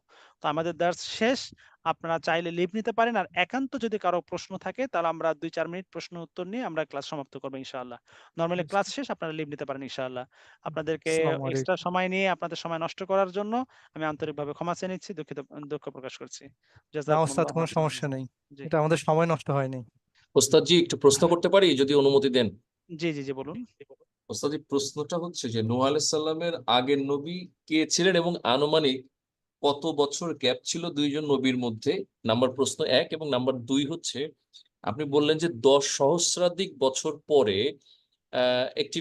তো আমাদের দার্স শেষ। আপনারা চাইলে লিভ নিতে পারেন। আর একান্ত যদি কারো প্রশ্ন থাকে, তাহলে আমরা 2-4 মিনিট প্রশ্ন উত্তর নিয়ে আমরা ক্লাস সমাপ্ত করব ইনশাআল্লাহ। নরমালি ক্লাস শেষ, আপনারা লিভ নিতে পারেন ইনশাআল্লাহ। আপনাদেরকে আসসালামু এক্সট্রা আলাইকুম। সময় নিয়ে আপনাদের সময় নষ্ট করার জন্য আমি আন্তরিকভাবে ক্ষমা চেয়ে নিচ্ছি, দুঃখ প্রকাশ করছি। না ওস্তাদ, জাযাকুমুল্লাহু কোনো খাইরান। সমস্যা নেই, জি, এটা আমাদের সময় নষ্ট হয়নি। ওস্তাদজি একটু প্রশ্ন করতে পারি যদি অনুমতি দেন? জি বলুন। ওস্তাদজি, প্রশ্নটা হচ্ছে যে নূহ আলাইহিস সালামের আগের নবী কে ছিলেন এবং আনুমানিক কত বছর গ্যাপ ছিল দুইজন নবীর মধ্যে? নাম্বার প্রশ্ন 1। এবং নাম্বার 2 হচ্ছে, আপনি বললেন যে 10 সহস্রাধিক বছর পরে একটি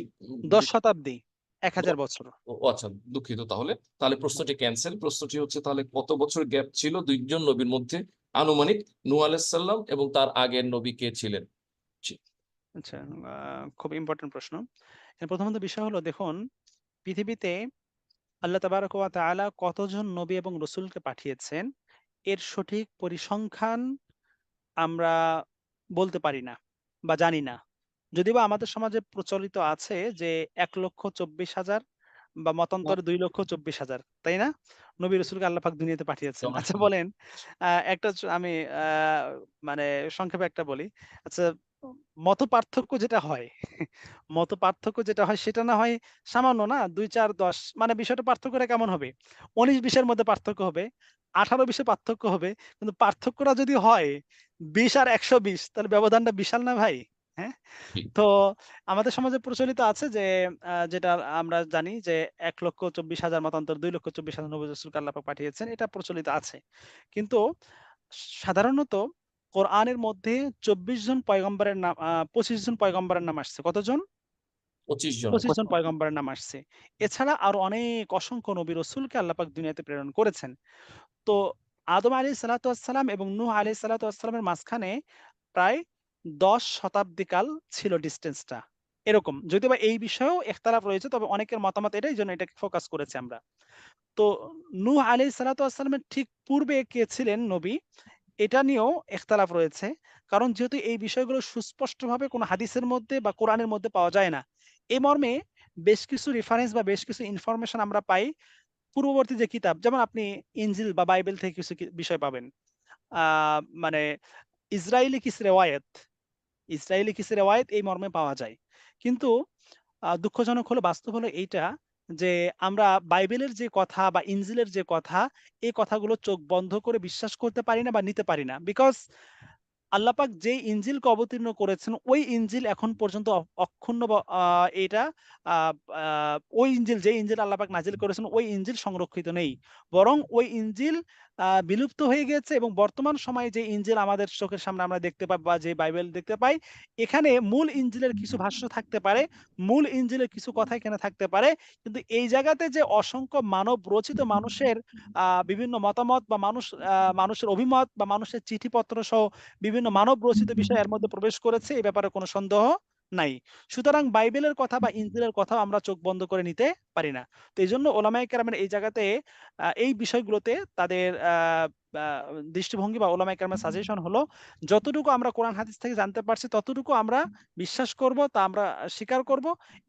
10 শতাব্দী, 1000 বছর। ও আচ্ছা, দুঃখিত। তাহলে তাহলে প্রশ্নটি ক্যান্সেল। প্রশ্নটি হচ্ছে তাহলে কত বছর গ্যাপ ছিল দুইজন নবীর মধ্যে আনুমানিক? নূহ আলাইহিস সালাম এবং তার আগের নবী কে ছিলেন? জি। আচ্ছা, খুব ইম্পর্টেন্ট প্রশ্ন। প্রথমত বিষয় হলো, দেখুন, পৃথিবীতে আল্লাহ তাবারক ওয়া তাআলা কতজন নবী এবং রাসূলকে পাঠিয়েছেন, এর সঠিক পরিসংখ্যান আমরা বলতে পারি না বা জানি না। যদিবা আমাদের সমাজে প্রচলিত আছে যে 1,24,000 বা মতান্তরে 2,24,000, তাই না? নবী রাসূলকে আল্লাহ পাক দুনিয়াতে পাঠিয়েছেন। আচ্ছা চমৎকার। বলেন, আমি আ মানে সংক্ষেপে একটা বলি। আচ্ছা, মত পার্থক্য যেটা হয়, মত পার্থক্য যেটা হয় সেটা না হয় সামান্য না, ২, ৪, ১০, মানে বিষয়টা পার্থক্যটা কেমন হবে? ১৯-২০ এর মধ্যে পার্থক্য হবে, 18-20 এ পার্থক্য হবে। কিন্তু পার্থক্যটা যদি হয় ২০ আর ১২০, তাহলে ব্যবধানটা বিশাল না ভাই? হ্যাঁ? জি। তো আমাদের সমাজে প্রচলিত আছে যে, যেটা আমরা জানি যে ১,২৪,০০০ মতান্তর ২,২৪,০০০ নবী রাসূলকে আল্লাহ পাক পাঠিয়েছেন। এটা প্রচলিত আছে। কিন্তু সাধারণত কোরআনের মধ্যে ২৪ জন পয়গম্বরের নাম, ২৫ জন পয়গম্বরের নাম আসছে। কতজন? 25 জন। ২৫ জন পয়গম্বরের নাম আসছে। এছাড়া আরো অনেক অসংখ্য নবী রাসূলকে আল্লাহ পাক দুনিয়াতে প্রেরণ করেছেন। তো আদম আলাইহিস সালাতু ওয়াস সালাম এবং নূহ আলাইহিস সালাতু ওয়াস সালামের মাঝখানে প্রায় ১০ শতাব্দীকাল ছিল ডিসট্যান্সটা। এরকম। যদিওবা এই বিষয়েও ইখতিলাফ রয়েছে, তবে অনেকের মতামত এটাই, জন্য এটাকে ফোকাস করেছি আমরা। তো নূহ আলাইহিস সালাতু ওয়াস সালামের ঠিক পূর্বে কে ছিলেন নবী, এটা নিয়েও ইখতিলাফ রয়েছে। কারণ যেহেতু এই বিষয়গুলো সুস্পষ্টভাবে কোনো হাদিসের মধ্যে বা কোরআনের মধ্যে পাওয়া যায় না। এই মর্মে বেশ কিছু রেফারেন্স বা বেশ কিছু ইনফরমেশন আমরা পাই পূর্ববর্তী যে কিতাব, যেমন আপনি ইনজিল বা বাইবেল থেকে কিছু বিষয় পাবেন। আ মানে ইসরায়েলি কিছু রেওয়ায়েত এই মর্মে পাওয়া যায়। কিন্তু দুঃখজনক হলো, বাস্তব হলো এইটা যে, আমরা বাইবেলের যে কথা বা ইনজিলের যে কথা, এই কথাগুলো চোখ বন্ধ করে বিশ্বাস করতে পারি না বা নিতে পারি না। বিকজ আল্লাহ পাক যেই ইনজিলকে অবতীর্ণ করেছেন ওই ইনজিল এখন পর্যন্ত অক্ষুণ্ণ বা এটা ওই ইনজিল যে ইনজিল আল্লাহ পাক নাজিল করেছেন ওই ইনজিল সংরক্ষিত নেই, বরং ওই ইনজিল বিলুপ্ত হয়ে গেছে। এবং বর্তমান সময়ে যে ইনজিল আমাদের চোখের সামনে আমরা দেখতে পাই বা যে বাইবেল দেখতে পাই, এখানে মূল ইনজিলের কিছু ভাষ্য থাকতে পারে, মূল ইনজিলের কিছু কথা এখানে থাকতে পারে, কিন্তু এই জায়গাতে যে অসংখ্য মানব রচিত মানুষের বিভিন্ন মতামত বা মানুষের অভিমত বা মানুষের চিঠিপত্র সহ বিভিন্ন মানব রচিত বিষয় এর মধ্যে প্রবেশ করেছে, এই ব্যাপারে কোনো সন্দেহ নাই। সুতরাং বাইবেলের কথা বা ইনজিলের কথা আমরা চোখ বন্ধ করে নিতে পারি না। তো এই জন্য ওলামায়ে কেরামের এই জায়গাতে এই বিষয়গুলোতে তাদের দৃষ্টিভঙ্গি বা ওলামায়ে কেরামের সাজেশন হলো, যতটুকু আমরা কোরআন হাদিস থেকে জানতে পারছি ততটুকু আমরা বিশ্বাস করব, তা আমরা স্বীকার করব।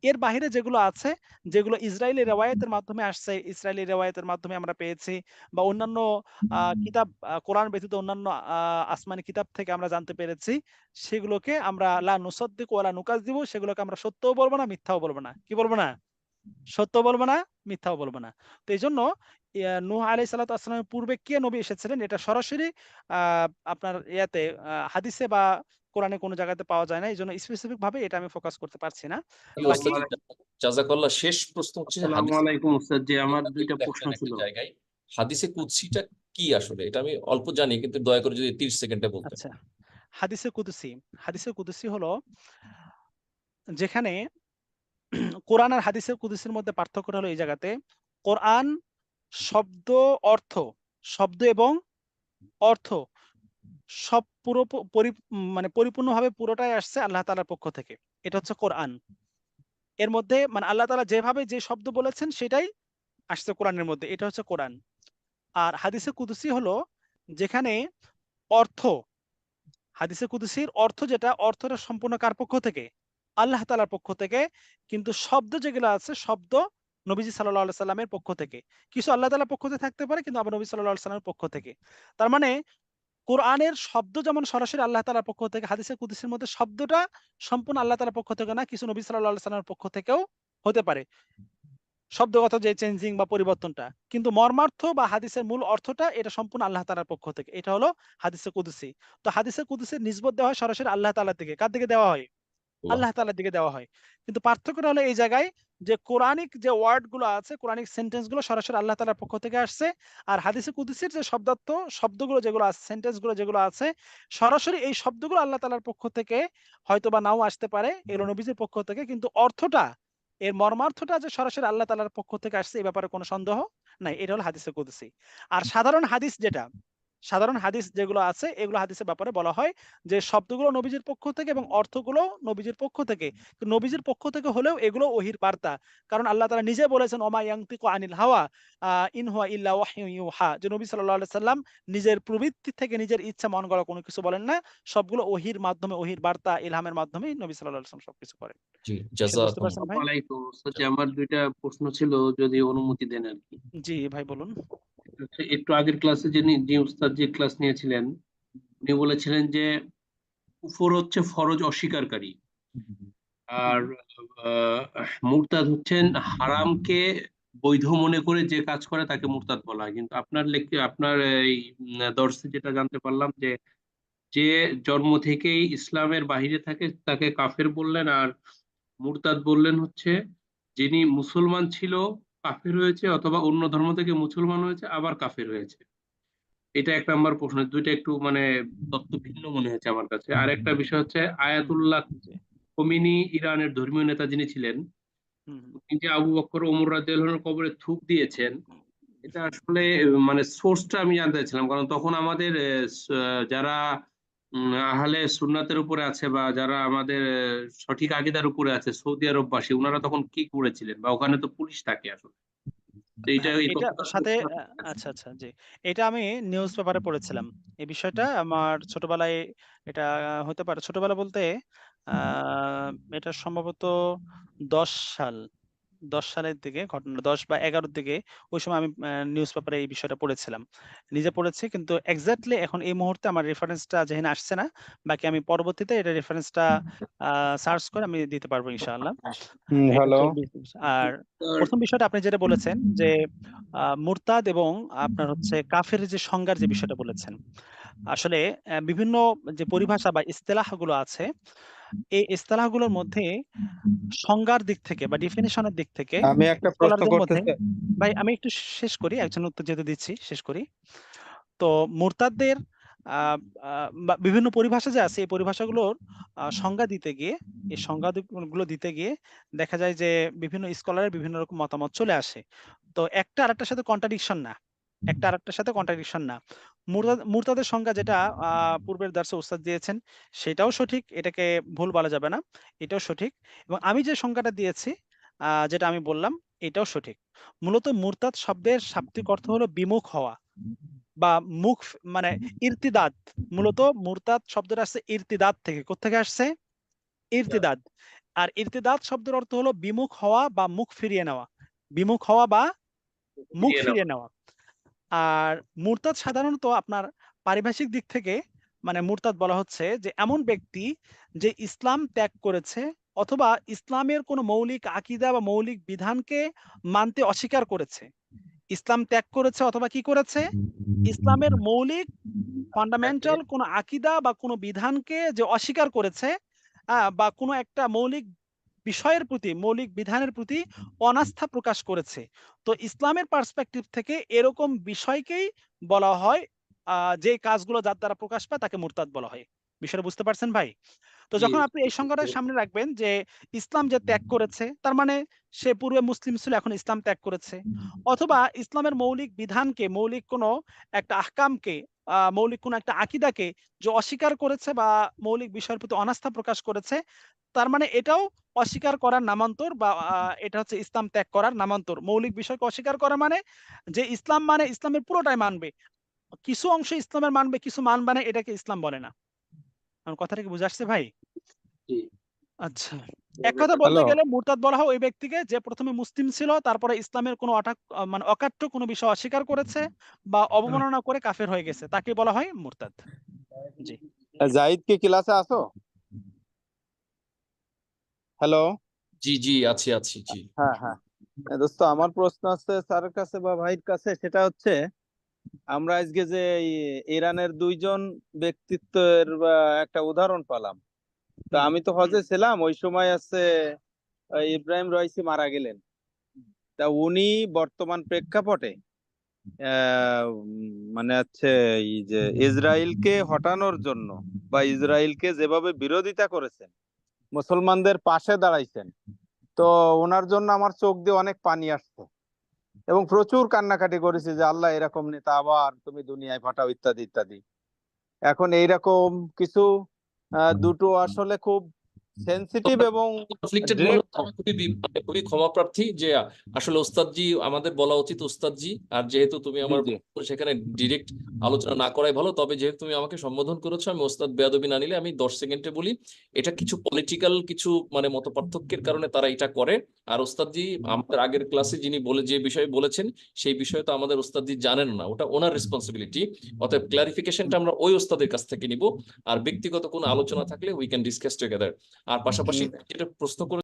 এর বাহিরে যেগুলো আছে, যেগুলো ইসরায়েলি রেওয়ায়েতের মাধ্যমে আসছে, ইসরায়েলি রেওয়ায়েতের মাধ্যমে আমরা পেয়েছি, বা অন্যান্য কিতাব কোরআন ব্যতীত অন্যান্য আসমানি কিতাব থেকে আমরা জানতে পেরেছি, সেগুলোকে আমরা লা নুসাদ্দিকু ওয়া লা নুকাজ্জিবু, সেগুলোকে আমরা সত্যও বলবো না, মিথ্যাও বলবো না। কি বলবো না? সত্য বলবো না, মিথ্যাও বলবো না। তো এইজন্য নূহ আলাইহিস সালাতু ওয়াস সালামের পূর্বে কে নবী এসেছিলেন এটা সরাসরি আপনার হাদিসে বা কোরআনে কোনো জায়গাতে পাওয়া যায় না। এইজন্য স্পেসিফিক ভাবে এটা আমি ফোকাস করতে পারছি না। জি, বাকি ওস্তাদ, জাযাকাল্লাহ। শেষ প্রশ্ন হচ্ছে যে আসসালামু হাদিসে আলাইকুম উস্তাদ জি, আমার কুদসি দুইটা প্রশ্ন দেখলেন একটা ছিল। জায়গায়, হাদিসে কুদসিটা কি আসলে? এটা আমি অল্প জানি, কিন্তু দয়া করে যদি 30 সেকেন্ডে বলতেন। আচ্ছা, হাদিসে কুদসি। হাদিসে কুদসি হলো যেখানে কোরআন আর হাদিসের কুদসির মধ্যে পার্থক্যটা হলো এই জায়গাতে, কোরআন শব্দ, অর্থ, শব্দ এবং অর্থ সব পুরো মানে পরিপূর্ণভাবে পুরোটাই আসছে আল্লাহ তাআলার পক্ষ থেকে। এটা হচ্ছে কোরআন। এর মধ্যে মানে আল্লাহ তাআলা যেভাবে যে শব্দ বলেছেন সেটাই আসছে কোরআনের মধ্যে। এটা হচ্ছে কোরআন। আর হাদিসে কুদসি হলো যেখানে অর্থ, হাদিসে কুদসির অর্থ যেটা, অর্থটা সম্পূর্ণ কার পক্ষ থেকে? আল্লাহ তাআলার পক্ষ থেকে। কিন্তু শব্দ যেগুলো আছে, শব্দ নবীজি সাল্লাল্লাহু আলাইহি সাল্লামের পক্ষ থেকে। কিছু আল্লাহ তাআলার পক্ষ থেকে থাকতে পারে, কিন্তু আবার নবী সাল্লাল্লাহু আলাইহি সাল্লামের পক্ষ থেকে। তার মানে কোরআনের শব্দ যেমন সরাসরি আল্লাহ তাআলার পক্ষ থেকে, হাদিসে কুদসির মধ্যে শব্দটা সম্পূর্ণ আল্লাহ তাআলার পক্ষ থেকে না, কিছু নবী সাল্লাল্লাহু আলাইহি সাল্লামের পক্ষ থেকেও হতে পারে। শব্দগত যে চেঞ্জিং বা পরিবর্তনটা। কিন্তু মর্মার্থ বা হাদিসের মূল অর্থটা এটা সম্পূর্ণ আল্লাহ তাআলার পক্ষ থেকে। এটা হলো হাদিসে কুদসি। তো হাদিসে কুদসির নিসবত দেওয়া হয় সরাসরি আল্লাহ তাআলার দিকে। কার দিকে দেওয়া হয়? আল্লাহ। আল্লাহ তাআলার দিকে দেওয়া হয়। কিন্তু পার্থক্যটা হলো এই জায়গায় যে কোরআনিক যে ওয়ার্ড গুলো আছে, কোরআনিক সেন্টেন্স গুলো সরাসরি আল্লাহ তাআলার পক্ষ থেকে আসছে। আর হাদিসে কুদসির যে শব্দার্থ, শব্দগুলো যেগুলো আছে, সেন্টেন্স গুলো যেগুলো আছে, সরাসরি এই শব্দগুলো আল্লাহ তাআলার পক্ষ থেকে হয়তোবা নাও আসতে পারে, এগুলো নবীজির পক্ষ থেকে। কিন্তু অর্থটা, এর মর্মার্থটা যে সরাসরি আল্লাহ তাআলার পক্ষ থেকে আসছে, এই ব্যাপারে কোনো সন্দেহ নাই। এটা হলো হাদিসে কুদসি। আর সাধারণ হাদিস যেটা, সাধারণ হাদিস যেগুলো আছে, এগুলো হাদিসের ব্যাপারে বলা হয় যে শব্দগুলো নবীজির পক্ষ থেকে এবং অর্থগুলো নবীজির পক্ষ থেকে। তো নবীজির পক্ষ থেকে হলেও এগুলো ওহির বার্তা। কারণ আল্লাহ তাআলা নিজে বলেছেন ওমা ইয়ানতিকু আনিল হাওয়া ইন হুয়া ইল্লা ওয়াহয়ুন ইউহা, যে নবী সাল্লাল্লাহু আলাইহি সাল্লাম নিজের প্রবৃত্তি থেকে, নিজের ইচ্ছা মন গড়া কোনো কিছু বলেন না। সবগুলো ওহির মাধ্যমে, ওহির বার্তা, ইলহামের মাধ্যমেই নবী সাল্লাল্লাহু আলাইহি সাল্লাম সবকিছু করেন। জি, বিষয়টা বুঝতে জাযাকুম। পারছেন আসসালামু ভাই? আলাইকুম উস্তাদ জি, আমার দুইটা প্রশ্ন ছিল, যদি অনুমতি দেন আর কি। জি ভাই বলুন। একটু আগের ক্লাসে যিনি জি উস্তাদ যে ক্লাস নিয়েছিলেন, উনি বলেছিলেন যে কুফর হচ্ছে ফরজ অস্বীকারী, আর হুম, মুরতাদ হচ্ছেন হারামকে বৈধ মনে করে যে কাজ করে তাকে মুরতাদ বলা হয়। কিন্তু আপনার আপনার এই দর্শে যেটা জানতে পারলাম যে যে জন্ম থেকেই ইসলামের বাহিরে থাকে তাকে কাফের বললেন, আর মুরতাদ বললেন হচ্ছে যিনি মুসলমান ছিল কাফের হয়েছে, অথবা অন্য ধর্ম থেকে মুসলমান হয়েছে আবার কাফের হয়েছে। এটা এক নাম্বার প্রশ্ন। দুইটা একটু মানে তত্ত্ব ভিন্ন মনে হয়েছে আমার কাছে। আর একটা বিষয় হচ্ছে হুম, আয়াতুল্লাহ জি, খোমেনি, ইরানের ধর্মীয় নেতা যিনি ছিলেন, হুম, তিনি যে আবু বকর ওমর রাদিয়াল্লাহু আনহুর কবরে থুক দিয়েছেন, এটা আসলে মানে সোর্সটা আমি জানতে চাইছিলাম। কারণ তখন আমাদের যারা আহলে সুন্নাতের উপরে আছে, বা যারা আমাদের সঠিক আকীদার উপরে আছে, সৌদি আরববাসী, ওনারা তখন কি করেছিলেন? বা ওখানে তো পুলিশ থাকে আসলে। তো এইটা, হ্যাঁ, এই এটা তথ্যটা সাথে একটু জানতে আচ্ছা, চাচ্ছিলাম। আচ্ছা, জি। এটা আমি নিউজ পেপারে পড়েছিলাম। এই বিষয়টা আমার ছোটবেলায়, এটা হতে পারে ছোটবেলা বলতে আ এটা সম্ভবত ১০ সাল, 2010 সালের দিকে ঘটনা, 10 বা 11 দিকে, ওই সময় আমি নিউজ পেপারে এই বিষয়টা পড়েছিলাম। নিজে পড়েছি, কিন্তু এক্সাক্টলি এখন এই মুহূর্তে আমার রেফারেন্সটা যেহেতু আসছে না, বাকি আমি পরবর্তীতে এটা রেফারেন্সটা সার্চ করে আমি দিতে পারবো ইনশাআল্লাহ। এটা হ্যালো। হচ্ছে আর প্রথম বিষয়টা আপনি যেটা বলেছেন যে মুরতাদ এবং আপনার হচ্ছে কাফের যে সংজ্ঞার যে বিষয়টা বলেছেন, আসলে বিভিন্ন যে পরিভাষা বা ইস্তেলাহ গুলো আছে, এই ইস্তেলাহ গুলোর মধ্যে সংজ্ঞার দিক থেকে বা ডিফিনিশনের দিক থেকে আমি একটা প্রশ্ন স্কলারদের করতে মধ্যে, চাই। ভাই আমি একটু শেষ করি, একজন উত্তর যেহেতু দিচ্ছি শেষ করি। তো মুরতাদদের বা বিভিন্ন পরিভাষা যে আছে, এই পরিভাষাগুলোর সংজ্ঞা দিতে গিয়ে, এই সংজ্ঞাগুলো দিতে গিয়ে দেখা যায় যে বিভিন্ন স্কলারের বিভিন্ন রকম মতামত চলে আসে। তো একটা আরেকটার সাথে কন্ট্রাডিকশন না, একটা আরেকটার সাথে কন্ট্রাডিকশন না। মুরতাদের সংজ্ঞা যেটা পূর্বের দার্সে উস্তাদ দিয়েছেন, সেটাও সঠিক, এটাকে ভুল বলা যাবে না, এটাও সঠিক। এবং আমি যে সংজ্ঞাটা দিয়েছি, যেটা আমি বললাম, এটাও সঠিক। মূলত মুরতাদ শব্দের শাব্দিক অর্থ হলো বিমুখ হওয়া বা মুখ, মানে ইরতিদাদ। মূলত মুরতাদ শব্দটা আসছে ইরতিদাদ থেকে। কোত্থেকে আসছে? ইরতিদাদ। আর ইরতিদাদ শব্দের অর্থ হলো বিমুখ হওয়া বা মুখ ফিরিয়ে নেওয়া, বিমুখ হওয়া বা মুখ ফিরিয়ে ফিরিয়ে নেওয়া। আর মুরতাদ সাধারণত আপনার পারিভাষিক দিক থেকে, মানে মুরতাদ বলা হচ্ছে যে এমন ব্যক্তি যে ইসলাম ত্যাগ করেছে অথবা ইসলামের কোনো মৌলিক আকীদা বা মৌলিক বিধানকে মানতে অস্বীকার করেছে। ইসলাম ত্যাগ করেছে অথবা কি করেছে? ইসলামের মৌলিক ফান্ডামেন্টাল কোনো আকীদা বা কোনো বিধানকে যে অস্বীকার করেছে, বা কোনো একটা মৌলিক বিষয়ের প্রতি, মৌলিক বিধানের প্রতি অনাস্থা প্রকাশ করেছে। তো ইসলামের পার্সপেক্টিভ থেকে এরকম বিষয়কেই বলা হয়, যে কাজগুলো যার দ্বারা প্রকাশ পায় তাকে মুরতাদ বলা হয়। বিষয়টা বুঝতে পারছেন ভাই? তো জি, যখন আপনি এই সংজ্ঞাটা সামনে রাখবেন যে ইসলাম যে ত্যাগ করেছে, তার মানে সে পূর্বে মুসলিম ছিল, এখন ইসলাম ত্যাগ করেছে, অথবা ইসলামের মৌলিক বিধানকে, মৌলিক কোনো একটা আহকামকে, মৌলিক কোনো একটা আকীদাকে যে অস্বীকার করেছে বা মৌলিক বিষয়ের প্রতি অনাস্থা প্রকাশ করেছে, তার মানে এটাও অস্বীকার করার নামান্তর, বা এটা হচ্ছে ইসলাম ত্যাগ করার নামান্তর। মৌলিক বিষয়কে অস্বীকার করা মানে যে ইসলাম মানে ইসলামের পুরোটাই মানবে, কিছু অংশ ইসলামের মানবে, কিছু মানবে না, এটাকে ইসলাম বলে না। আমার কথাটা কি বুঝে আসছে ভাই? জি। আচ্ছা, এক কথা বলতে হ্যালো। গেলে মুরতাদ বলা হয় ওই ব্যক্তিকে যে প্রথমে মুসলিম ছিল, তারপরে ইসলামের কোনো মানে অকাট্য কোনো বিষয় অস্বীকার করেছে বা অবমাননা করে কাফের হয়ে গেছে, তাকে বলা হয় মুরতাদ। জি। জাহিদ কি ক্লাসে আসো? হ্যালো। জি জি, আছি আছি, জি। হ্যাঁ হ্যাঁ। দোস্ত, আমার প্রশ্ন আছে স্যারের কাছে বা ভাইয়ের কাছে, সেটা হচ্ছে আমরা আজকে যে এই ইরানের দুইজন ব্যক্তিত্বের একটা উদাহরণ পেলাম। তো আমি তো হজে ছিলাম, ওই সময় আছে ইব্রাহিম রাইসি মারা গেলেন। তা উনি বর্তমান প্রেক্ষাপটে মানে হচ্ছে এই যে ইসরায়েলকে হটানোর জন্য বা ইসরায়েলকে যেভাবে বিরোধিতা করেছেন, মুসলমানদের পাশে দাঁড়াইছেন, তো ওনার জন্য আমার চোখ দিয়ে অনেক পানি আসছে এবং প্রচুর কান্নাকাটি করেছি যে আল্লাহ, এরকম নেতা আবার তুমি দুনিয়ায় পাঠাও, ইত্যাদি ইত্যাদি। এখন এইরকম কিছু দুটো আসলে খুব সেনসিটিভ এবং কনফ্লিক্টেড মনে ডিরেক্ট। হচ্ছে, আমি খুবই ক্ষমা প্রার্থী যে আসলে ওস্তাদজি আমাদের বলা উচিত ওস্তাদজি, আর যেহেতু তুমি জি আমার জি। সেখানে ডিরেক্ট আলোচনা না করাই ভালো। তবে যেহেতু তুমি আমাকে সম্বোধন করেছো, আমি ওস্তাদ বেয়াদবি না নিলে আমি 10 সেকেন্ডে বলি। এটা কিছু পলিটিক্যাল কিছু মানে মত পার্থক্যের কারণে তারা এটা করে। আর ওস্তাদজি আমাদের আগের ক্লাসে যিনি যে বিষয়ে বলেছেন, সেই বিষয়ে তো আমাদের ওস্তাদজি জানেন না, ওটা ওনার রেসপন্সিবিলিটি। অতএব ক্লারিফিকেশনটা আমরা ওই ওস্তাদের কাছ থেকে নিব। আর ব্যক্তিগত কোনো আলোচনা থাকলে উই ক্যান ডিসকাস টুগেদার। আর পাশাপাশি যেটা প্রশ্ন করে